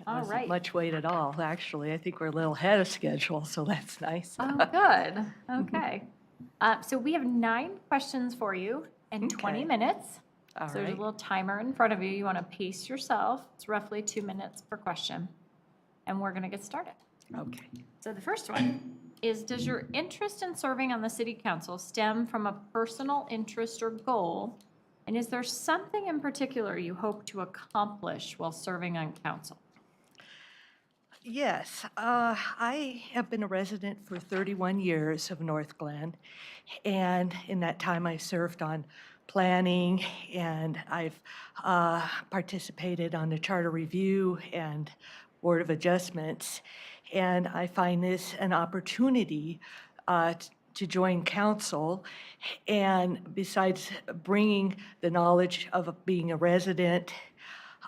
It All wasn't right. much wait at all, actually. I think we're a little ahead of schedule, so that's nice. Oh, good. Okay. So we have 9 questions for you in 20 Okay. minutes. All So there's a right. little timer in front of you. You want to pace yourself. It's roughly 2 minutes per question. And we're going to get started. Okay. So the first one is, does your interest in serving on the city council stem from a personal interest or goal? And is there something in particular you hope to accomplish while serving on council? Yes, I have been a resident for 31 years of Northglenn, and in that time I served on planning, and I've participated on the charter review and board of adjustments, and I find this an opportunity to join council, and besides bringing the knowledge of being a resident,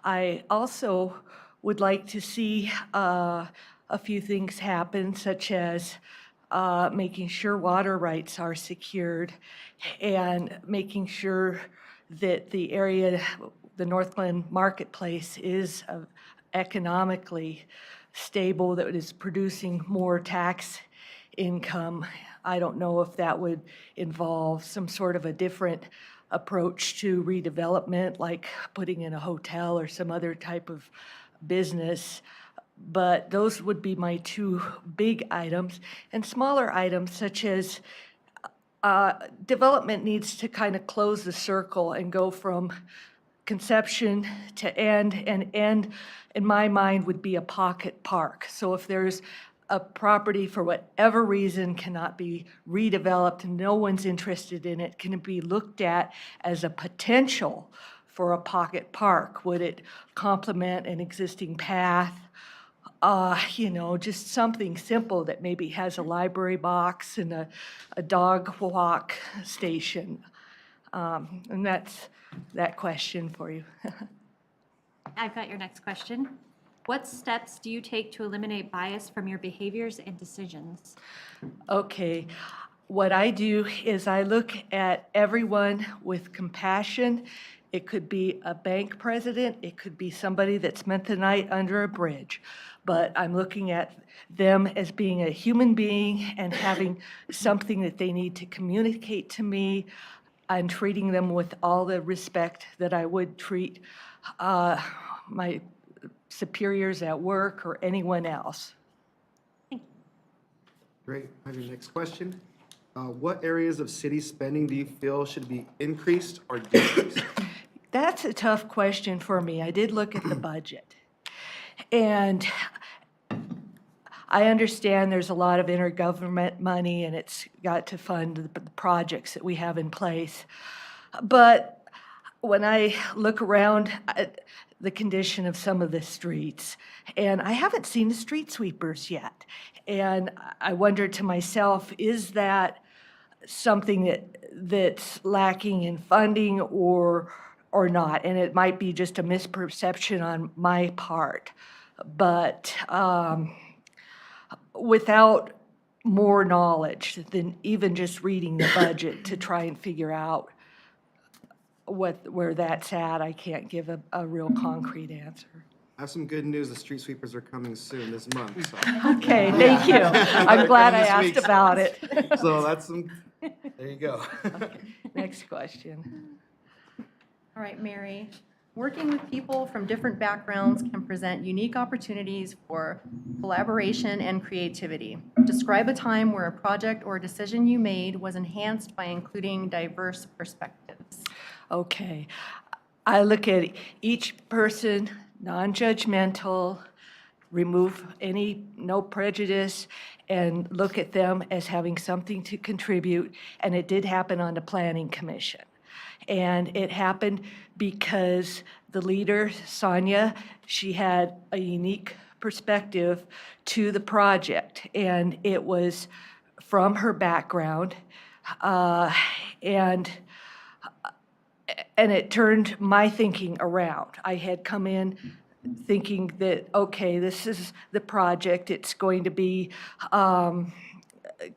I also would like to see a few things happen, such as making sure water rights are secured and making sure that the area, the Northglenn marketplace is economically stable, that it is producing more tax income. I don't know if that would involve some sort of a different approach to redevelopment, like putting in a hotel or some other type of business. But those would be my 2 big items. And smaller items such as development needs to kind of close the circle and go from conception to end, and end, in my mind, would be a pocket park. So if there's a property for whatever reason cannot be redeveloped, no one's interested in it, can it be looked at as a potential for a pocket park? Would it complement an existing path? Just something simple that maybe has a library box and a dog walk station. And that's that question for you. I've got your next question. What steps do you take to eliminate bias from your behaviors and decisions? Okay, what I do is I look at everyone with compassion. It could be a bank president, it could be somebody that spent the night under a bridge, but I'm looking at them as being a human being and having something that they need to communicate to me. I'm treating them with all the respect that I would treat my superiors at work or anyone else. Great. I have your next question. What areas of city spending do you feel should be increased or decreased? That's a tough question for me. I did look at the budget. And I understand there's a lot of intergovernment money and it's got to fund the projects that we have in place. But when I look around at the condition of some of the streets, and I haven't seen the street sweepers yet, and I wonder to myself, is that something that's lacking in funding or not? And it might be just a misperception on my part. But without more knowledge than even just reading the budget to try and figure out where that's at, I can't give a real concrete answer. I have some good news. The street sweepers are coming soon this month. So. Okay, thank you. I'm glad I asked about it. So that's there you go. Okay, next question. All right, Mary. Working with people from different backgrounds can present unique opportunities for collaboration and creativity. Describe a time where a project or decision you made was enhanced by including diverse perspectives. Okay. I look at each person, non-judgmental, remove no prejudice, and look at them as having something to contribute. And it did happen on the Planning Commission. And it happened because the leader, Sonia, she had a unique perspective to the project. And it was from her background. And it turned my thinking around. I had come in thinking that, okay, this is the project. It's going to be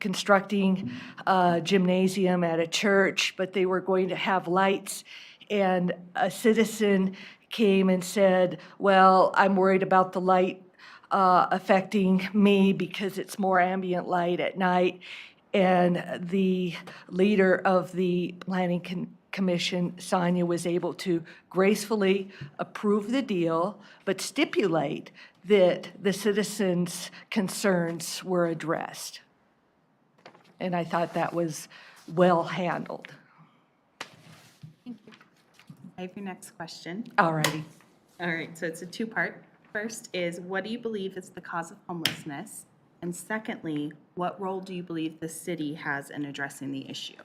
constructing a gymnasium at a church, but they were going to have lights. And a citizen came and said, well, I'm worried about the light affecting me because it's more ambient light at night. And the leader of the Planning Commission, Sonia, was able to gracefully approve the deal, but stipulate that the citizens' concerns were addressed. And I thought that was well handled. Thank you. I have your next question. All righty. All right, so it's a two-part. First is, what do you believe is the cause of homelessness? And secondly, what role do you believe the city has in addressing the issue?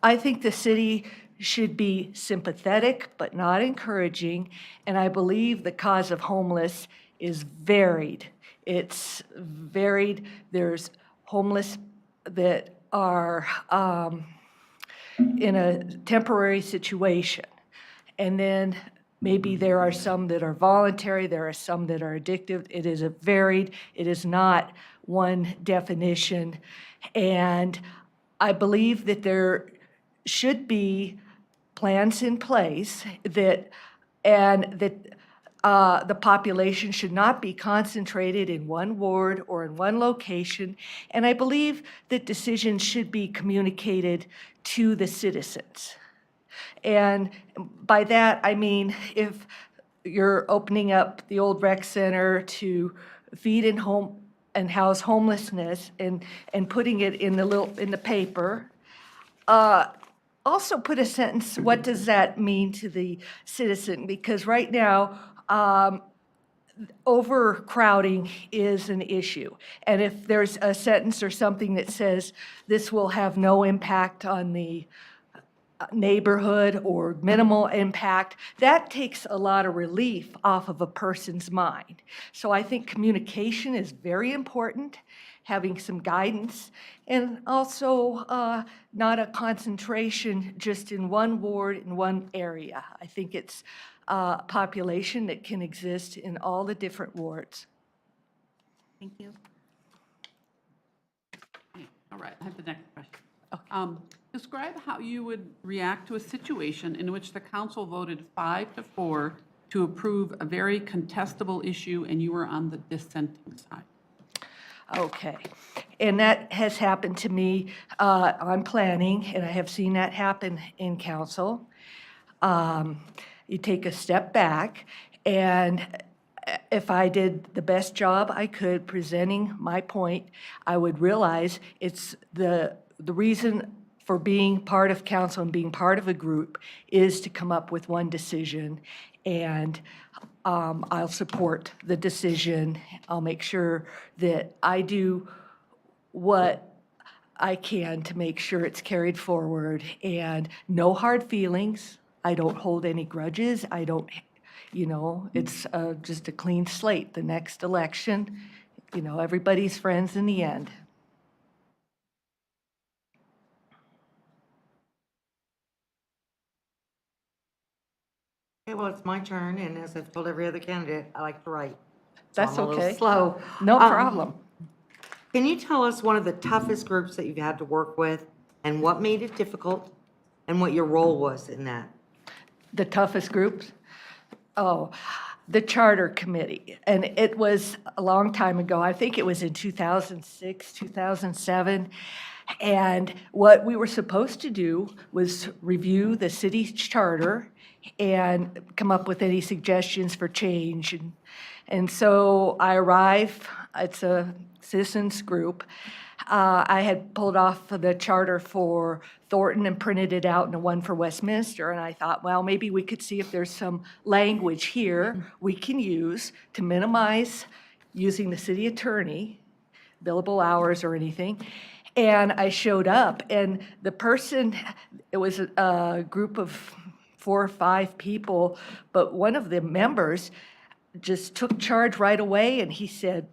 I think the city should be sympathetic but not encouraging, and I believe the cause of homeless is varied. It's varied. There's homeless that are in a temporary situation, and then maybe there are some that are voluntary, there are some that are addictive. It is varied. It is not one definition, and I believe that there should be plans in place that the population should not be concentrated in one ward or in one location. And I believe that decisions should be communicated to the citizens. And by that, I mean, if you're opening up the old rec center to feed and house homelessness and putting it in the paper, also put a sentence, what does that mean to the citizen? Because right now, overcrowding is an issue. And if there's a sentence or something that says this will have no impact on the neighborhood or minimal impact, that takes a lot of relief off of a person's mind. So I think communication is very important, having some guidance, and also not a concentration just in one ward, in one area. I think it's a population that can exist in all the different wards. Thank you. Okay, all right, I have the next question. Describe how you would react to a situation in which the council voted 5-4 to approve a very contestable issue and you were on the dissenting side. Okay, and that has happened to me on planning, and I have seen that happen in council. You take a step back, and if I did the best job I could presenting my point, I would realize it's the reason for being part of council and being part of a group is to come up with one decision, and I'll support the decision. I'll make sure that I do what I can to make sure it's carried forward, and no hard feelings. I don't hold any grudges. I don't, it's just a clean slate. The next election, everybody's friends in the end. Okay, well, it's my turn, and as I've told every other candidate, I like to write. So That's I'm a little okay. slow. No problem. Can you tell us one of the toughest groups that you've had to work with, and what made it difficult, and what your role was in that? The toughest groups? Oh, the charter committee. And it was a long time ago. I think it was in 2006, 2007. And what we were supposed to do was review the city's charter and come up with any suggestions for change. And so I arrive, it's a citizens group. I had pulled off the charter for Thornton and printed it out in one for Westminster, and I thought, well, maybe we could see if there's some language here we can use to minimize using the city attorney, billable hours or anything. And I showed up, and the person, it was a group of 4 or 5 people, but one of the members just took charge right away, and he said,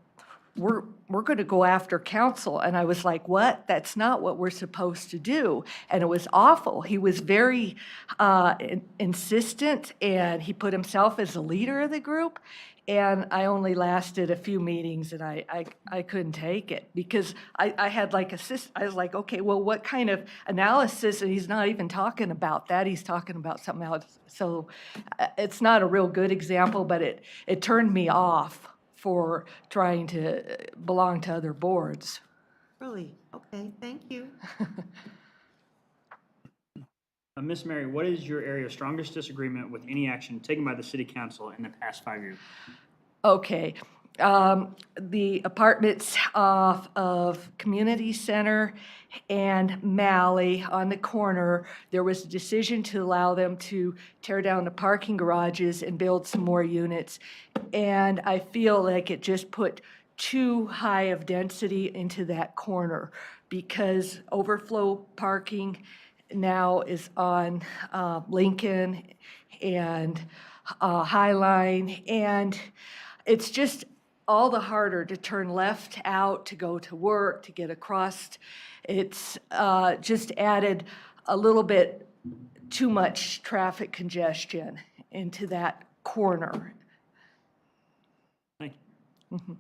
we're going to go after council. And I was like, what? That's not what we're supposed to do. And it was awful. He was very insistent, and he put himself as the leader of the group. And I only lasted a few meetings, and I couldn't take it because I had like I was like, okay, well, what kind of analysis? And he's not even talking about that. He's talking about something else. So it's not a real good example, but it turned me off for trying to belong to other boards. Really? Okay, thank you. Miss Mary, what is your area of strongest disagreement with any action taken by the city council in the past 5 years? Okay. The apartments off of Community Center and Malley on the corner, there was a decision to allow them to tear down the parking garages and build some more units. And I feel like it just put too high of density into that corner because overflow parking now is on Lincoln and Highline, and it's just all the harder to turn left out to go to work, to get across. It's just added a little bit too much traffic congestion into that corner. Thank you. Mhm.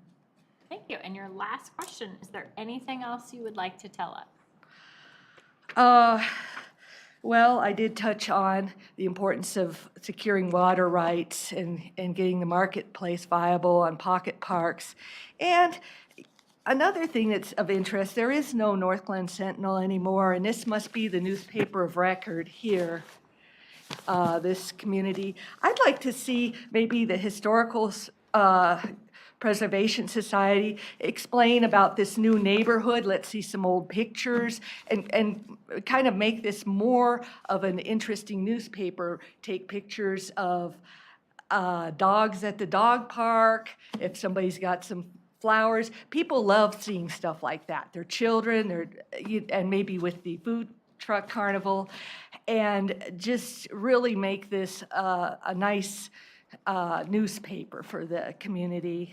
Thank you. And your last question, is there anything else you would like to tell us? Well, I did touch on the importance of securing water rights and getting the marketplace viable on pocket parks. And another thing that's of interest, there is no Northglenn Sentinel anymore, and this must be the newspaper of record here, this community. I'd like to see maybe the historical Preservation Society, explain about this new neighborhood. Let's see some old pictures and kind of make this more of an interesting newspaper. Take pictures of dogs at the dog park, if somebody's got some flowers. People love seeing stuff like that. Their children, and maybe with the food truck carnival, and just really make this a nice newspaper for the community.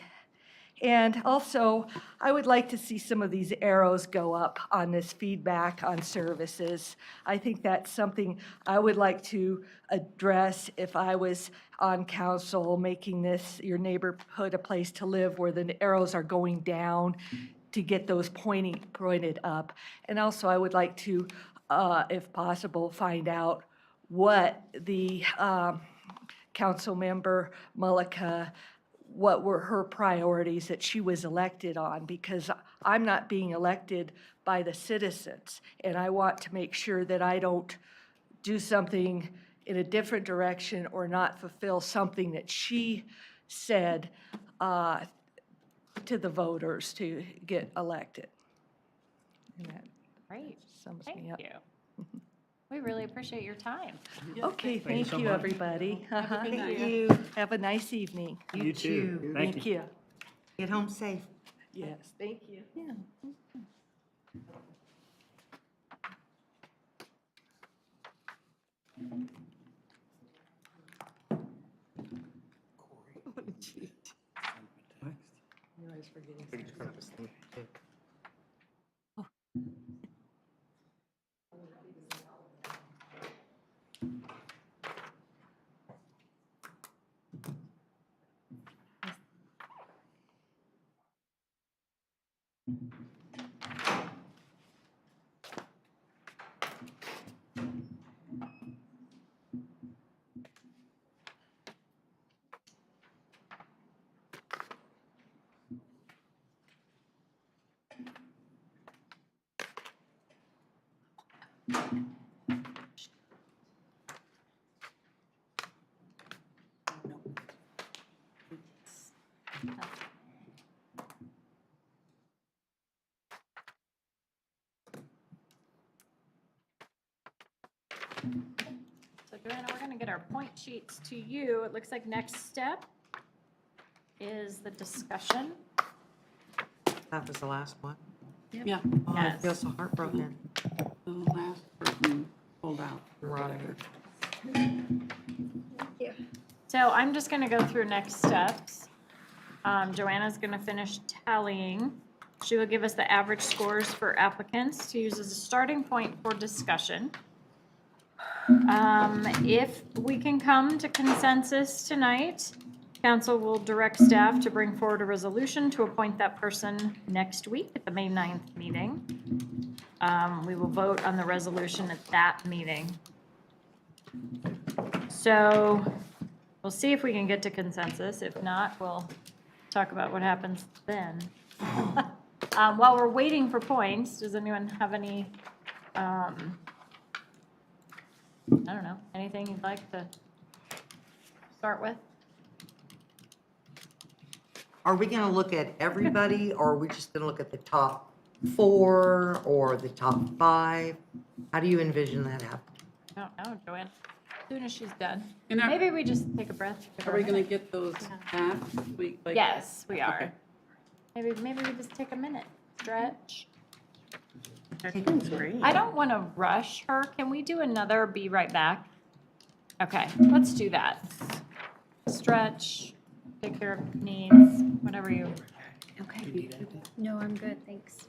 And also, I would like to see some of these arrows go up on this feedback on services. I think that's something I would like to address if I was on council, making this, your neighborhood, a place to live where the arrows are going down to get those pointed up. And also, I would like to, if possible, find out what the council member Mullica, what were her priorities that she was elected on, because I'm not being elected by the citizens, and I want to make sure that I don't do something in a different direction or not fulfill something that she said to the voters to get elected. And that Great, sums thank me up. you. We really appreciate your time. Okay, Thank you so thank you, much. everybody. Thank you. Have a nice evening. You too. Thank you. Get home safe. Yes, thank you. Yeah. You're always forgetting something. So Joanna, we're gonna get our point sheets to you. It looks like next step is the discussion. That was the last one. Yeah, Oh, I Yes. feel so heartbroken. the last person pulled out. or Right. whatever. So I'm just gonna go through next steps. Joanna's gonna finish tallying. She will give us the average scores for applicants to use as a starting point for discussion. If we can come to consensus tonight, council will direct staff to bring forward a resolution to appoint that person next week at the May 9th meeting. We will vote on the resolution at that meeting. So we'll see if we can get to consensus. If not, we'll talk about what happens then. While we're waiting for points, does anyone have any, I don't know, anything you'd like to start with? Are we gonna look at everybody, or are we just gonna look at the top 4 or the top 5? How do you envision that happening? I don't know, Joanne. As soon as she's done. And Maybe we just take a breath. give Are her a we gonna minute. get those back? Like- Yes, we are. Okay. Maybe we just take a minute, stretch. That's great. I don't want to rush her. Can we do another be right back? Okay, let's do that. Stretch, take care of needs, whatever you. Okay. No, I'm good, thanks.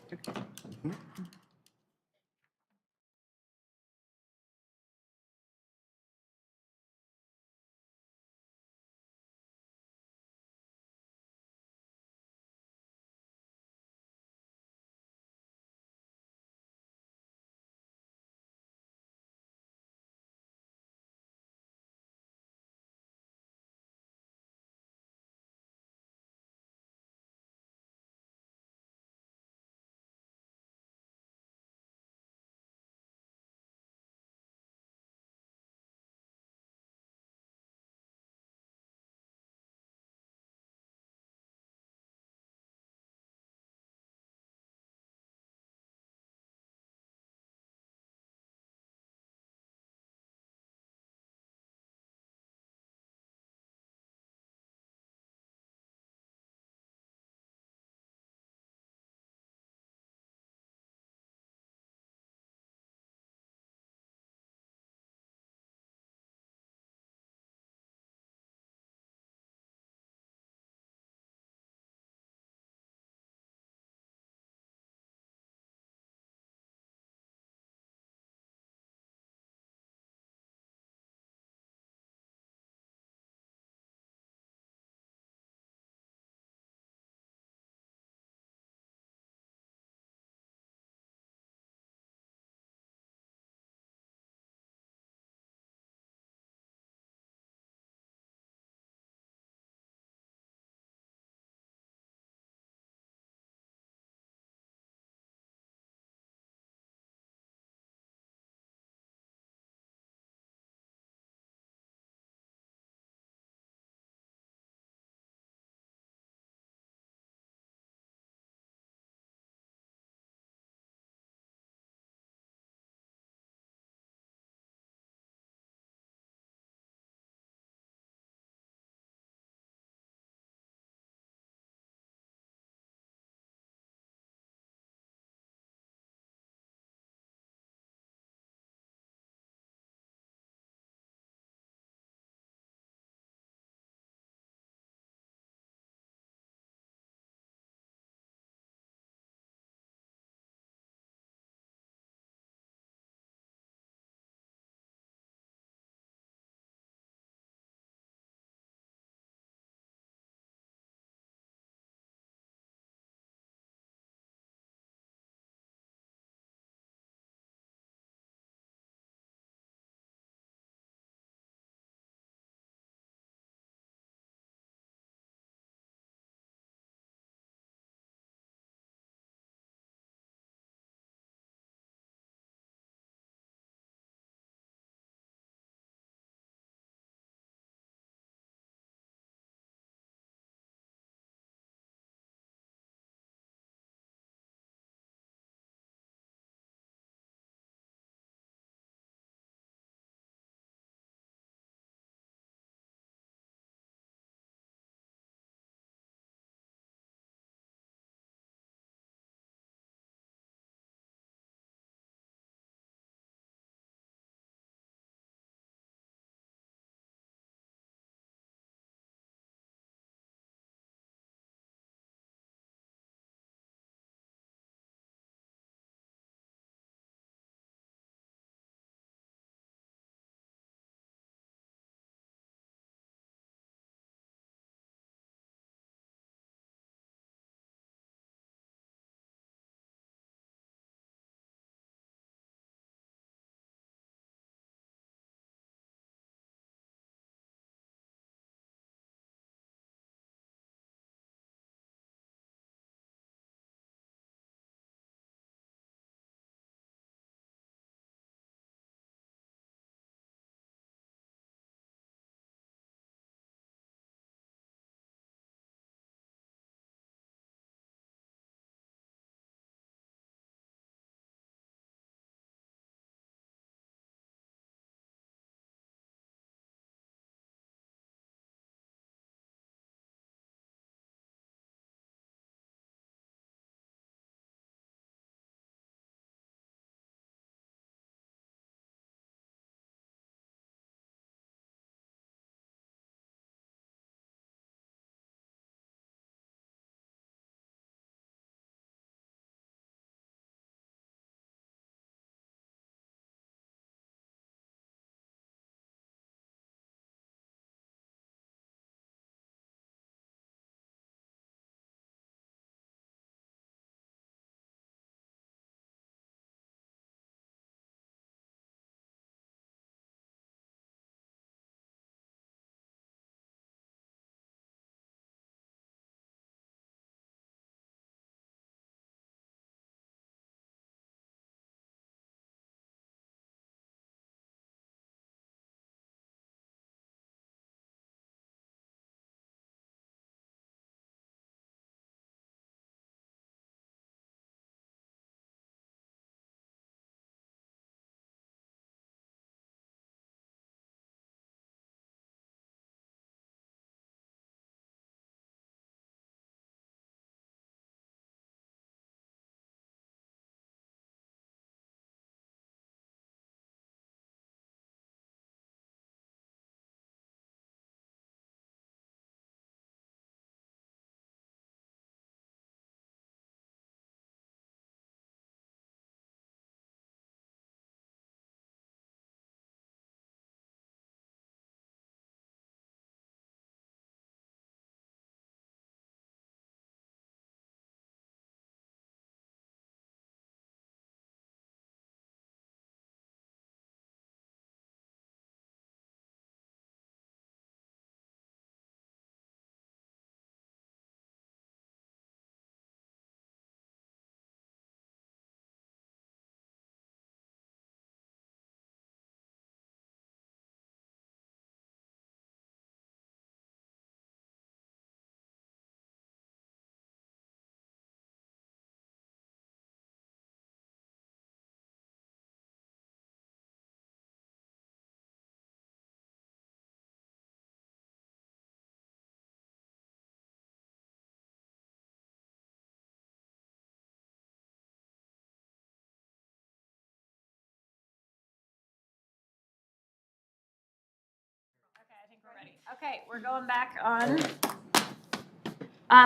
Okay, we're going back on.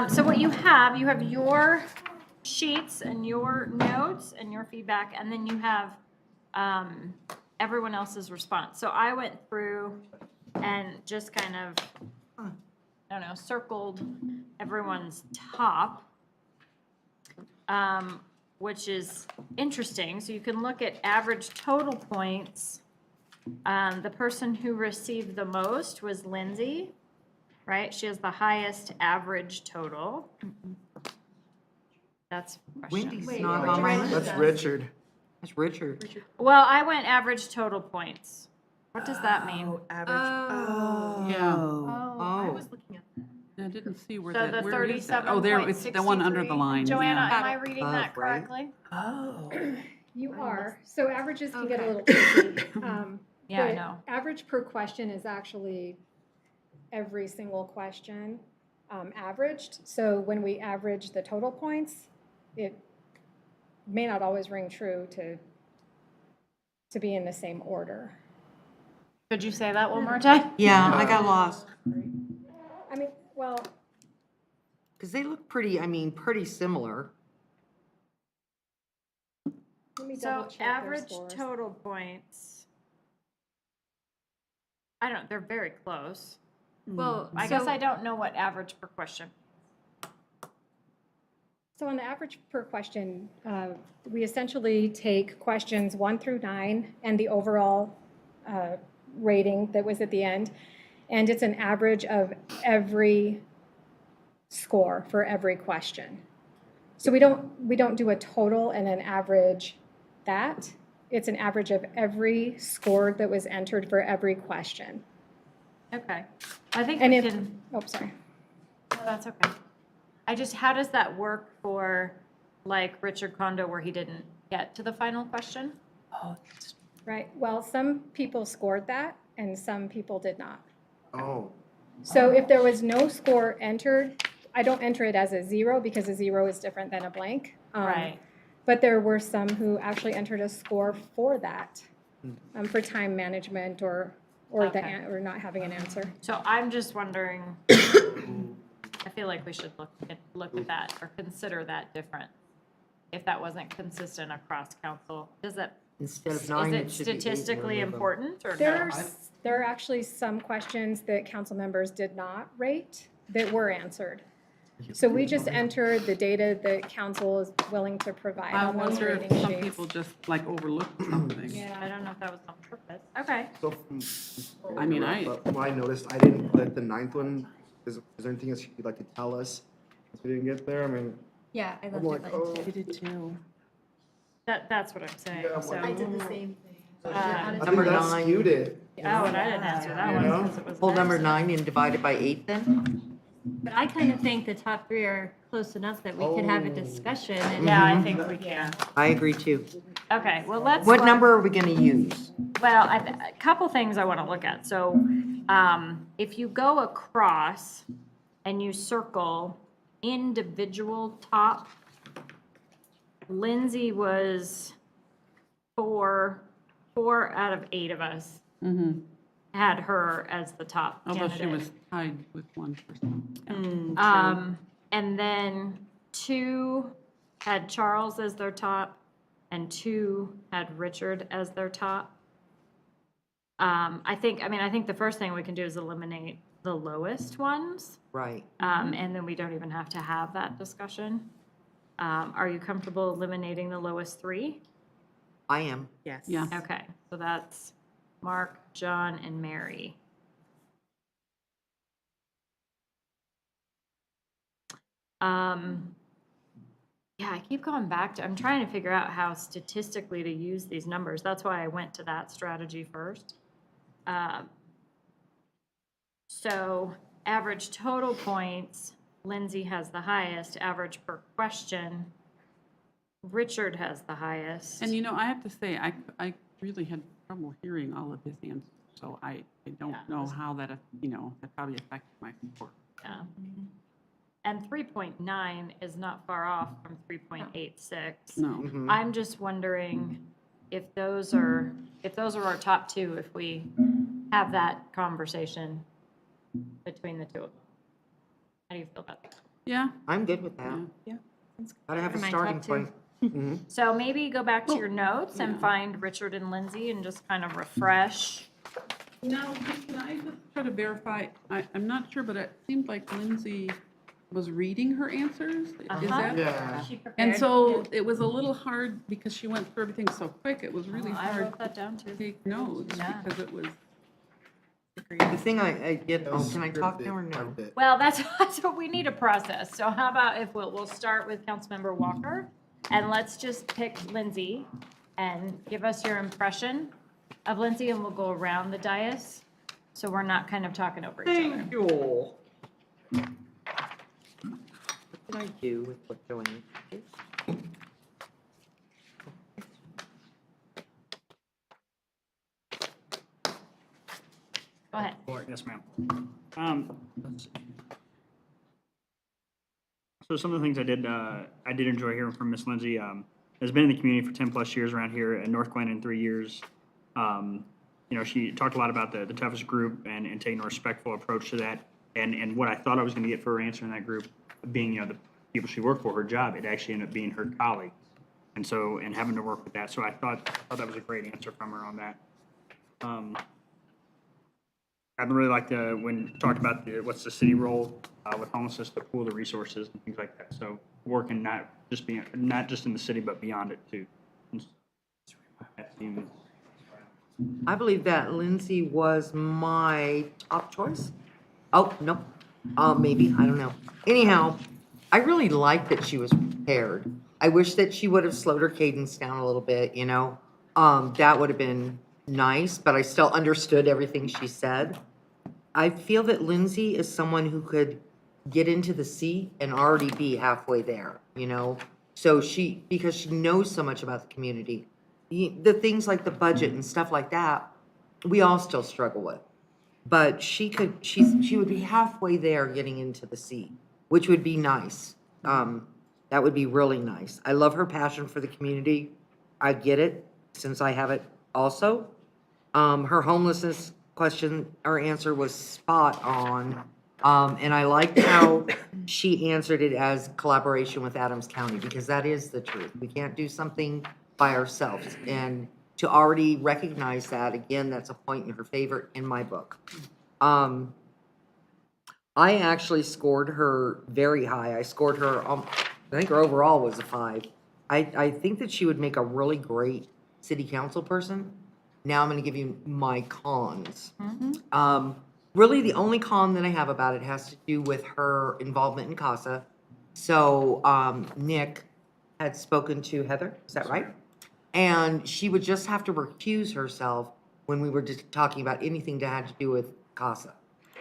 So what you have your sheets and your notes and your feedback, and then you have everyone else's response. So I went through and just kind of, I don't know, circled everyone's top, which is interesting. So you can look at average total points. The person who received the most was Lindsay, right? She has the highest average total. That's a question. Wendy's not on my list. That's Richard. That's Richard. Well, I went average total points. What does that mean? Average. Yeah. I was looking at that. I didn't see where So that, the where is that? Oh, there, it's the one under the 37.63. line, Joanna, yeah. am I reading that Above, right? correctly? Oh. You are. So averages can get a Okay. little tricky. Yeah, I but know. Average per question is actually every single question averaged. So when we average the total points, it may not always ring true to be in the same order. Could you say that one more time? Yeah, I got lost. I mean, well, Because they look pretty, pretty similar. let me So double check their average scores. total points. I don't, they're very close. Well, I guess I don't know what average per question. So on the average per question, we essentially take questions 1 through 9 and the overall rating that was at the end, and it's an average of every score for every question. So we don't do a total and then average that. It's an average of every score that was entered for every question. Okay. I think And we if, can, oh, sorry. no, that's okay. How does that work for like Richard Kondo where he didn't get to the final question? Right, well, some people scored that and some people did not. Oh, So if there was no score entered, I don't enter it as a 0 because a 0 is different than a blank. Right. But there were some who actually entered a score for that, for time management or Okay. or not having an answer. So I'm just wondering, I feel like we should look at that or consider that different. If that wasn't consistent across council, does that, Instead of is 9, it it should be 8. statistically Remove them. important or no? There are actually some questions that council members did not rate that were answered. So we just entered the data that council is willing to provide I on those wonder rating if some sheets. people just like overlooked something. Yeah, I don't know if that was on purpose. Okay. so. I mean, But I noticed I didn't put the 9th one. Is there anything else you'd like to tell us? If we didn't get there, I mean, Yeah, I I'm left like, it oh. blank too. did too. That's what I'm saying, Yeah, so. I did the same thing. I Number think that 9. skewed it. Oh, and I didn't answer that one because it was. Pull number next. 9 and divide it by 8 then? But I kind of think the top 3 are close enough that we could have a Oh. discussion and. Yeah, I think we can. I agree too. Okay, well, let's. What look- number are we going to use? Well, a couple things I want to look at. So, if you go across and you circle individual top, Lindsay was 4 out of 8 of us Mm-hmm. had her as the top Although she candidate. was tied with one person. And then 2 had Charles as their top, and 2 had Richard as their top. I think the first thing we can do is eliminate the lowest ones, Right. and then we don't even have to have that discussion. Are you comfortable eliminating the lowest 3? I am. Yes. Yeah. Okay, so that's Mark, John, and Mary. Yeah, I keep going back to, I'm trying to figure out how statistically to use these numbers. That's why I went to that strategy first. So average total points, Lindsay has the highest. Average per question, Richard has the highest. And I have to say, I really had trouble hearing all of his answers, so I don't know how that, that probably affected my score. Yeah. And 3.9 is not far off from 3.86. No. I'm just wondering if those are our top 2, if we have that conversation. between the two of them. How do you feel about that? Yeah. I'm good with that. Yeah. Gotta have a Am I starting top two? point. So maybe go back to your Oh, notes and yeah. find Richard and Lindsay and just kind of refresh. Now, can I just try to verify? I'm not sure, but it seemed like Lindsay was reading her answers. Is Uh-huh. that? Yeah. She prepared. And so it was a little hard because she went through everything so quick. It was really Oh, I hard wrote that down to too. take notes Yeah. because it was. The thing I get, oh, can I talk now or no? Well, that's what we need to process. So how about if we'll start with Councilmember Walker, and let's just pick Lindsay and give us your impression of Lindsay, and we'll go around the dais, so we're not kind of talking over each other. Thank you. What did I do with what Joanne did? Go ahead. Yes, ma'am. Let's see. So some of the things I did enjoy hearing from Miss Lindsay, has been in the community for 10+ years around here at Northglenn in 3 years. You know, she talked a lot about the toughest group and taking a respectful approach to that. And what I thought I was gonna get for her answer in that group, being, you know, the people she worked for, her job, it actually ended up being her colleague. And so, and having to work with that. So I thought that was a great answer from her on that. I'd really like to, when talked about what's the city role with homelessness, to pool the resources and things like that. So working not just in the city, but beyond it too. I believe that Lindsay was my top choice. Oh, no, maybe, I don't know. Anyhow, I really like that she was prepared. I wish that she would have slowed her cadence down a little bit, you know? That would have been nice, but I still understood everything she said. I feel that Lindsay is someone who could get into the seat and already be halfway there, you know? So because she knows so much about the community, the things like the budget and stuff like that, we all still struggle with. But she would be halfway there getting into the seat, which would be nice. That would be really nice. I love her passion for the community. I get it, since I have it also. Her homelessness question or answer was spot on. And I liked how she answered it as collaboration with Adams County, because that is the truth. We can't do something by ourselves. And to already recognize that, again, that's a point in her favor in my book. I actually scored her very high. I scored her, I think her overall was a 5. I think that she would make a really great city council person. Now I'm going to give you my cons. Really, the only con that I have about it has to do with her involvement in CASA. So Nick had spoken to Heather, is that right? And she would just have to recuse herself when we were just talking about anything that had to do with CASA.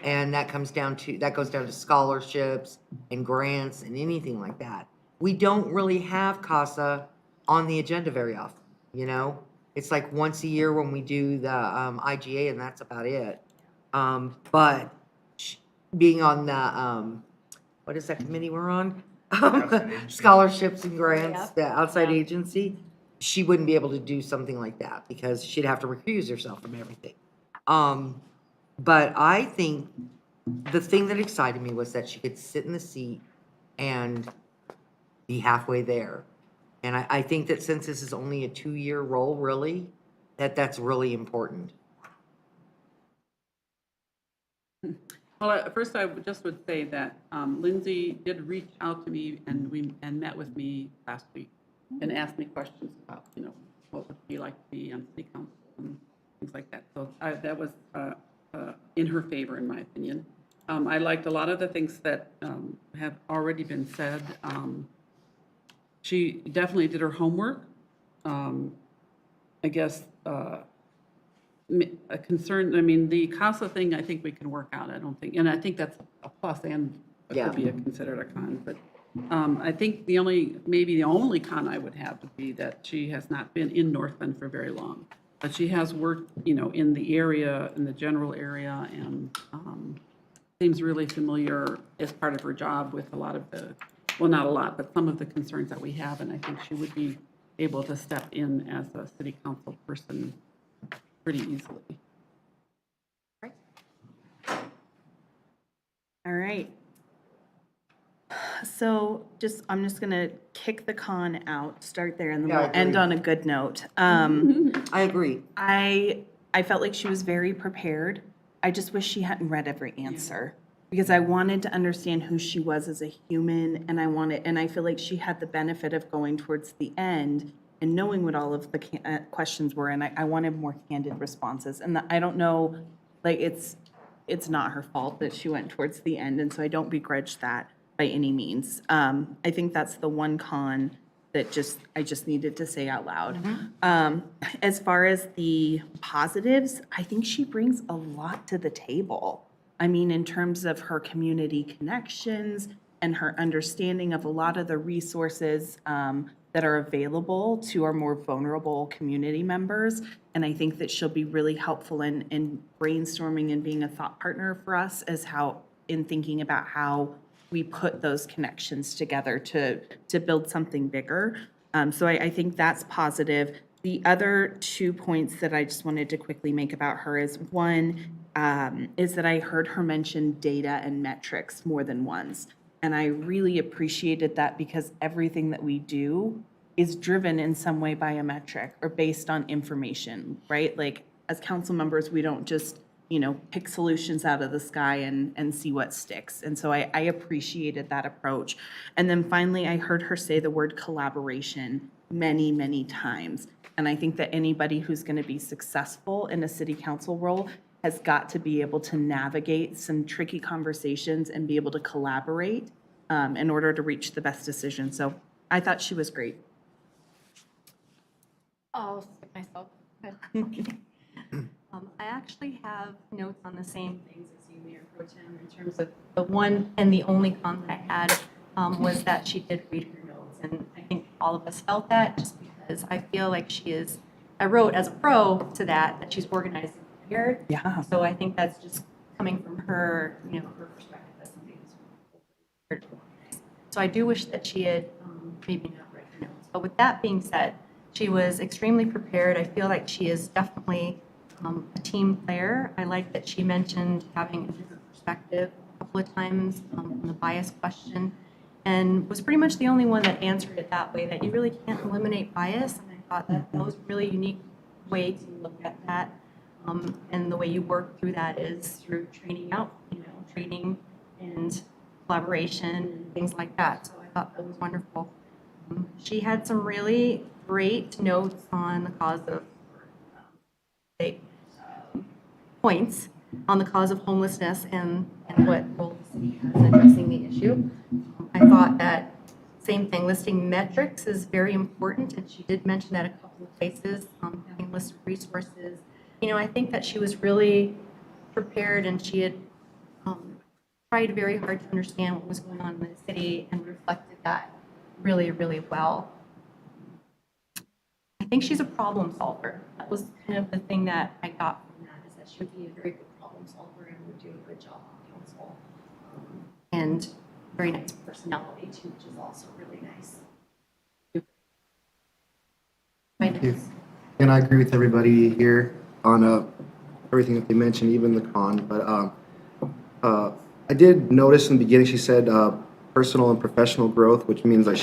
And that goes down to scholarships and grants and anything like that. We don't really have CASA on the agenda very often, you know? It's like once a year when we do the IGA, and that's about it. But being on the, what is that committee we're on? Scholarships and grants, the outside agency, she wouldn't be able to do something like that because she'd have to recuse herself from everything. But I think the thing that excited me was that she could sit in the seat and be halfway there. And I think that since this is only a 2-year role, really, that's really important. Well, at first I just would say that Lindsay did reach out to me and met with me last week and asked me questions about, you know, what would it be like to be on city council and things like that. So that was in her favor, in my opinion. I liked a lot of the things that have already been said. She definitely did her homework. I guess a concern, I mean, the CASA thing, I think we can work out. I don't think, and I think that's a plus and it could be considered a con. But I think maybe the only con I would have would be that she has not been in Northglenn for very long. But she has worked, you know, in the area, in the general area, and seems really familiar as part of her job with a lot of the, well, not a lot, but some of the concerns that we have. And I think she would be able to step in as a city council person pretty easily. So I'm just gonna kick the con out, start there, and then Yeah, I we'll end agree. on a good note. I agree. I felt like she was very prepared. I just wish she hadn't read every answer because I wanted to understand who she was as a human, and I feel like she had the benefit of going towards the end and knowing what all of the questions were, and I wanted more candid responses. And I don't know, like it's not her fault that she went towards the end, and so I don't begrudge that by any means. I think that's the one con that I just needed to say out loud. As far as the positives, I think she brings a lot to the table. I mean, in terms of her community connections and her understanding of a lot of the resources that are available to our more vulnerable community members. And I think that she'll be really helpful in brainstorming and being a thought partner for us in thinking about how we put those connections together to build something bigger. So I think that's positive. The other 2 points that I just wanted to quickly make about her is one, is that I heard her mention data and metrics more than once. And I really appreciated that because everything that we do is driven in some way by a metric or based on information, right? Like as council members, we don't just pick solutions out of the sky and see what sticks. And so I appreciated that approach. And then finally, I heard her say the word collaboration many, many times. And I think that anybody who's going to be successful in a city council role has got to be able to navigate some tricky conversations and be able to collaborate in order to reach the best decision. So I thought she was great. I'll skip myself. I actually have notes on the same things as you, Mayor Pro Tem, in terms of the one and the only comment I had was that she did read her notes. And I think all of us felt that just because I feel like I wrote as a pro to that she's organized and prepared. Yeah. So I think that's just coming from her, her perspective as somebody who's prepared to organize. So I do wish that she had maybe not read her notes. But with that being said, she was extremely prepared. I feel like she is definitely a team player. I like that she mentioned having a different perspective a couple of times on the bias question, and was pretty much the only one that answered it that way, that you really can't eliminate bias. And I thought that was a really unique way to look at that. And the way you work through that is through training and collaboration and things like that. So I thought that was wonderful. She had some really great notes on the cause of points on the cause of homelessness and what role the city has in addressing the issue. I thought that same thing, listing metrics is very important, and she did mention that a couple of places, having a list of resources. I think that she was really prepared, and she had tried very hard to understand what was going on in the city and reflected that really, really well. I think she's a problem solver. That was kind of the thing that I got from that, is that she would be a very good problem solver and would do a good job on council. And very nice personality too, which is also really nice. Thank you. And I agree with everybody here on everything that they mentioned, even the con. But I did notice in the beginning she said personal and professional growth, which means that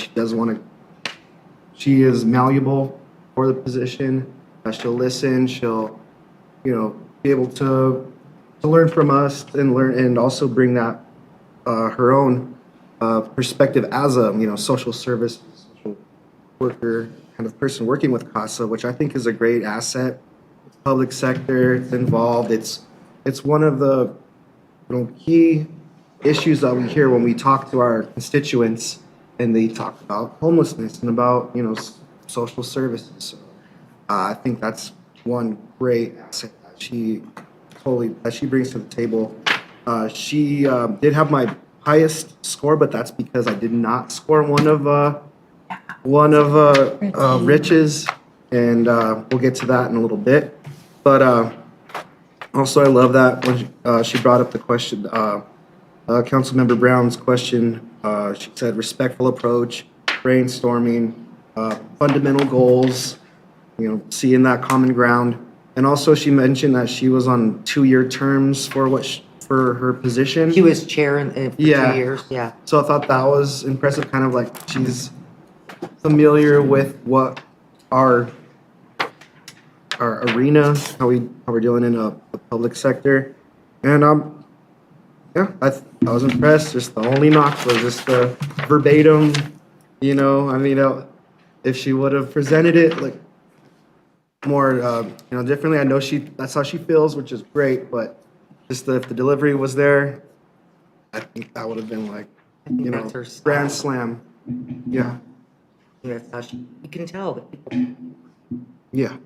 she is malleable for the position. She'll listen. She'll, be able to learn from us and also bring that her own perspective as a social service, social worker kind of person working with CASA, which I think is a great asset. It's public sector. It's involved. It's one of the key issues that we hear when we talk to our constituents and they talk about homelessness and about social services. So, I think that's one great asset that she brings to the table. She did have my highest score, but that's because I did not score one of Rich's, and we'll get to that in a little bit. But also, I love that when she brought up the question, Councilmember Brown's question. She said respectful approach, brainstorming, fundamental goals, seeing that common ground. And also she mentioned that she was on 2-year terms for for her position. She was chair for 2 Yeah. years, yeah. So I thought that was impressive, kind of like she's familiar with what our arena, how we're dealing in the public sector. And yeah, I was impressed. Just the only knock was just the verbatim, I mean, if she would have presented it like more, differently, I know that's how she feels, which is great, but just if the delivery was there, I think that would have been like, That's her style. grand slam. Yeah, That's how you can tell that people yeah.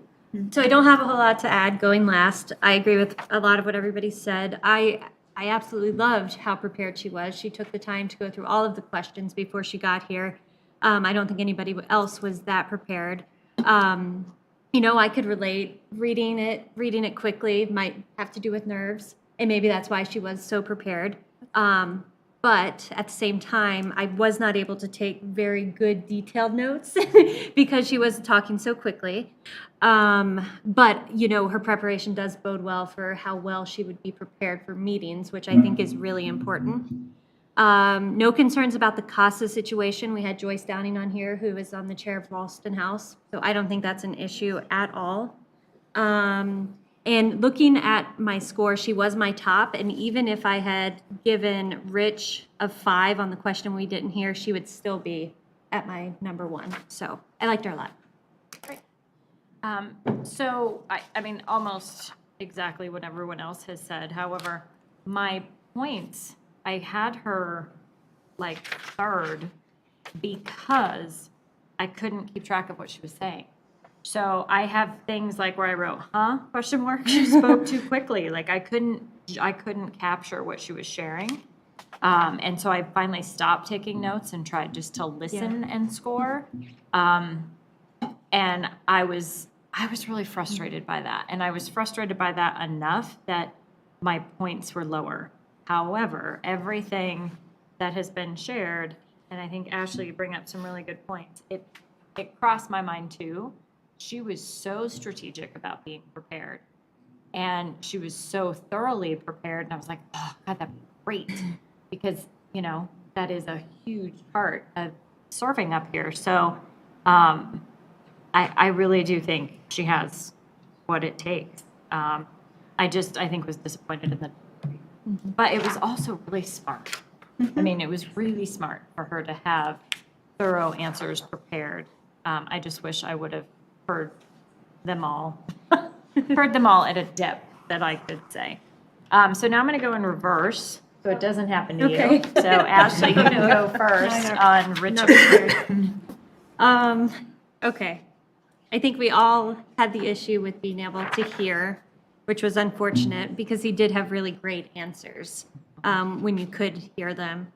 So I don't have a whole lot to add going last. I agree with a lot of what everybody said. I absolutely loved how prepared she was. She took the time to go through all of the questions before she got here. I don't think anybody else was that prepared. I could relate. Reading it quickly might have to do with nerves, and maybe that's why she was so prepared. But at the same time, I was not able to take very good detailed notes because she was talking so quickly. But, her preparation does bode well for how well she would be prepared for meetings, which I think is really important. No concerns about the CASA situation. We had Joyce Downing on here, who is on the chair of Ralston House. So I don't think that's an issue at all. And looking at my score, she was my top. And even if I had given Rich a 5 on the question we didn't hear, she would still be at my number 1. So I liked her a lot. So, I mean, almost exactly what everyone else has said. However, my points, I had her like third because I couldn't keep track of what she was saying. So I have things like where I wrote, question mark, she spoke too quickly. Like I couldn't capture what she was sharing. And so I finally stopped taking notes and tried just to listen and score. And I was really frustrated by that. And I was frustrated by that enough that my points were lower. However, everything that has been shared, and I think Ashley, you bring up some really good points, it crossed my mind too. She was so strategic about being prepared. And she was so thoroughly prepared. And I was like, oh, God, that'd be great. Because, that is a huge part of serving up here. So I really do think she has what it takes. I think was disappointed in the, but it was also really smart. I mean, it was really smart for her to have thorough answers prepared. I just wish I would have heard them all at a depth that I could say. So now I'm going to go in reverse, so it doesn't happen to you. So Ashley, you can go first on Richard. Okay. I think we all had the issue with being able to hear, which was unfortunate because he did have really great answers when you could hear them.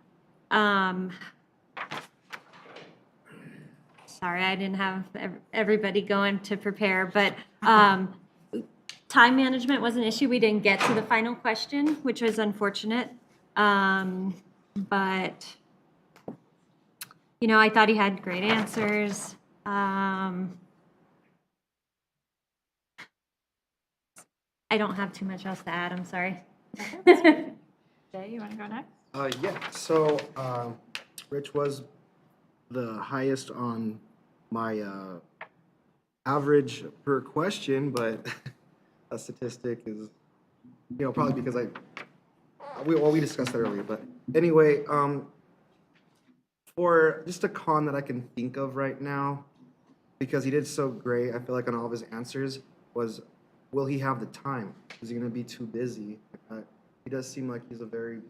Sorry, I didn't have everybody going to prepare, but time management was an issue. We didn't get to the final question, which was unfortunate. But, I thought he had great answers. I don't have too much else to add, I'm sorry. Jay, you want to go next? Yeah, so Rich was the highest on my average per question, but a statistic is, probably because we discussed that earlier. But anyway, for just a con that I can think of right now, because he did so great, I feel like on all of his answers was, will he have the time? Is he going to be too busy? He does seem like he's a very,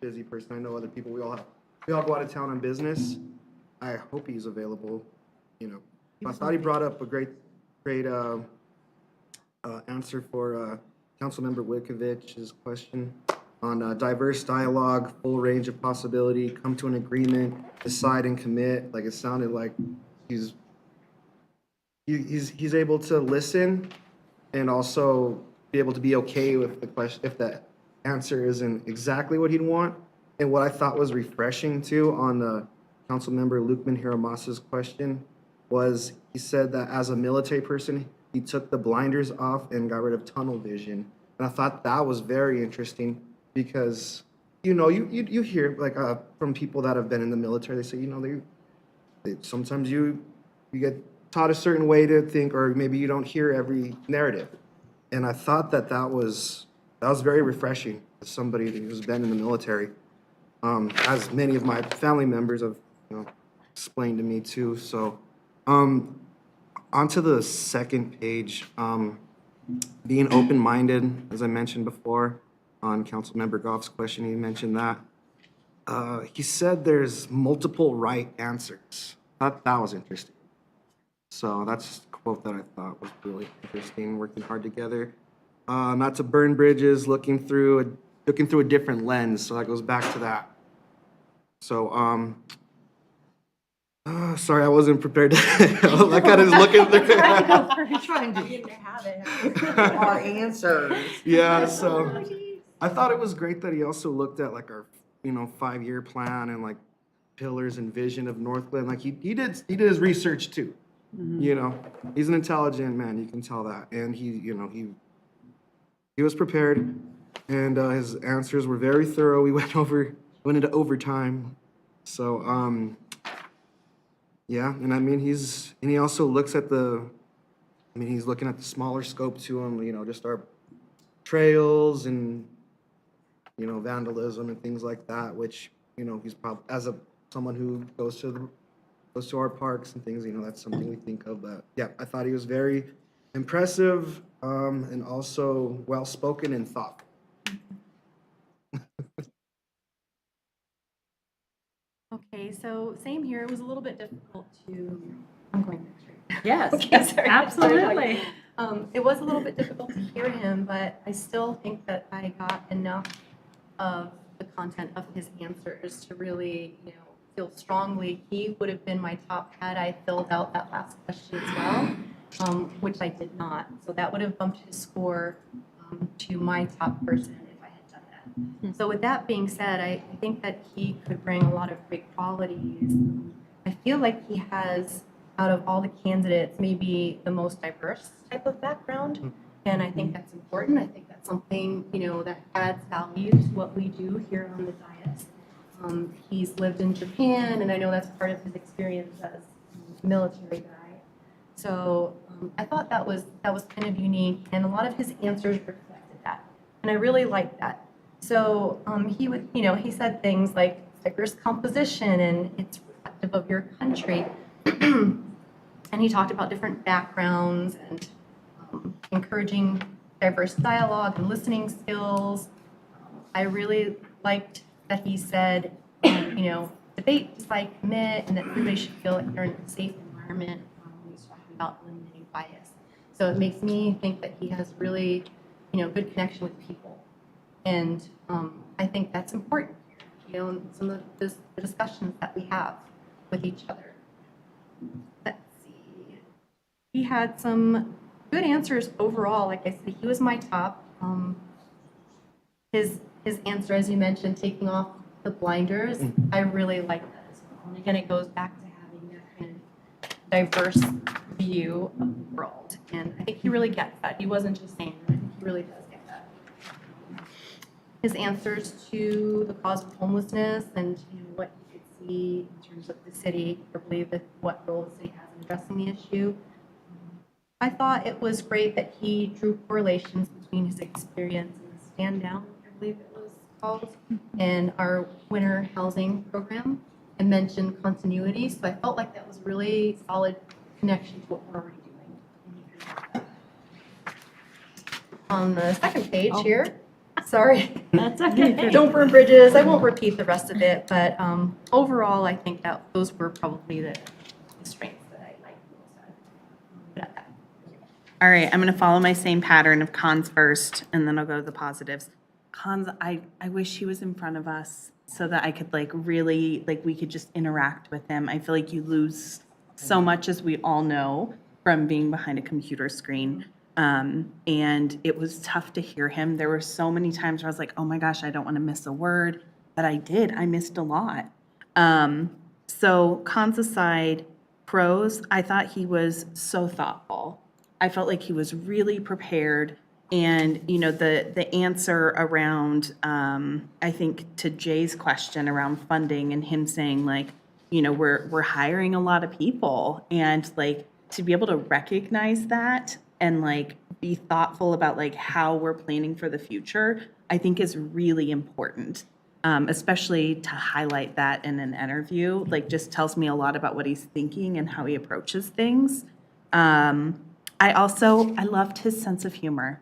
busy person. I know other people, we all go out of town on business. I hope he's available, I thought he brought up a great answer for Councilmember Witkovich's question on diverse dialogue, full range of possibility, come to an agreement, decide and commit. Like it sounded like he's able to listen and also be able to be okay with the question if the answer isn't exactly what he'd want. And what I thought was refreshing too on the Councilmember Lukman Hiramasa's question was he said that as a military person, he took the blinders off and got rid of tunnel vision, And I thought that was very interesting because, you know, you hear like from people that have been in the military, they say, you know, sometimes you get taught a certain way to think, or maybe you don't hear every narrative. And I thought that was very refreshing as somebody who's been in the military, as many of my family members have, you know, explained to me too. So, onto the second page, being open-minded, as I mentioned before, on Councilmember Goff's question, he mentioned that. He said there's multiple right answers. That was interesting. So that's a quote that I thought was really interesting, working hard together. Not to burn bridges, looking through a different lens, so that goes back to that. So, sorry, I wasn't prepared. I kind of was looking through. Trying to our answers. Yeah, so I thought it was great that he also looked at like our, you know, 5-year plan and like pillars and vision of Northglenn. Like he did his research too. You know, he's an intelligent man, you can tell that. And he was prepared, and his answers were very thorough. We went into overtime. So, yeah, and I mean, he also looks at he's looking at the smaller scope to him, you know, just our trails and, you know, vandalism and things like that, which, you know, he's probably, someone who goes to our parks and things, you know, that's something we think of. But yeah, I thought he was very impressive, and also well-spoken and thoughtful. Okay, so same here. It was a little bit difficult to, I'm going next, right? Yes, Okay, sorry. absolutely. It was a little bit difficult to hear him, but I still think that I got enough of the content of his answers to really, you know, feel strongly. He would have been my top had I filled out that last question as well, which I did not. So that would have bumped his score to my top person if I had done that. So with that being said, I think that he could bring a lot of great qualities. I feel like he has, out of all the candidates, maybe the most diverse type of background. And I think that's important. I think that's something, you know, that adds value to what we do here on the dais. He's lived in Japan, and I know that's part of his experience as a military guy. So I thought that was kind of unique, and a lot of his answers reflected that. And I really liked that. So he would, you know, he said things like diverse composition and it's reflective of your country. And he talked about different backgrounds and encouraging diverse dialogue and listening skills. I really liked that he said, you know, debate is like commit, and that everybody should feel like they're in a safe environment when he's talking about eliminating bias. So it makes me think that he has really, you know, good connection with people. And I think that's important, you know, in some of the discussions that we have with each other. Let's see. He had some good answers overall. Like I said, he was my top. His answer, as you mentioned, taking off the blinders, I really like that as well. And again, it goes back to having that kind of diverse view of the world. And I think he really gets that. He wasn't just saying that. I think he really does get that. His answers to the cause of homelessness and, you know, what you could see in terms of the city, I believe that what role the city has in addressing the issue. I thought it was great that he drew correlations between his experience in the Stand Down, I believe it was called, and our winter housing program, and mentioned continuity. So I felt like that was really solid connection to what we're already doing. On the second page here, sorry. That's okay. Don't burn bridges. I won't repeat the rest of it, but overall, I think that those were probably the strengths that I liked most of. All right, I'm going to follow my same pattern of cons first, and then I'll go to the positives. Cons, I wish he was in front of us so that I could really, we could just interact with him. I feel like you lose so much, as we all know, from being behind a computer screen. And it was tough to hear him. There were so many times where I was like, oh my gosh, I don't want to miss a word. But I did. I missed a lot. So cons aside, pros, I thought he was so thoughtful. I felt like he was really prepared And, you know, the answer around, I think to Jay's question around funding and him saying like, you know, we're hiring a lot of people, and like to be able to recognize that and like be thoughtful about like how we're planning for the future, I think is really important. Especially to highlight that in an interview, like just tells me a lot about what he's thinking and how he approaches things. I loved his sense of humor.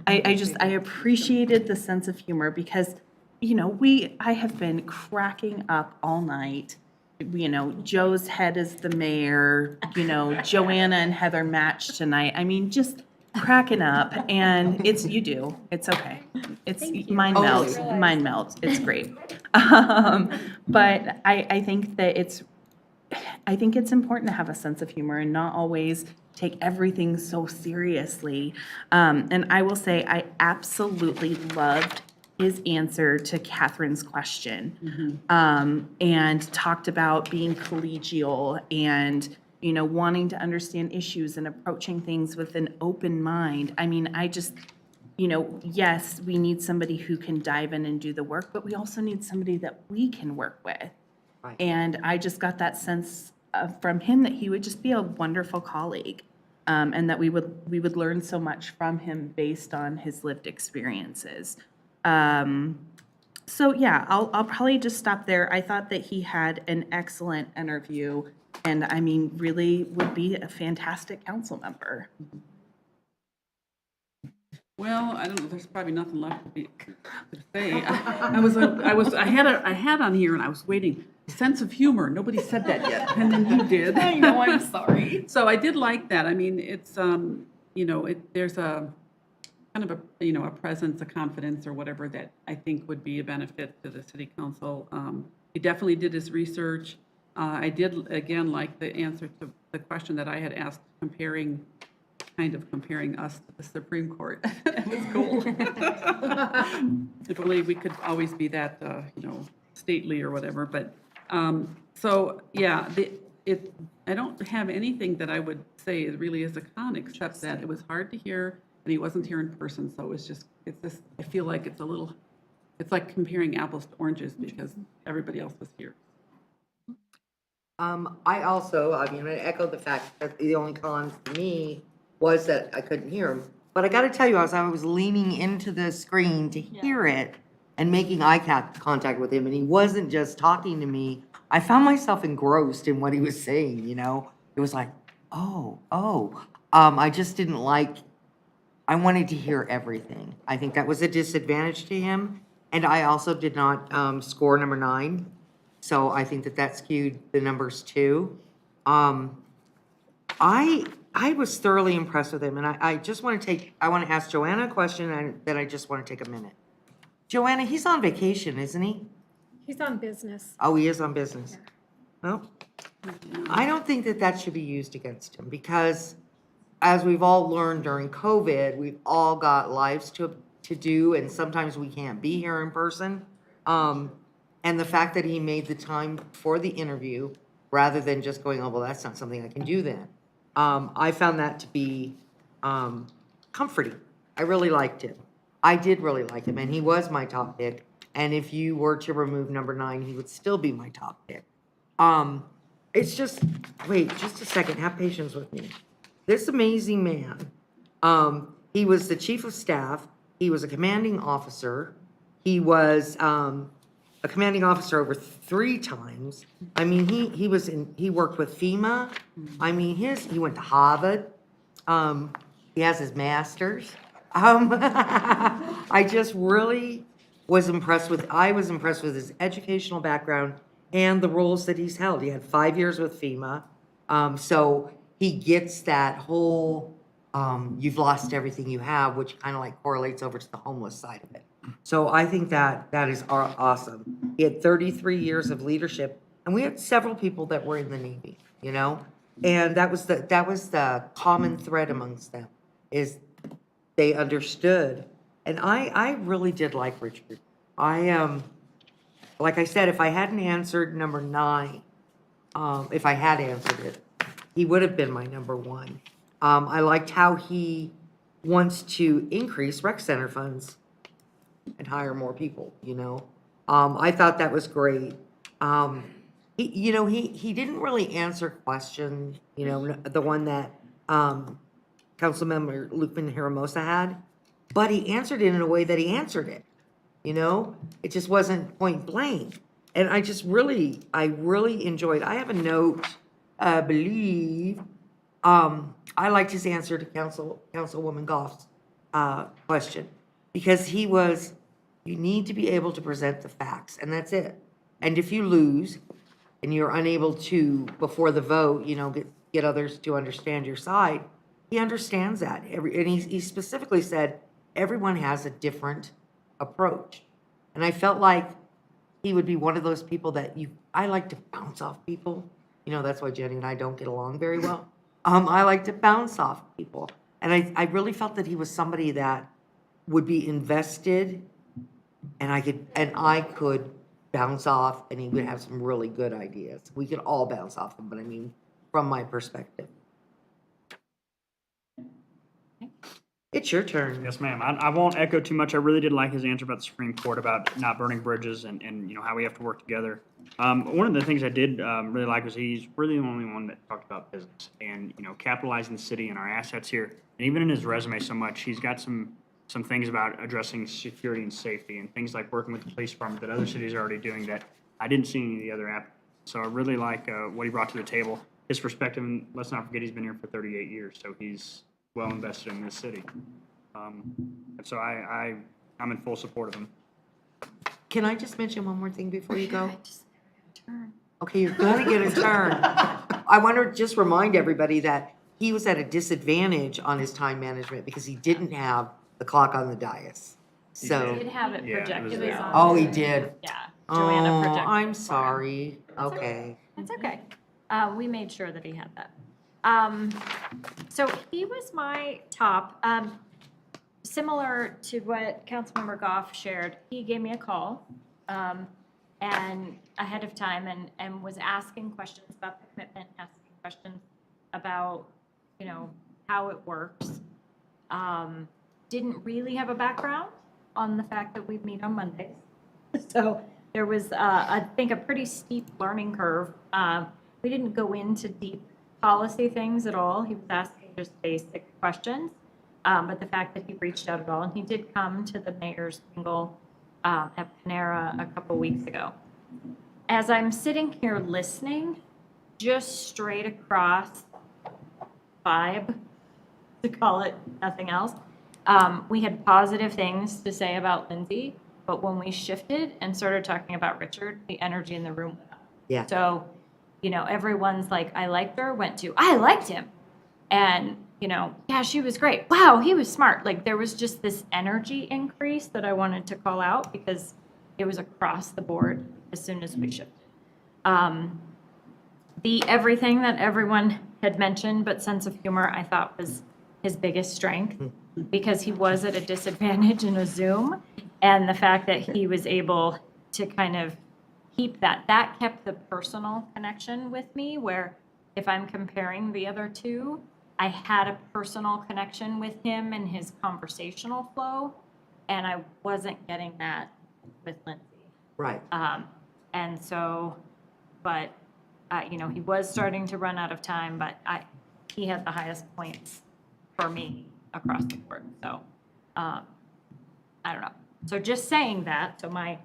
I appreciated the sense of humor because, you know, I have been cracking up all night. You know, Joe's head is the mayor, you know, Joanna and Heather matched tonight. I mean, just cracking up, and it's okay. Mine melts. It's great. But I think that I think it's important to have a sense of humor and not always take everything so seriously. And I will say I absolutely loved his answer to Catherine's question, and talked about being collegial and, you know, wanting to understand issues and approaching things with an open mind. I mean, you know, yes, we need somebody who can dive in and do the work, but we also need somebody that we can work with. Right. And I just got that sense from him that he would just be a wonderful colleague, and that we would learn so much from him based on his lived experiences. So yeah, I'll probably just stop there. I thought that he had an excellent interview, and I mean, really would be a fantastic council member. Well, I don't know, there's probably nothing left to say. I had on here and I was waiting, sense of humor, nobody said that yet, and then you did. I know, I'm sorry. So I did like that. I mean, it's, you know, there's a kind of a, you know, a presence, a confidence or whatever that I think would be a benefit to the city council. He definitely did his research. I did, again, like the answer to the question that I had asked, comparing us to the Supreme Court. That was cool. If only we could always be that, you know, stately or whatever, but, so, yeah, I don't have anything that I would say it really is a con, except that it was hard to hear, and he wasn't here in person, so it's just, I feel like it's like comparing apples to oranges, because everybody else was here. I mean, I echo the fact that the only cons to me was that I couldn't hear him. But I gotta tell you, as I was leaning into the screen to hear it and making eye contact with him, and he wasn't just talking to me, I found myself engrossed in what he was saying, you know? It was like, I just didn't I wanted to hear everything. I think that was a disadvantage to him. And I also did not score number 9. So I think that skewed the numbers too. I was thoroughly impressed with him, and I just want to ask Joanna a question, and then I just want to take a minute. Joanna, he's on vacation, isn't he? He's on business. Oh, he is on business. Well, I don't think that should be used against him, because as we've all learned during COVID, we've all got lives to do, and sometimes we can't be here in person. And the fact that he made the time for the interview, rather than just going, oh, well, that's not something I can do then. I found that to be comforting. I really liked him. I did really like him, and he was my top pick. And if you were to remove number 9, he would still be my top pick. It's just, wait, just a second, have patience with me. This amazing man, he was the chief of staff, he was a commanding officer, he was a commanding officer over 3 times. I mean, he worked with FEMA. I mean, he went to Harvard. He has his master's. I just really was impressed with his educational background and the roles that he's held. He had 5 years with FEMA. So he gets that whole, you've lost everything you have, which kind of like correlates over to the homeless side of it. So I think that is awesome. He had 33 years of leadership, and we had several people that were in the Navy, you know? And that was the common thread amongst them, is they understood. And I really did like Richard. Like I said, if I hadn't answered number 9, if I had answered it, he would have been my number 1. I liked how he wants to increase rec center funds and hire more people, you know? I thought that was great. He didn't really answer questions, you know, the one that, Councilmember Lukeman Hiramosa had, but he answered it in a way that he answered it, you know? It just wasn't point blank. And I really enjoyed, I have a note, I believe, I liked his answer to Councilwoman Goff's, question. Because he was, you need to be able to present the facts, and that's it. And if you lose, and you're unable to, before the vote, you know, get others to understand your side, he understands that. And he specifically said, everyone has a different approach. And I felt like he would be one of those people that I like to bounce off people. You know, that's why Jenny and I don't get along very well. I like to bounce off people. And I really felt that he was somebody that would be invested, and I could bounce off, and he would have some really good ideas. We could all bounce off him, but I mean, from my perspective. It's your turn. Yes, ma'am. I won't echo too much. I really did like his answer about the Supreme Court, about not burning bridges and you know, how we have to work together. One of the things I did really like was he's really the only one that talked about business and, you know, capitalizing the city and our assets here. And even in his resume so much, he's got some things about addressing security and safety and things like working with the police department that other cities are already doing that I didn't see any of the other applicants. So I really like what he brought to the table. His perspective, and let's not forget he's been here for 38 years, so he's well invested in this city. And so I'm in full support of him. Can I just mention one more thing before you go? Okay, you're gonna get a turn. I want to just remind everybody that he was at a disadvantage on his time management because he didn't have the clock on the dais. So. We did have it projected. Oh, he did? Yeah. Joanna projected. Oh, I'm sorry. Okay. That's okay. We made sure that he had that. So he was my top. Similar to what Councilmember Goff shared, he gave me a call and ahead of time and was asking questions about the commitment, asking questions about, you know, how it works. Didn't really have a background on the fact that we meet on Mondays. So there was, I think, a pretty steep learning curve. We didn't go into deep policy things at all. He was asking just basic questions. But the fact that he reached out at all, and he did come to the mayor's mingle at Panera a couple weeks ago. As I'm sitting here listening, just straight across vibe, to call it nothing else, we had positive things to say about Lindsay, but when we shifted and started talking about Richard, the energy in the room went up. Yeah. So, you know, everyone's like, I liked her, went to, I liked him. And, you know, yeah, she was great. Wow, he was smart. Like, there was just this energy increase that I wanted to call out because it was across the board as soon as we shifted. The everything that everyone had mentioned, but sense of humor, I thought was his biggest strength because he was at a disadvantage in a Zoom. And the fact that he was able to kind of keep that kept the personal connection with me, where if I'm comparing the other two, I had a personal connection with him and his conversational flow, and I wasn't getting that with Lindsay. Right. And so, but, you know, he was starting to run out of time, but he had the highest points for me across the board. So, I don't know. So just saying that, so my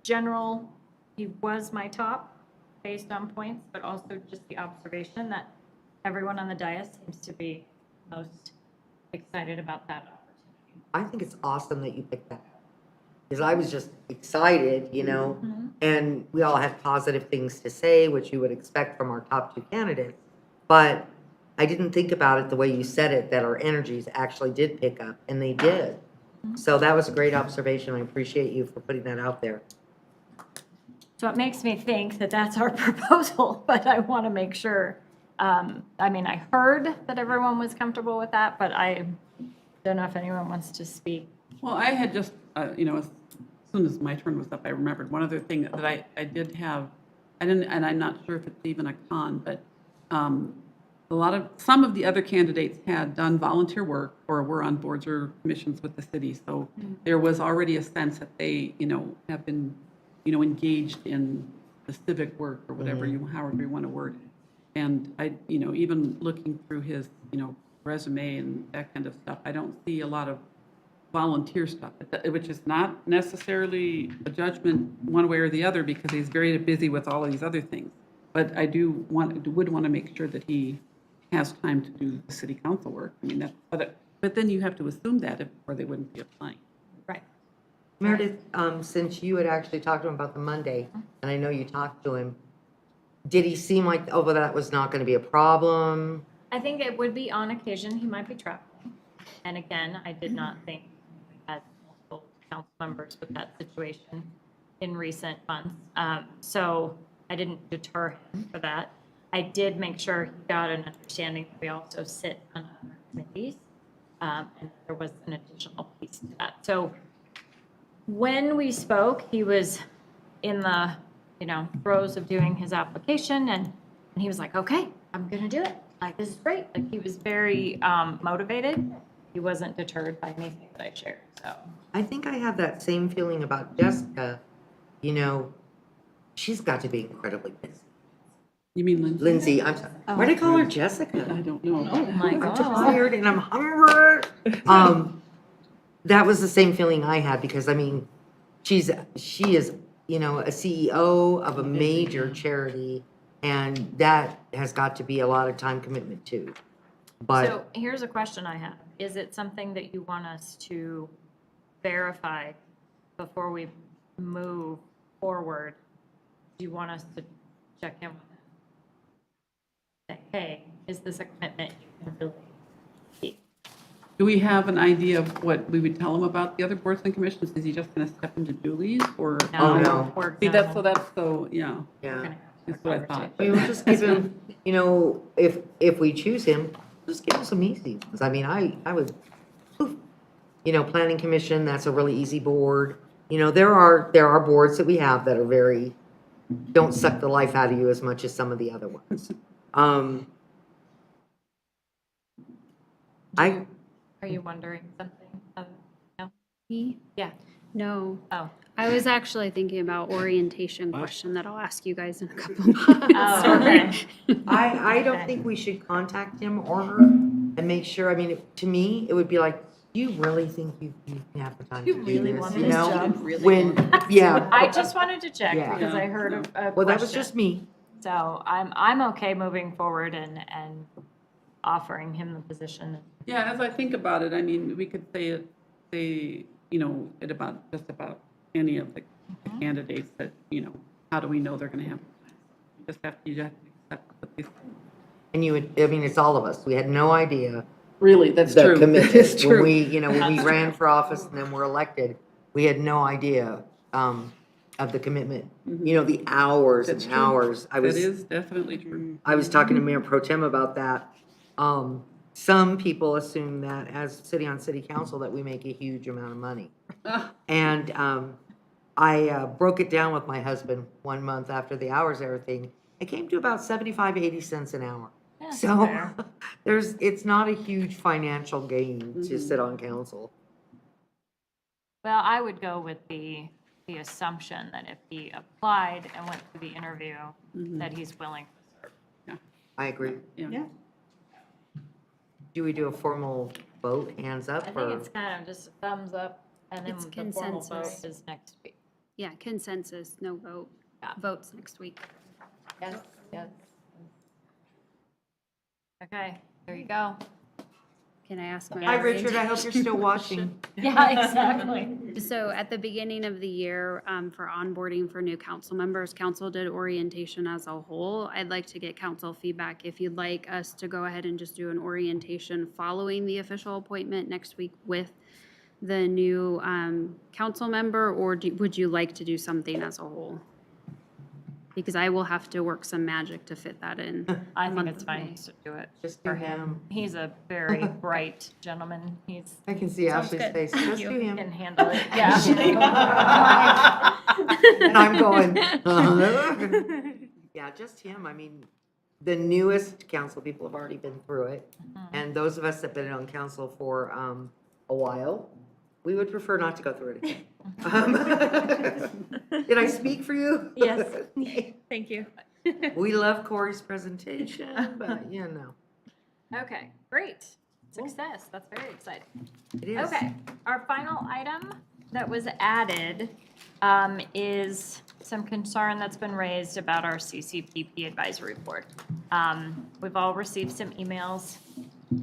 general, he was my top based on points, but also just the observation that everyone on the dais seems to be most excited about that opportunity. I think it's awesome that you picked that up. Because I was just excited, you know, and we all had positive things to say, which you would expect from our top two candidates. But I didn't think about it the way you said it, that our energies actually did pick up, and they did. So that was a great observation. I appreciate you for putting that out there. So it makes me think that that's our proposal, but I want to make sure. I mean, I heard that everyone was comfortable with that, but I don't know if anyone wants to speak. Well, I had just, you know, as soon as my turn was up, I remembered one other thing that I did have, and I'm not sure if it's even a con, but some of the other candidates had done volunteer work or were on boards or commissions with the city. So there was already a sense that they, have been, engaged in the civic work or whatever however you want to word it. And I, even looking through his, resume and that kind of stuff, I don't see a lot of volunteer stuff, which is not necessarily a judgment one way or the other because he's very busy with all of these other things. But I would want to make sure that he has time to do the city council work. I mean, but then you have to assume that or they wouldn't be applying. Right. Meredith, since you had actually talked to him about the Monday, and I know you talked to him, did he seem like, that was not going to be a problem? I think it would be on occasion, he might be traveling. And again, I did not think we had multiple council members with that situation in recent months. So I didn't deter him for that. I did make sure he got an understanding that we also sit on other committees. And there was an additional piece to that. So when we spoke, he was in the, throes of doing his application and he was like, okay, I'm gonna do it. Like, this is great. Like, he was very motivated. He wasn't deterred by anything that I shared, so. I think I have that same feeling about Jessica. She's got to be incredibly busy. You mean Lindsay? Lindsay, I'm sorry. Why do I call her Jessica? I don't know. Oh, my I'm God. tired and I'm hungry. That was the same feeling I had because, she is, a CEO of a major charity, and that has got to be a lot of time commitment too. But So here's a question I have. Is it something that you want us to verify before we move forward? Do you want us to check in with him? Say, hey, is this a commitment you can really keep? Do we have an idea of what we would tell him about the other boards and commissions? Is he just going to step into Julie's or? Oh, no. See, yeah. yeah. That's what I thought. We'll just give him, if we choose him, just give him some easy ones. I would, planning commission, that's a really easy board. There are boards that we have that are don't suck the life out of you as much as some of the other ones. Are you wondering something? No? Me? Yeah. No. Oh. I was actually thinking about orientation question that I'll ask you guys in a couple minutes. Oh, okay. I don't think we should contact him or her and make sure, to me, it would be like, do you really think you can have the time to do this? really want this job? Yeah. I just wanted to check Yeah. because I heard a question. Well, that was just me. So I'm okay moving forward and offering him the position. Yeah, as I think about it, we could say just about any of the candidates that, how do we know they're going to have? You have to accept what they say. And it's all of us. We had no idea. Really, that's the true. commitment. That is true. When we ran for office and then were elected, we had no idea of the commitment. The hours That's and true. hours. That is definitely true. I was talking to Mayor Pro Tem about that. Some people assume that as city on city council that we make a huge amount of money. And I broke it down with my husband 1 month after the hours, everything. It came to about 75, 80 cents an hour. Yeah, So fair. it's not a huge financial gain to sit on council. Well, I would go with the assumption that if he applied and went through the interview, that he's willing to serve. I agree. Yeah. Do we do a formal vote, hands up? I or- think it's kind of just a thumbs up, and then It's the formal vote consensus. is next week. Yeah, consensus, no vote. Yeah. Votes next week. Yes, yes. Okay, there you go. Can I ask my? Hi, Richard, I hope you're still watching. Yeah, exactly. So at the beginning of the year, for onboarding for new council members, council did orientation as a whole. I'd like to get council feedback if you'd like us to go ahead and just do an orientation following the official appointment next week with the new council member, or would you like to do something as a whole? Because I will have to work some magic to fit that in. I think it's fine to do it Just for do him. He's a very bright gentleman. I can see Sounds Ashley's good. face. Thank Just you. do He him. can handle it, yeah. And I'm going, yeah, just him. the newest council people have already been through it. And those of us that have been on council for a while, we would prefer not to go through it again. Did I speak for you? Yes, thank you. We love Corey's presentation, but you know. Okay, great. Success. That's very exciting. It is. Okay, our final item that was added is some concern that's been raised about our CCPP advisory board. We've all received some emails,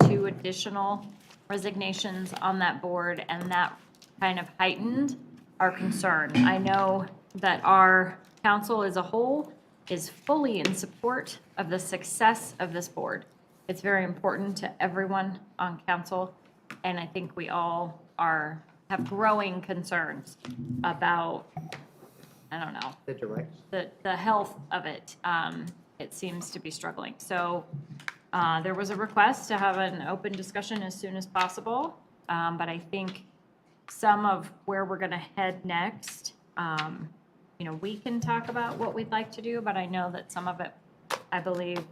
2 additional resignations on that board, and that kind of heightened our concern. I know that our council as a whole is fully in support of the success of this board. It's very important to everyone on council, and I think we all have growing concerns about, I don't know, The direction. the health of it. It seems to be struggling. So there was a request to have an open discussion as soon as possible, but I think some of where we're going to head next, we can talk about what we'd like to do, but I know that some of it, I believe,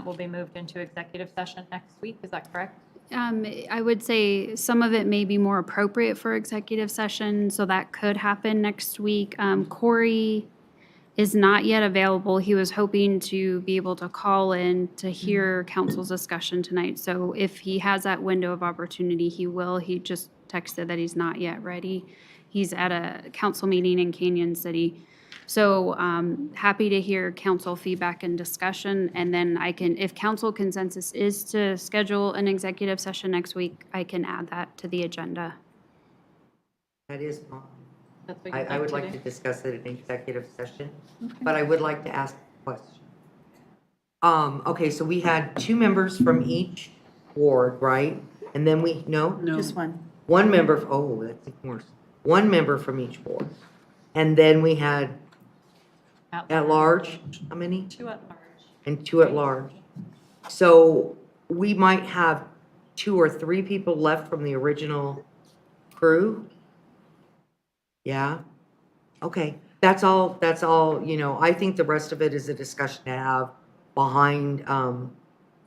will be moved into executive session next week. Is that correct? I would say some of it may be more appropriate for executive session, so that could happen next week. Corey is not yet available. He was hoping to be able to call in to hear council's discussion tonight. So if he has that window of opportunity, he will. He just texted that he's not yet ready. He's at a council meeting in Canyon City. So happy to hear council feedback and discussion. And then I can, if council consensus is to schedule an executive session next week, I can add that to the agenda. That is fine. That's what I would like to discuss it in executive session, but I would like to ask a question. Okay, so we had 2 members from each ward, right? And then no? Just one. One member, that's even worse. One member from each ward. And then we had at large, how many? 2 at large. And 2 at large. So we might have 2 or 3 people left from the original crew? Yeah? Okay, that's all, I think the rest of it is a discussion to have behind,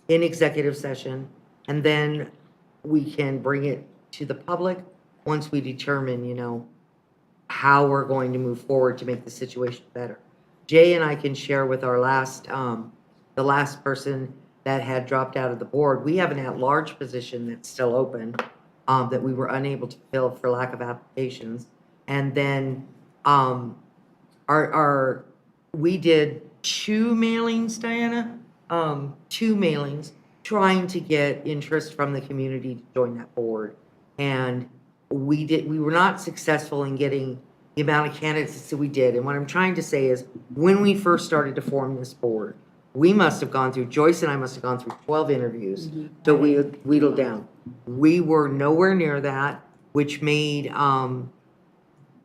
in executive session, and then we can bring it to the public once we determine, how we're going to move forward to make the situation better. Jay and I can share with our the last person that had dropped out of the board, we have an at-large position that's still open, that we were unable to fill for lack of applications. And then we did 2 mailings, Diana, 2 mailings trying to get interest from the community to join that board. And we were not successful in getting the amount of candidates that we did. And what I'm trying to say is when we first started to form this board, we must have gone through, Joyce and I must have gone through 12 interviews to wheedle down. We were nowhere near that, which made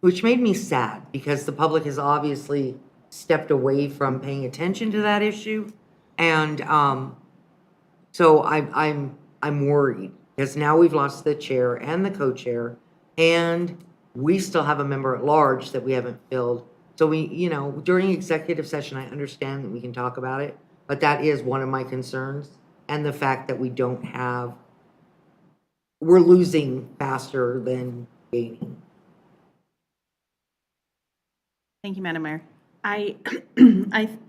me sad because the public has obviously stepped away from paying attention to that issue. And so I'm worried because now we've lost the chair and the co-chair, and we still have a member at large that we haven't filled. So during executive session, I understand that we can talk about it, but that is one of my concerns. And the fact that we're losing faster than gaining. Thank you, Madam Mayor. I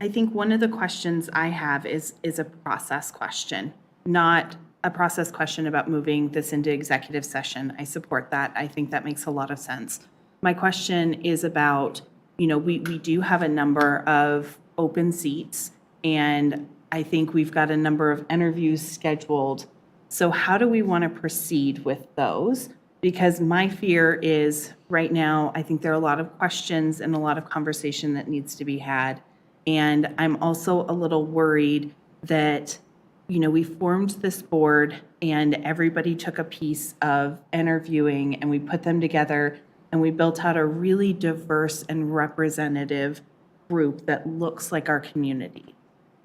think one of the questions I have is a process question, not a process question about moving this into executive session. I support that. I think that makes a lot of sense. My question is about, we do have a number of open seats, and I think we've got a number of interviews scheduled. So how do we want to proceed with those? Because my fear is right now, I think there are a lot of questions and a lot of conversation that needs to be had. And I'm also a little worried that, we formed this board and everybody took a piece of interviewing and we put them together and we built out a really diverse and representative group that looks like our community.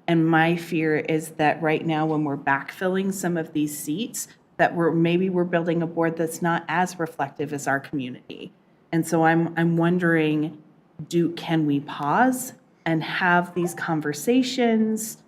And my fear is that right now when we're backfilling some of these seats, that we're building a board that's not as reflective as our community. And so I'm wondering, can we pause and have these conversations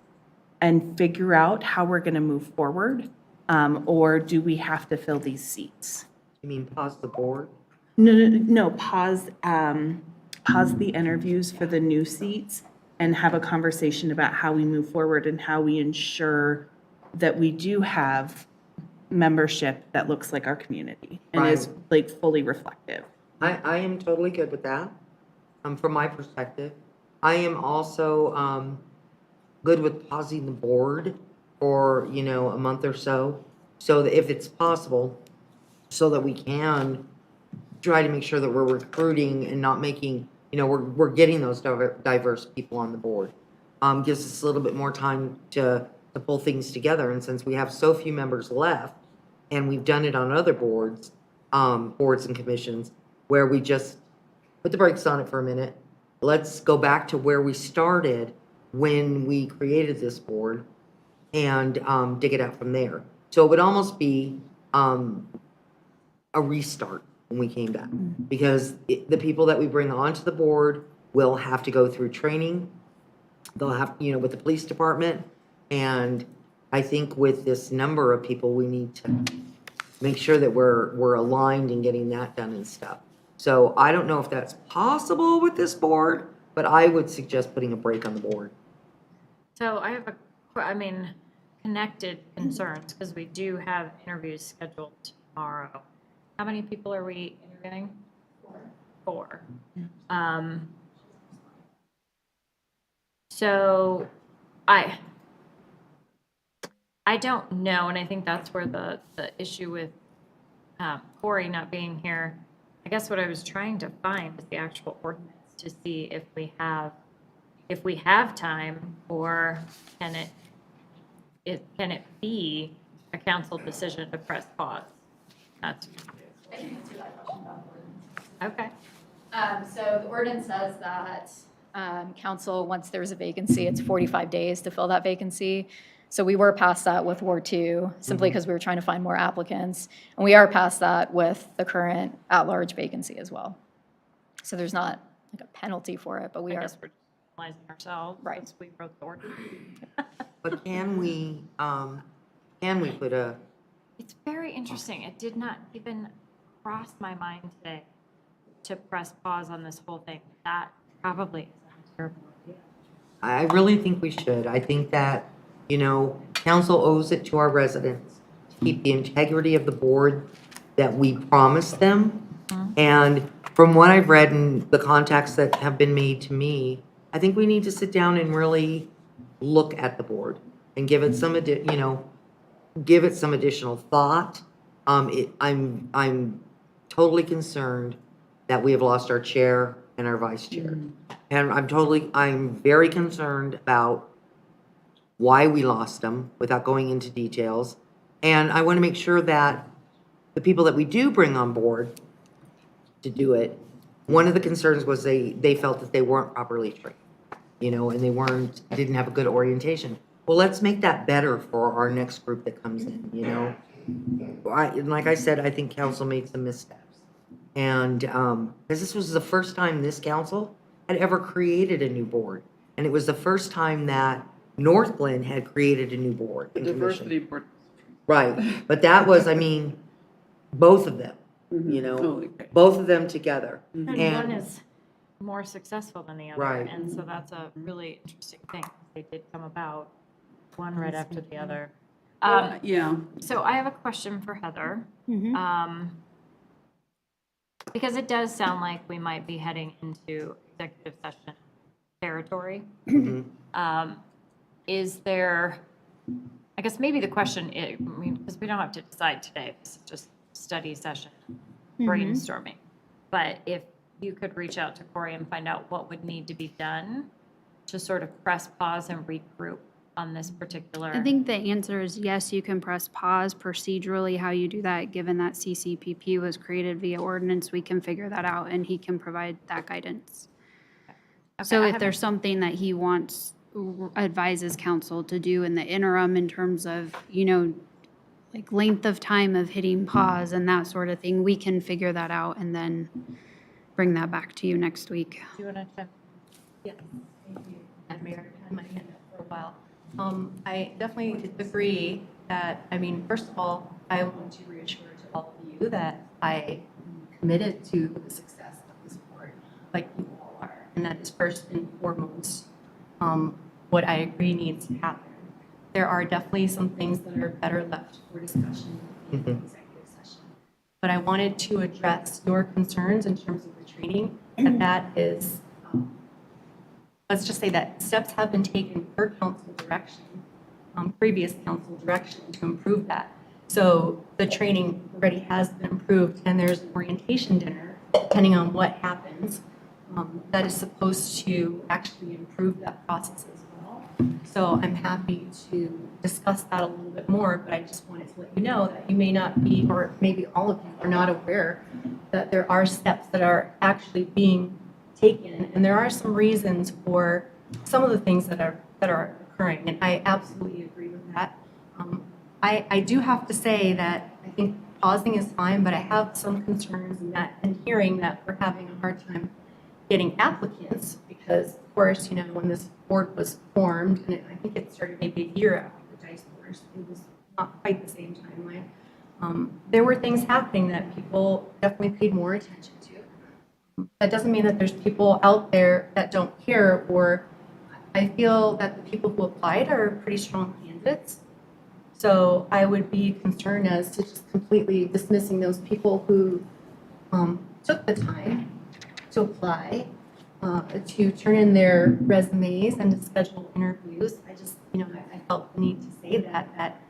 and figure out how we're going to move forward? Or do we have to fill these seats? You mean pause the board? No, pause the interviews for the new seats and have a conversation about how we move forward and how we ensure that we do have membership that looks like our community and is like fully reflective. I am totally good with that, from my perspective. I am also, good with pausing the board for, you know, a month or so, so that if it's possible, so that we can try to make sure that we're recruiting and not making, you know, we're getting those diverse people on the board. Gives us a little bit more time to pull things together, and since we have so few members left, and we've done it on other boards, boards and commissions, where we just put the brakes on it for a minute. Let's go back to where we started when we created this board and dig it out from there. So it would almost be a restart when we came back, because the people that we bring onto the board will have to go through training. They'll have, you know, with the police department, and I think with this number of people, we need to make sure that we're aligned in getting that done and stuff. So I don't know if that's possible with this board, but I would suggest putting a break on the board. So I have connected concerns, because we do have interviews scheduled tomorrow. How many people are we interviewing? Four. So I don't know, and I think that's where the issue with Corey not being here, I guess what I was trying to find is the actual ordinance to see if we have time, or can it be a council decision to press pause? That's okay. So the ordinance says that council, once there's a vacancy, it's 45 days to fill that vacancy. So we were past that with Ward 2, simply because we were trying to find more applicants. And we are past that with the current at-large vacancy as well. So there's not like a penalty for it, but we are. We're penalizing ourselves. Right. Since we wrote the ordinance. But can we put a, It's very interesting. It did not even cross my mind today to press pause on this whole thing. That probably is a terrible idea. I really think we should. I think that, you know, council owes it to our residents to keep the integrity of the board that we promised them. And from what I've read and the contacts that have been made to me, I think we need to sit down and really look at the board and give it some, give it some additional thought. I'm totally concerned that we have lost our chair and our vice chair. And I'm very concerned about why we lost them without going into details. And I want to make sure that the people that we do bring on board to do it, one of the concerns was they felt that they weren't properly trained, and they didn't have a good orientation. Well, let's make that better for our next group that comes in, And like I said, I think council made some missteps. And, because this was the first time this council had ever created a new board. And it was the first time that Northglenn had created a new board. The and diversity commission. board. Right, but that was, both of them, Oh, okay. both of them together. And one is more successful than the other. Right. And so that's a really interesting thing. They did come about, one right after the other. Yeah. So I have a question for Heather. Because it does sound like we might be heading into executive session territory. Is there, I guess maybe the question is, because we don't have to decide today, this is just study session, brainstorming. But if you could reach out to Corey and find out what would need to be done to sort of press pause and regroup on this particular. I think the answer is yes, you can press pause procedurally. How you do that, given that CCPP was created via ordinance, we can figure that out and he can provide that guidance. Okay, So I if haven't- there's something that he wants, advises council to do in the interim in terms of, like length of time of hitting pause and that sort of thing, we can figure that out and then bring that back to you next week. Do you want to check? Yeah. Thank you. And Mayor, had my hand up for a while. I definitely agree that, I mean, first of all, I want to reassure to all of you that I am committed to the success of this board, like you all are. And that is first and foremost what I agree needs to happen. There are definitely some things that are better left for discussion in the executive session. But I wanted to address your concerns in terms of the training, and that is, let's just say that steps have been taken per council direction, previous council direction to improve that. So the training already has been improved, and there's an orientation dinner, depending on what happens, that is supposed to actually improve that process as well. So I'm happy to discuss that a little bit more, but I just wanted to let you know that you may not be, or maybe all of you are not aware that there are steps that are actually being taken, and there are some reasons for some of the things that are occurring, and I absolutely agree with that. I do have to say that I think pausing is fine, but I have some concerns in that, and hearing that we're having a hard time getting applicants, because of course, you know, when this board was formed, and I think it started maybe a year after the dice board, it was not quite the same timeline. There were things happening that people definitely paid more attention to. That doesn't mean that there's people out there that don't care, or I feel that the people who applied are pretty strong candidates. So I would be concerned as to just completely dismissing those people who took the time to apply, to turn in their resumes and to schedule interviews. I just, you know, I felt the need to say that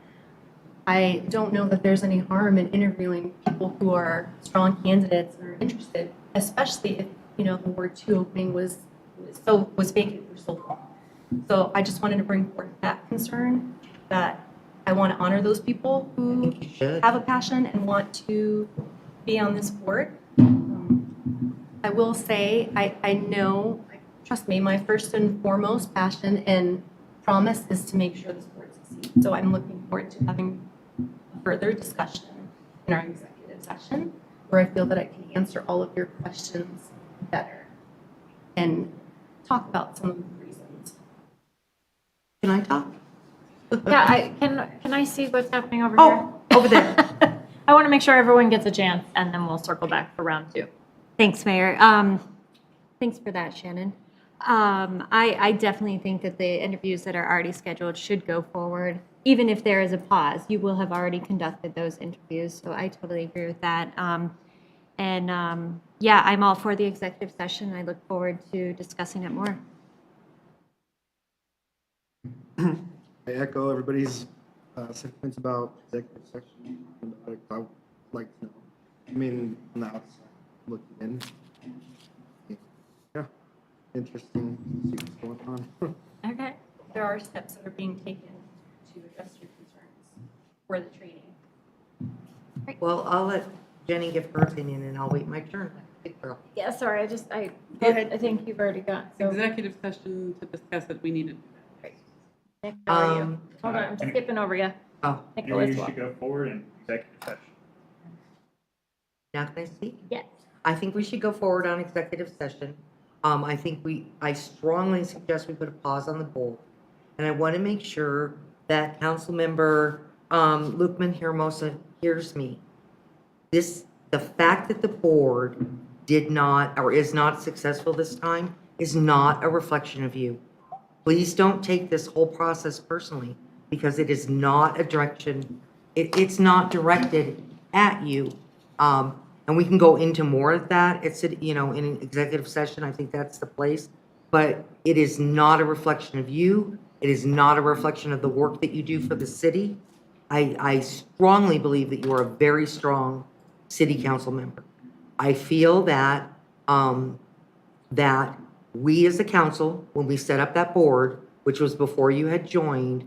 I don't know that there's any harm in interviewing people who are strong candidates and are interested, especially if, you know, the Ward 2 opening was vacant for so long. So I just wanted to bring forth that concern, that I want to honor those people who have a passion and want to be on this board. I will say, I know, trust me, my first and foremost passion and promise is to make sure this board succeeds. So I'm looking forward to having further discussion in our executive session, where I feel that I can answer all of your questions better and talk about some of the reasons. Can I talk? Yeah, can I see what's happening over here? Oh, over there. I want to make sure everyone gets a chance, and then we'll circle back for round 2. Thanks, Mayor. Thanks for that, Shannon. I definitely think that the interviews that are already scheduled should go forward, even if there is a pause. You will have already conducted those interviews, so I totally agree with that. Yeah, I'm all for the executive session. I look forward to discussing it more. I echo everybody's sentiments about executive session. I would like to know. I mean, on the outside looking in. Yeah, interesting to see what's going on. Okay. There are steps that are being taken to address your concerns for the training. Well, I'll let Jenny give her opinion and I'll wait my turn. Good girl. Yeah, sorry, go ahead. I think you've already got. So. Executive session to discuss it, we needed. Nick, how are you? Hold on, I'm skipping over you. Oh. Maybe you should go forward in executive session. Now can I speak? Yes. I think we should go forward on executive session. I strongly suggest we put a pause on the board. And I want to make sure that Councilmember Lukeman Hermosa hears me. The fact that the board did not, or is not successful this time, is not a reflection of you. Please don't take this whole process personally, because it is not a direction, it's not directed at you. And we can go into more of that. It's, you know, in an executive session, I think that's the place. But it is not a reflection of you. It is not a reflection of the work that you do for the city. I strongly believe that you are a very strong city council member. I feel that that we as a council, when we set up that board, which was before you had joined,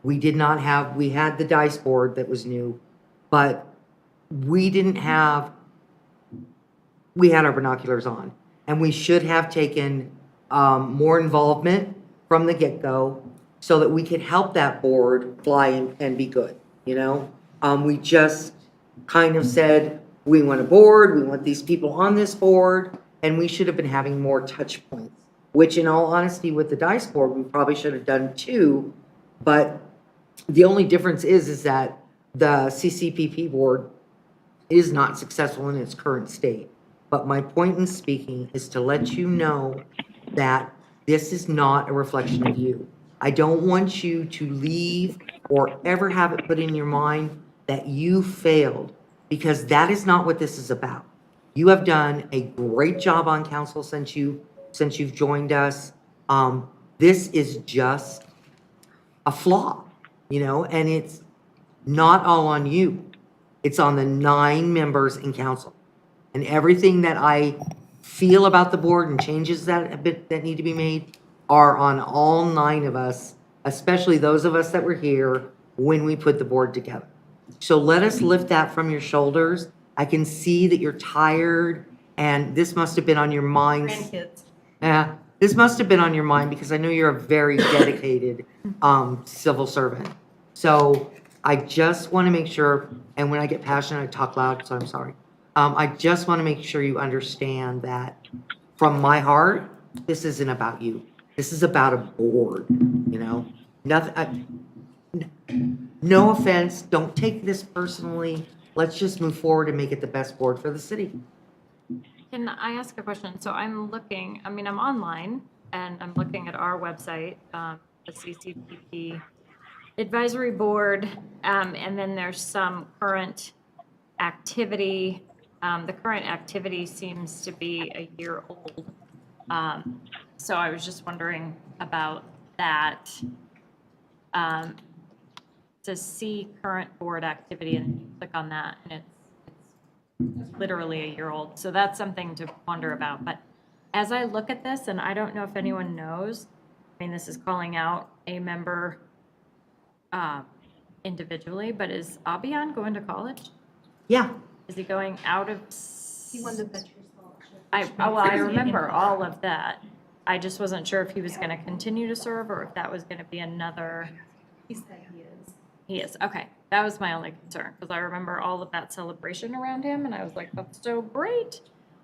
we had the dice board that was new, but we had our binoculars on, and we should have taken more involvement from the get-go so that we could help that board fly and be good, you know? We just kind of said, we want a board, we want these people on this board, and we should have been having more touch points, which in all honesty with the dice board, we probably should have done 2 But the only difference is that the CCPP board is not successful in its current state. But my point in speaking is to let you know that this is not a reflection of you. I don't want you to leave or ever have it put in your mind that you failed, because that is not what this is about. You have done a great job on council since you've joined us. This is just a flaw, and it's not all on you. It's on the 9 members in council. And everything that I feel about the board and changes that need to be made are on all 9 of us, especially those of us that were here when we put the board together. So let us lift that from your shoulders. I can see that you're tired, and this must have been on your mind. Grandkids. Yeah, this must have been on your mind because I know you're a very dedicated civil servant. So I just want to make sure, and when I get passionate, I talk loud, so I'm sorry. I just want to make sure you understand that from my heart, this isn't about you. This is about a board, Nothing. No offense, don't take this personally. Let's just move forward and make it the best board for the city. Can I ask a question? So I'm online, and I'm looking at our website, the CCPP Advisory Board, and then there's some current activity. The current activity seems to be a year old. So I was just wondering about that. To see current board activity, and you click on that, and it's literally a year old. So that's something to wonder about. But as I look at this, and I don't know if anyone knows, this is calling out a member individually, but is Abian going to college? Yeah. Is he going out of? He won the Veterans Scholarship. I remember all of that. I just wasn't sure if he was going to continue to serve or if that was going to be another. He said he is. He is, okay. That was my only concern, because I remember all of that celebration around him, and I was like, that's so great.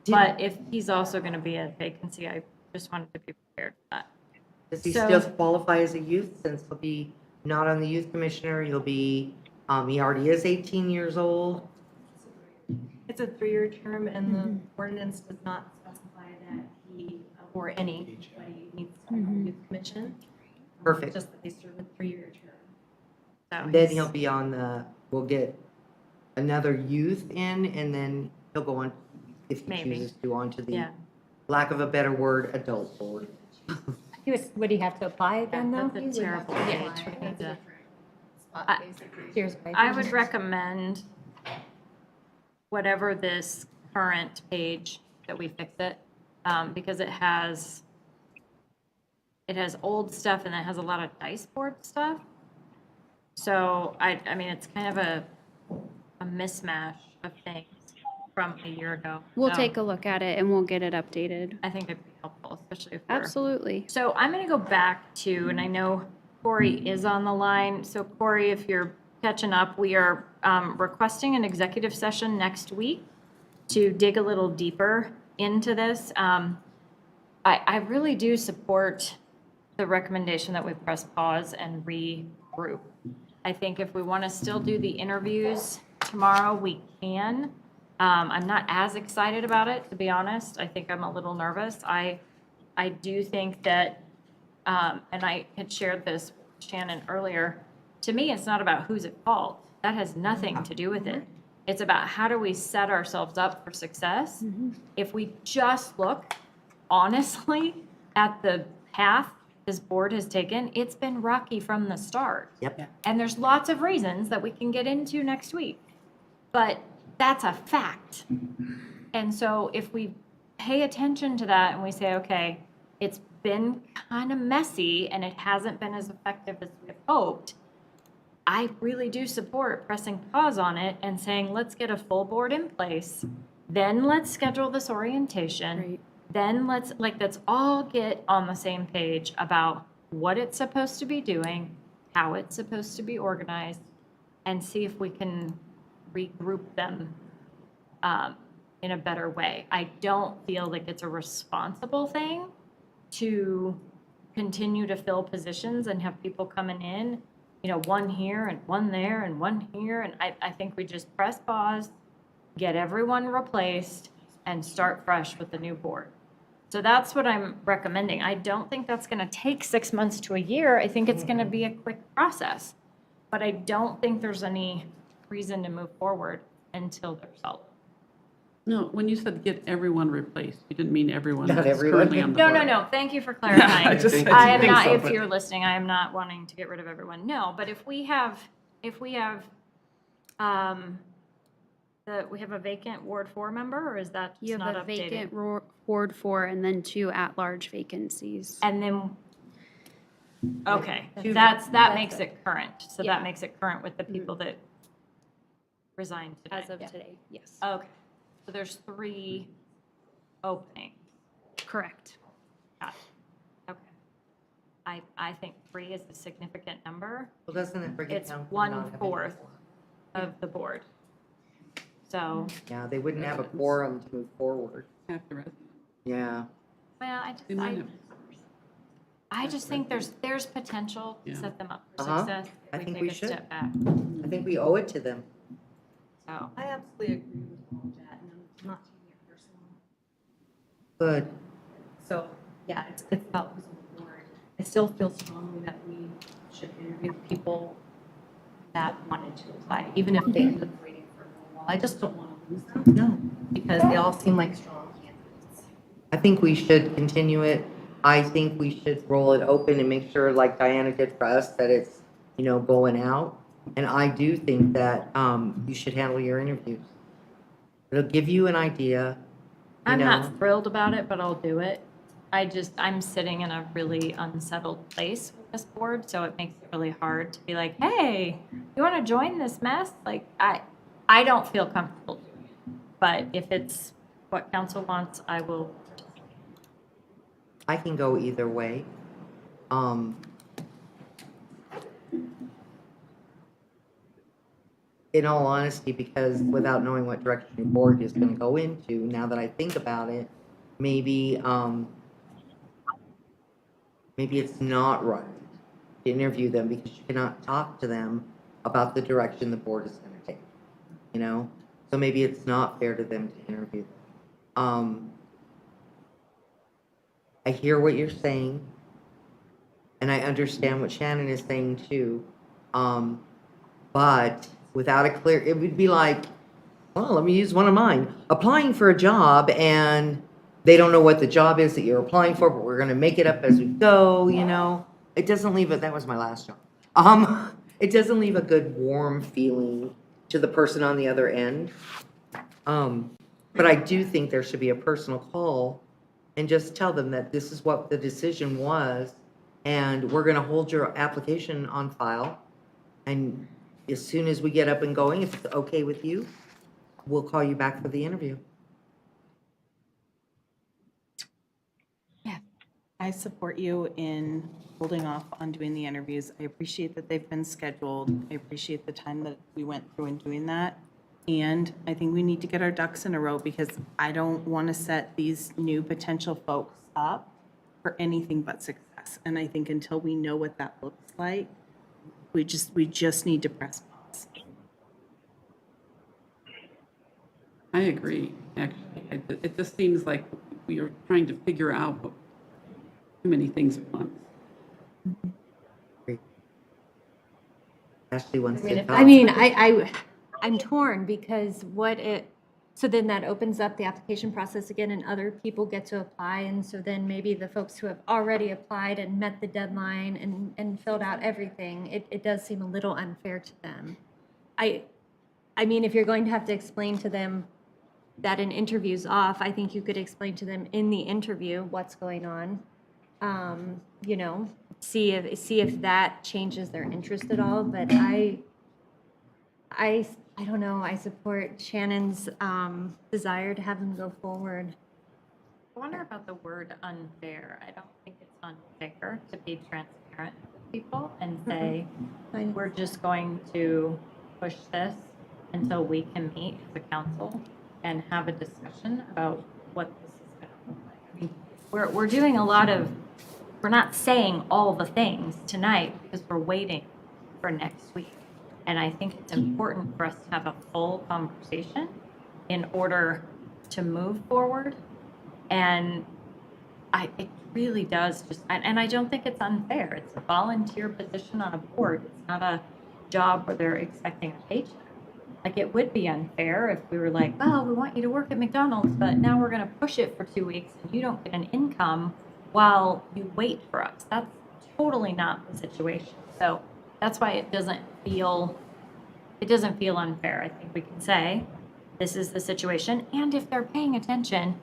But if he's also going to be a vacancy, I just wanted to be prepared for that. Does he still qualify as a youth, since he'll be not on the youth commissioner? He'll be, he already is 18 years old. It's a 3-year term, and the ordinance does not specify that he, or anybody needs to be on the youth commission. Perfect. Just that they serve a 3-year term. So Then he'll be on we'll get another youth in, and then he'll go on, if he Maybe. chooses to, on to the, Yeah. lack of a better word, adult board. Would he have to apply again, though? That's a terrible age for me to. Cheers, I would recommend whatever this current page that we fix it, because it has old stuff and it has a lot of dice board stuff. So it's kind of a mismatch of things from a year ago. We'll So take a look at it and we'll get it updated. I think it'd be helpful, especially if we're. Absolutely. So I'm going to go back to, and I know Corey is on the line. So Corey, if you're catching up, we are requesting an executive session next week to dig a little deeper into this. I really do support the recommendation that we press pause and regroup. I think if we want to still do the interviews tomorrow, we can. I'm not as excited about it, to be honest. I think I'm a little nervous. I do think that, and I had shared this with Shannon earlier, to me, it's not about who's at fault. That has nothing to do with it. It's about how do we set ourselves up for success. If we just look honestly at the path this board has taken, it's been rocky from the start. Yep. And there's lots of reasons that we can get into next week. But that's a fact. And so if we pay attention to that and we say, okay, it's been kind of messy and it hasn't been as effective as we had hoped, I really do support pressing pause on it and saying, let's get a full board in place. Then let's schedule this orientation. Right. Then let's all get on the same page about what it's supposed to be doing, how it's supposed to be organized, and see if we can regroup them in a better way. I don't feel like it's a responsible thing to continue to fill positions and have people coming in, you know, one here and one there and one here. And I think we just press pause, get everyone replaced, and start fresh with the new board. So that's what I'm recommending. I don't think that's gonna take 6 months to a year. I think it's gonna be a quick process. But I don't think there's any reason to move forward until they're solid. No, when you said get everyone replaced, you didn't mean everyone Not that's everyone. currently on the No, board. no, no, thank you for clarifying. I just- I I am didn't not, think so, if but- you're listening, I am not wanting to get rid of everyone. No, but if we have, we have a vacant Ward 4 member, or is that You just have not a updated? vacant Ward 4 and then 2 at-large vacancies. And then, okay, Two- that makes it current. So Yeah. that makes it current with the people that resigned today. As of today, yes. Okay, so there's 3 openings. Correct. Got it. Okay. I think 3 is a significant number. Well, doesn't it bring it It's down? to not having a 1/4 quorum? of the board. So, Yeah, they wouldn't have a quorum to move forward. Half the residents. Yeah. well, They might have- I just think there's potential to Yeah. set them up for Uh-huh. success. I if think take we a should. step back. I think we owe it to them. So, I absolutely agree with all of that, and I'm not taking it personally. Good. So, yeah, it's about who's on the board. I still feel strongly that we should interview the people that wanted to apply, even if they end up waiting for a while. I just don't want to lose them. No. Because they all seem like strong candidates. I think we should continue it. I think we should roll it open and make sure, like Diana did for us, that it's, you know, going out. And I do think that you should handle your interviews. It'll give you an idea. I'm know. not thrilled about it, but I'll do it. I'm sitting in a really unsettled place with this board, so it makes it really hard to be like, hey, you want to join this mess? Like, I don't feel comfortable doing it. But if it's what council wants, I will. I can go either way. In all honesty, because without knowing what direction your board is gonna go into, now that I think about it, maybe it's not right to interview them because you cannot talk to them about the direction the board is gonna take, you know? So maybe it's not fair to them to interview them. I hear what you're saying, and I understand what Shannon is saying too. But without a clear, it would be like, well, let me use one of mine. Applying for a job and they don't know what the job is that you're applying for, but we're gonna make it up as we go, you know? It doesn't leave that was my last job. It doesn't leave a good warm feeling to the person on the other end. But I do think there should be a personal call and just tell them that this is what the decision was, and we're gonna hold your application on file. And as soon as we get up and going, if it's okay with you, we'll call you back for the interview. I support you in holding off on doing the interviews. I appreciate that they've been scheduled. I appreciate the time that we went through in doing that. And I think we need to get our ducks in a row because I don't want to set these new potential folks up for anything but success. And I think until we know what that looks like, we just need to press pause. I agree, actually. It just seems like we are trying to figure out too many things at once. Ashley wants to talk. I mean, I'm torn because so then that opens up the application process again and other people get to apply. And so then maybe the folks who have already applied and met the deadline and filled out everything, it does seem a little unfair to them. I mean, if you're going to have to explain to them that an interview's off, I think you could explain to them in the interview what's going on. You know, see if that changes their interest at all. But I don't know. I support Shannon's desire to have them go forward. I wonder about the word unfair. I don't think it's unfair to be transparent with people and say, we're just going to push this until we can meet as a council and have a discussion about what this is going to look like. I mean, we're doing a lot of we're not saying all the things tonight because we're waiting for next week. And I think it's important for us to have a full conversation in order to move forward. And it really does just, and I don't think it's unfair. It's a volunteer position on a board. It's not a job where they're expecting a paycheck. Like, it would be unfair if we were like, well, we want you to work at McDonald's, but now we're gonna push it for 2 weeks and you don't get an income while you wait for us. That's totally not the situation. So that's why it doesn't feel unfair. I think we can say, this is the situation, and if they're paying attention,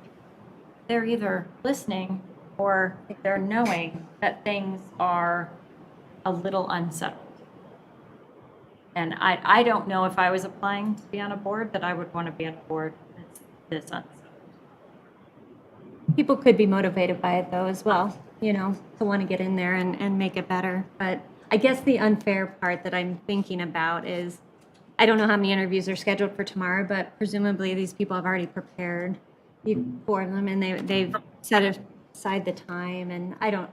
they're either listening or they're knowing that things are a little unsettled. And I don't know if I was applying to be on a board that I would want to be on a board that's this unsettled. People could be motivated by it though as well, you know, to want to get in there and make it better. But I guess the unfair part that I'm thinking about is, I don't know how many interviews are scheduled for tomorrow, but presumably these people have already prepared for them and they've set aside the time, and I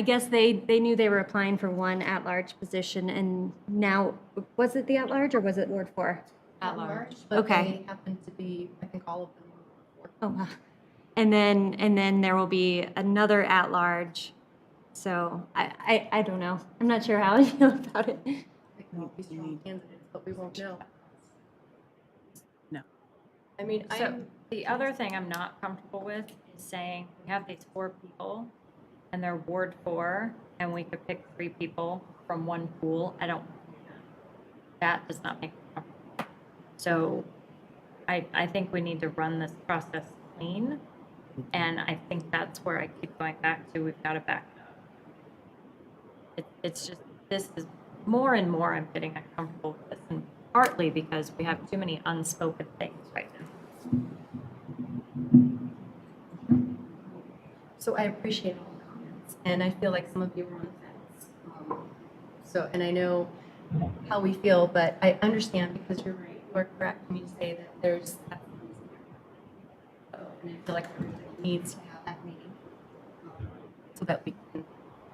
guess they knew they were applying for one at-large position, and now, was it the at-large or was it Ward 4? At large, but Okay. they happen to be, I think all of them. Oh, wow. And then there will be another at-large. So I don't know. I'm not sure how I feel about it. They can all be strong candidates, but we won't know. No. I mean, So the other thing I'm not comfortable with is saying we have these 4 people and they're Ward 4 and we could pick 3 people from one pool. I don't, that does not make me comfortable. So I think we need to run this process clean. And I think that's where I keep going back to, we've got to back it up. It's just, this is more and more I'm getting uncomfortable with this, and partly because we have too many unspoken things right now. So I appreciate all the comments, and I feel like some of you were on the fence. So, and I know how we feel, but I understand because you're right. You are correct when you say that there's that's the reason. So, and I feel like everybody needs to have that meeting so that we can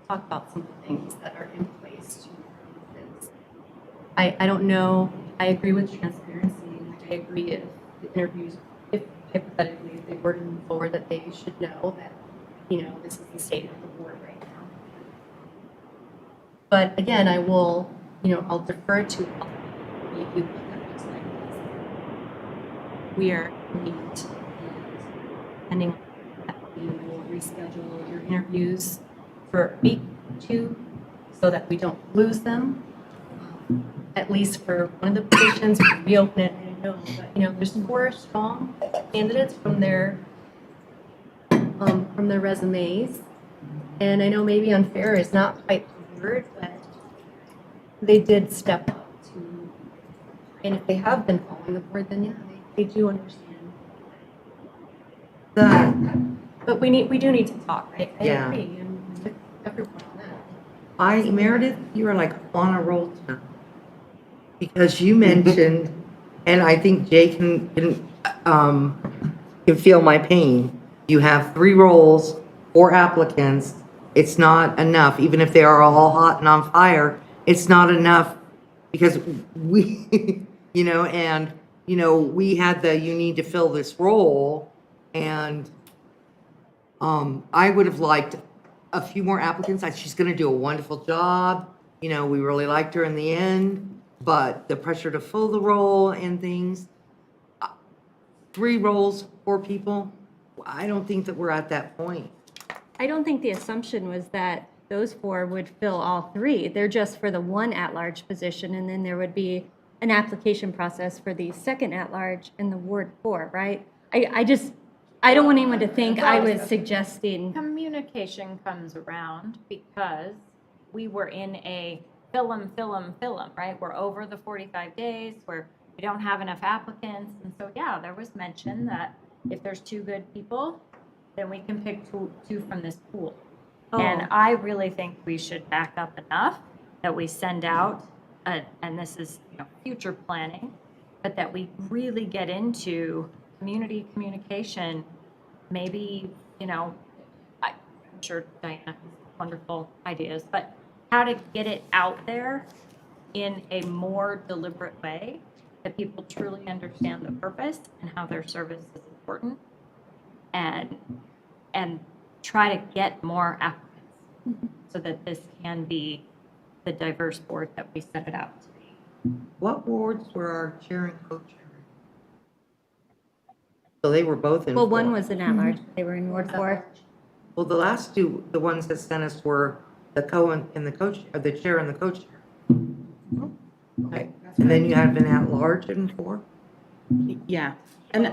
talk about some of the things that are in place to improve this. I don't know. I agree with transparency. I agree if the interviews, if hypothetically if they were to move forward, that they should know that, you know, this is the state of the board right now. But again, I will, you know, I'll defer to you. We are meet, and depending on that, we will reschedule your interviews for a week or 2 so that we don't lose them. At least for one of the positions, we reopen it. I know, but you know, there's 4 strong candidates from their resumes, and I know maybe unfair is not quite the word, but they did step up to, and if they have been following the board, then yeah, they do understand. But we do need to talk, right? I Yeah. agree, and with everyone on that. Meredith, you are like on a roll tonight. Because you mentioned, and I think Jay can feel my pain. You have 3 roles, 4 applicants. It's not enough, even if they are all hot and on fire. It's not enough because we, you know, and you know, we had you need to fill this role, and I would have liked a few more applicants. She's going to do a wonderful job. You know, we really liked her in the end. But the pressure to fill the role and things, 3 roles, 4 people, I don't think that we're at that point. I don't think the assumption was that those 4 would fill all 3. They're just for the one at-large position, and then there would be an application process for the second at-large in the Ward 4, right? I don't want anyone to think I was suggesting. Communication comes around because we were in a fill 'em, right? We're over the 45 days, where we don't have enough applicants. And so, yeah, there was mention that if there's 2 good people, then we can pick two from this pool. Oh. And I really think we should back up enough that we send out, and this is, you know, future planning, but that we really get into community communication. Maybe, you know, I'm sure Diana has wonderful ideas, but how to get it out there in a more deliberate way that people truly understand the purpose and how their service is important, and try to get more applicants so that this can be the diverse board that we set it out to be. What boards were our chair and co-chair? So they were both in. Well, one four. was an at-large, they were in Ward 4. Well, the last two, the ones that sent us were the and the coach, or the chair and the co-chair. Okay, and then you have been at large in 4? Yeah, and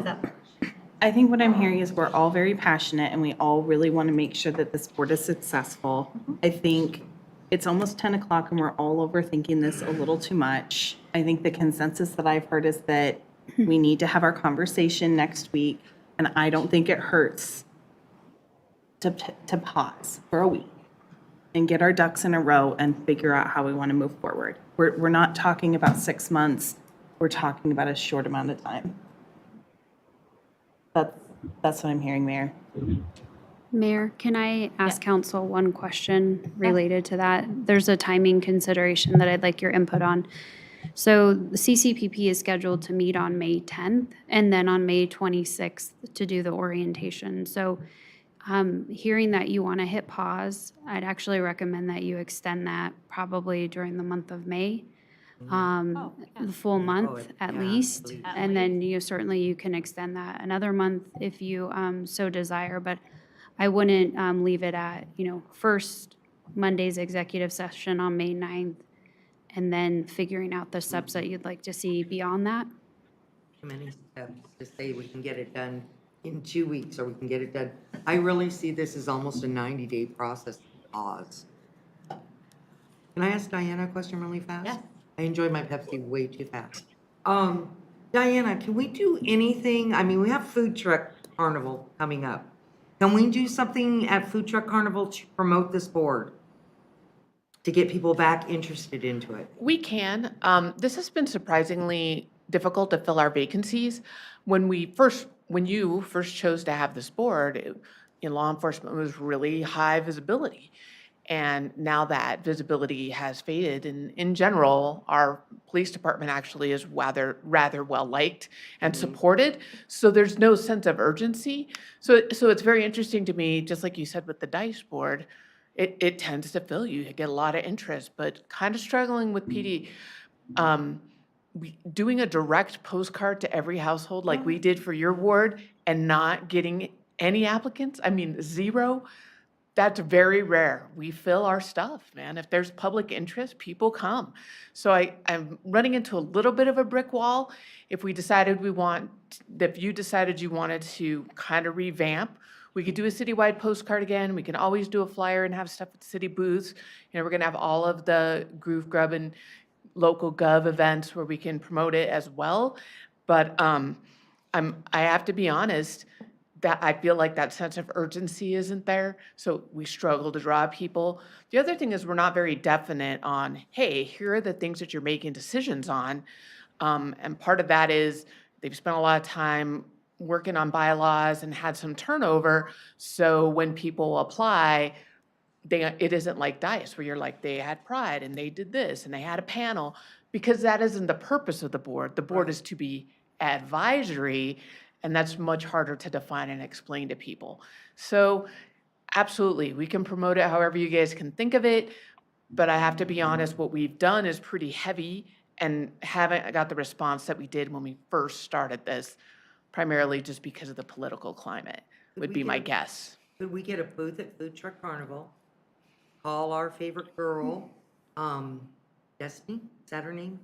I think what I'm hearing is we're all very passionate and we all really want to make sure that this board is successful. I think it's almost 10 o'clock and we're all overthinking this a little too much. I think the consensus that I've heard is that we need to have our conversation next week, and I don't think it hurts to pause for a week and get our ducks in a row and figure out how we want to move forward. We're not talking about 6 months, we're talking about a short amount of time. That's what I'm hearing, Mayor. Mayor, can I ask council one question related to that? There's a timing consideration that I'd like your input on. So the CCPP is scheduled to meet on May 10th and then on May 26th to do the orientation. So hearing that you want to hit pause, I'd actually recommend that you extend that probably during the month of May. The full month at least, and then you can extend that another month if you so desire, but I wouldn't leave it at, first Monday's executive session on May 9th, and then figuring out the steps that you'd like to see beyond that. Many steps to say we can get it done in 2 weeks, or we can get it done. I really see this as almost a 90-day process. Pause. Can I ask Diana a question really fast? Yes. I enjoy my Pepsi way too fast. Diana, can we do anything? I mean, we have Food Truck Carnival coming up. Can we do something at Food Truck Carnival to promote this board? To get people back interested into it? We can. This has been surprisingly difficult to fill our vacancies. When you first chose to have this board, in law enforcement was really high visibility. And now that visibility has faded, and in general, our police department actually is rather well liked and supported. So there's no sense of urgency. So it's very interesting to me, just like you said with the DICE board, it tends to fill you get a lot of interest, but kind of struggling with PD. Doing a direct postcard to every household like we did for your ward and not getting any applicants, I mean, 0. That's very rare. We fill our stuff, man. If there's public interest, people come. So I'm running into a little bit of a brick wall. If you decided you wanted to kind of revamp, we could do a citywide postcard again. We can always do a flyer and have stuff at the city booths. We're gonna have all of the Groove Grub and local gov events where we can promote it as well. But I have to be honest, that I feel like that sense of urgency isn't there, so we struggle to draw people. The other thing is we're not very definite on, hey, here are the things that you're making decisions on, and part of that is they've spent a lot of time working on bylaws and had some turnover, so when people apply, it isn't like DICE where you're like, they had pride and they did this and they had a panel, because that isn't the purpose of the board. The board is to be advisory, and that's much harder to define and explain to people. So absolutely, we can promote it however you guys can think of it, but I have to be honest, what we've done is pretty heavy and haven't got the response that we did when we first started this, primarily just because of the political climate, would be my guess. Could we get a booth at Food Truck Carnival? Call our favorite girl, Destiny, is that her name?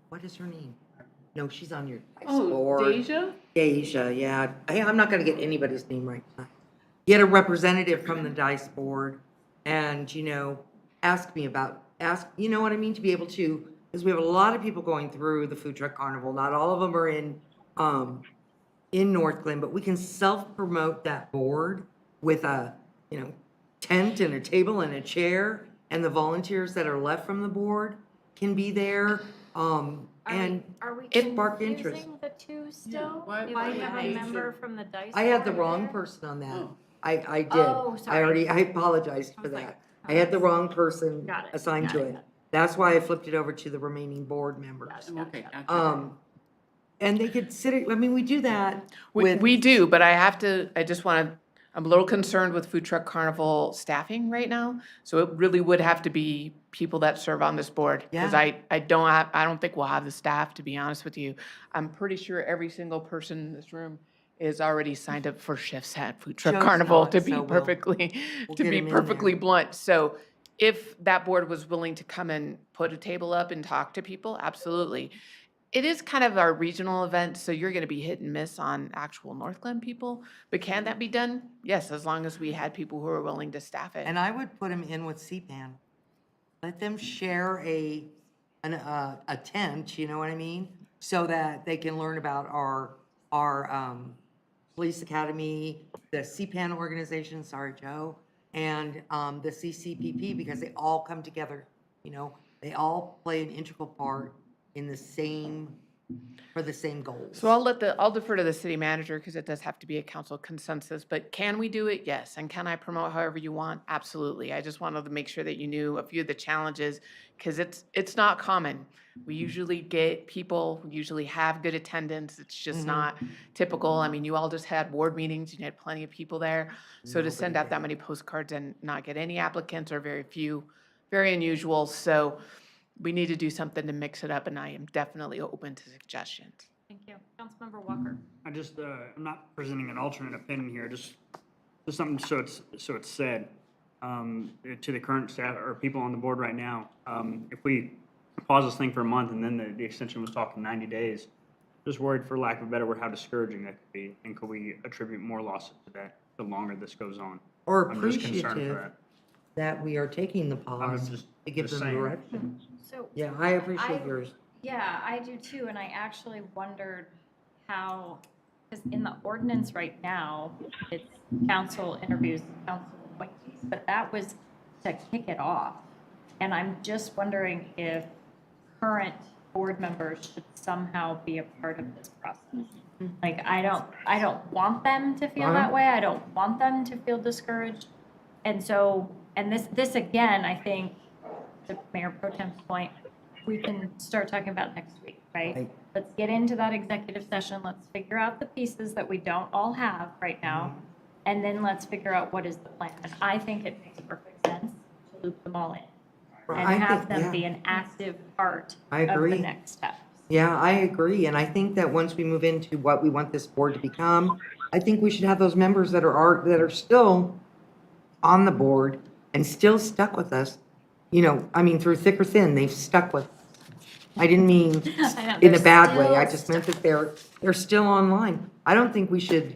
What is her name? No, she's on your board. Deja? Deja, yeah. I'm not gonna get anybody's name right now. Get a representative from the DICE board and, ask, you know what I mean? To be able to, because we have a lot of people going through the Food Truck Carnival. Not all of them are in Northglenn, but we can self-promote that board with a, tent and a table and a chair, and the volunteers that are left from the board can be there. And Are we it sparked interest. confusing the two still? Why- If I have a member from the DICE I had the board wrong there? person on that. I did. Oh, I sorry. apologized for that. I had the wrong person Got it, assigned got to it. it. That's why I flipped it over to the remaining board members. Okay, gotcha. And they could sit, I mean, we do that with. We do, but I just want to, I'm a little concerned with Food Truck Carnival staffing right now. So it really would have to be people that serve on this board. Because Yeah. I don't think we'll have the staff, to be honest with you. I'm pretty sure every single person in this room is already signed up for shifts at Food Truck Joe's Carnival, not, to so be we'll perfectly, to get be him in perfectly there. blunt. So if that board was willing to come and put a table up and talk to people, absolutely. It is kind of our regional event, so you're gonna be hit and miss on actual Northglenn people. But can that be done? Yes, as long as we had people who are willing to staff it. And I would put them in with CPAN. Let them share a tent, you know what I mean? So that they can learn about our police academy, the CPAN organization, sorry, Joe, and the CCPP, because they all come together, you know? They all play an integral part in for the same goals. So I'll defer to the city manager because it does have to be a council consensus, but can we do it? Yes. And can I promote however you want? Absolutely. I just wanted to make sure that you knew a few of the challenges because it's not common. We usually get people, we usually have good attendance. It's just not typical. I mean, you all just had board meetings, you had plenty of people there. So to send out that many postcards and not get any applicants or very few, very unusual. So we need to do something to mix it up, and I am definitely open to suggestions. Thank you. Councilmember Walker. I just, I'm not presenting an alternate opinion here, just something so it's said, to the current staff or people on the board right now. If we pause this thing for a month and then the extension was talking 90 days, just worried for lack of a better word, how discouraging that could be. And could we attribute more losses to that the longer this goes on? Or I'm just concerned for appreciative that. that we are taking the pause just- to give just them saying. direction. So. Yeah, I appreciate yours. Yeah, I do too, and I actually wondered how, because in the ordinance right now, it's council interviews, council appointees, but that was to kick it off. And I'm just wondering if current board members should somehow be a part of this process. Like, I don't want them to feel that way, I don't want them to feel discouraged. And so, and this again, I think, to Mayor Pro Tem's point, we can start talking about next week, right? Let's get into that executive session. Let's figure out the pieces that we don't all have right now. And then let's figure out what is the plan. And I think it makes perfect sense to loop them all in. And have them be an active part of the next step. Yeah, I agree. And I think that once we move into what we want this board to become, I think we should have those members that are still on the board and still stuck with us. You know, I mean, through thick or thin, they've stuck with us. I didn't mean in a bad way. I just meant that they're still online. I don't think we should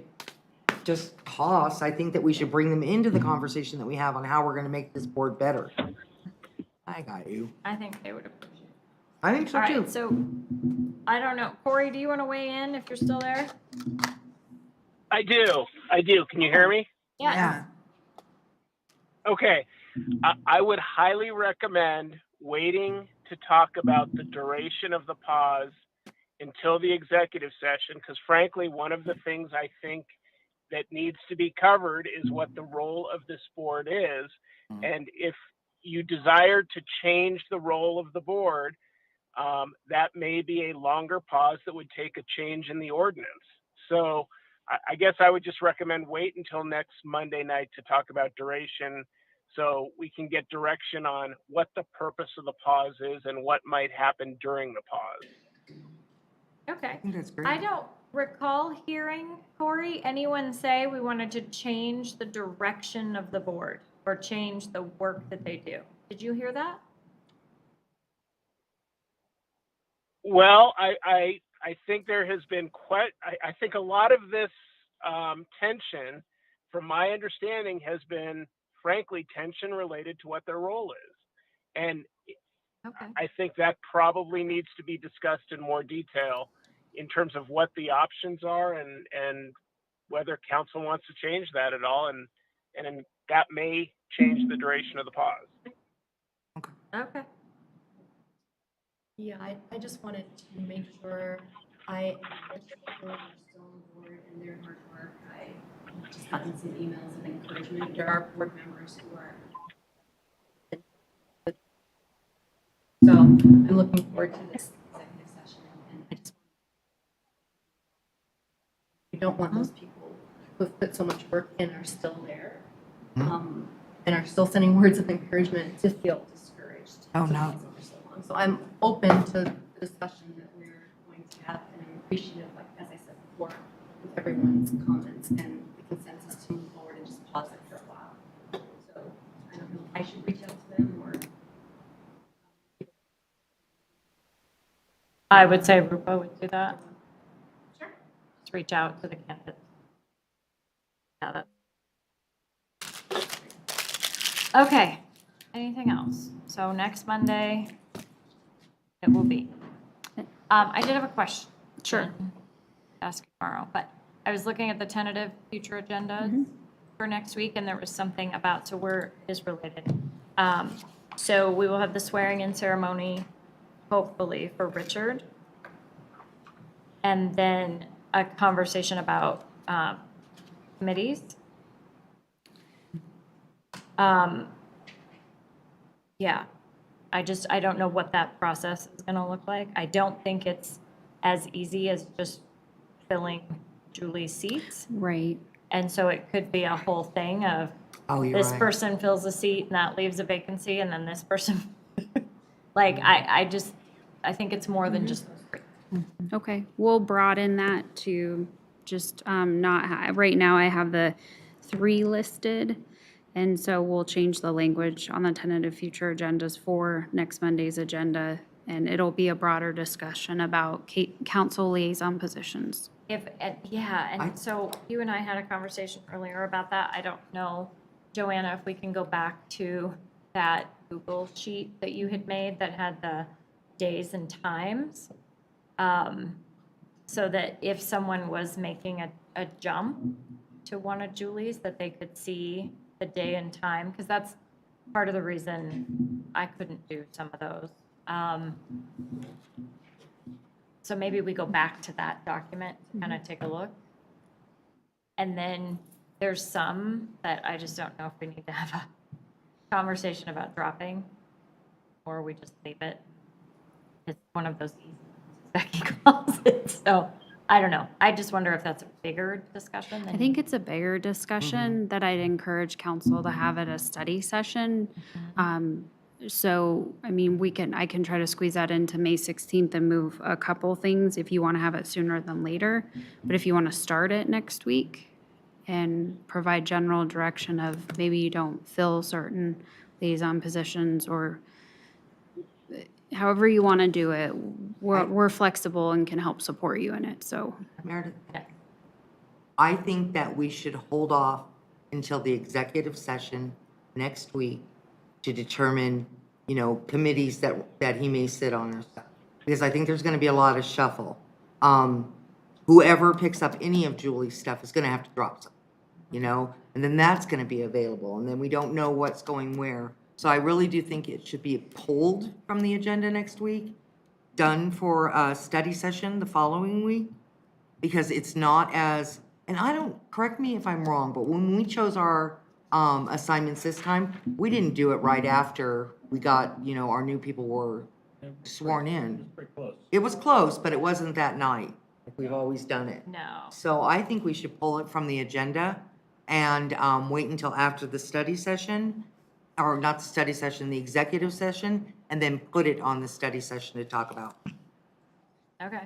just toss. I think that we should bring them into the conversation that we have on how we're going to make this board better. I got you. I think they would appreciate it. I think so All too. right, so, I don't know. Corey, do you want to weigh in if you're still there? I do. Can you hear me? Yeah. Okay. I would highly recommend waiting to talk about the duration of the pause until the executive session, because frankly, one of the things I think that needs to be covered is what the role of this board is. And if you desire to change the role of the board, that may be a longer pause that would take a change in the ordinance. So I guess I would just recommend wait until next Monday night to talk about duration, so we can get direction on what the purpose of the pause is and what might happen during the pause. Okay. I think that's great. I don't recall hearing, Corey, anyone say we wanted to change the direction of the board or change the work that they do. Did you hear that? Well, I think there has been I think a lot of this tension, from my understanding, has been frankly tension related to what their role is. And I think that probably needs to be discussed in more detail in terms of what the options are and whether council wants to change that at all. And that may change the duration of the pause. Okay. Yeah, I just wanted to make sure I understood you're still on board and their hard work. I just gotten some emails of encouragement. There are board members who are. So I'm looking forward to this executive session, and I just we don't want those people who have put so much work in are still there, and are still sending words of encouragement to feel discouraged. Oh, no. For so long. So I'm open to the discussion that we're going to have, and I'm appreciative, like as I said before, with everyone's comments and the consensus to move forward and just pause it for a while. So I don't know if I should reach out to them or. I would say Rupa would do that. Sure. Just reach out to the candidates. Yeah, that. Okay, anything else? So next Monday, it will be. I did have a question. Sure. Ask tomorrow, but I was looking at the tentative future agendas for next week, and there was something about, so where it is related. So we will have the swearing in ceremony, hopefully, for Richard. And then a conversation about committees. Yeah, I don't know what that process is gonna look like. I don't think it's as easy as just filling Julie's seats. Right. And so it could be a whole thing of Oh, you're this right. person fills a seat and that leaves a vacancy, and then this person. Like, I think it's more than just those three. Okay, we'll broaden that to just right now I have the 3 listed. And so we'll change the language on the tentative future agendas for next Monday's agenda. And it'll be a broader discussion about council liaison positions. So you and I had a conversation earlier about that. I don't know, Joanna, if we can go back to that Google sheet that you had made that had the days and times. So that if someone was making a jump to one of Julie's, that they could see the day and time, because that's part of the reason I couldn't do some of those. So maybe we go back to that document to kind of take a look. And then there's some that I just don't know if we need to have a conversation about dropping, or we just leave it. It's one of those easy ones, Becky calls it. So I don't know. I just wonder if that's a bigger discussion than. I think it's a bigger discussion that I'd encourage council to have at a study session. So, I mean, I can try to squeeze that into May 16th and move a couple things if you want to have it sooner than later. But if you want to start it next week and provide general direction of maybe you don't fill certain liaison positions, or however you want to do it, we're flexible and can help support you in it, so. Meredith, I think that we should hold off until the executive session next week to determine, committees that he may sit on or stuff. Because I think there's gonna be a lot of shuffle. Whoever picks up any of Julie's stuff is gonna have to drop some, and then that's gonna be available, and then we don't know what's going where. So I really do think it should be pulled from the agenda next week, done for a study session the following week, because it's not as, and correct me if I'm wrong, but when we chose our assignments this time, we didn't do it right after we got, our new people were sworn in. Pretty close. It was close, but it wasn't that night, like we've always done it. No. So I think we should pull it from the agenda and wait until after the study session, or not the study session, the executive session, and then put it on the study session to talk about. Okay.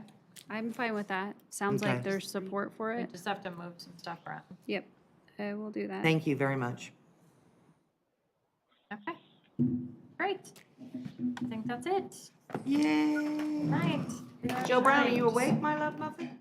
I'm fine with that. Sounds Okay. like there's support for We it. just have to move some stuff around. Yep, I will do that. Thank you very much. Okay. Great. I think that's it. Yay. Night. Joe Brown, are you awake, my love muffin?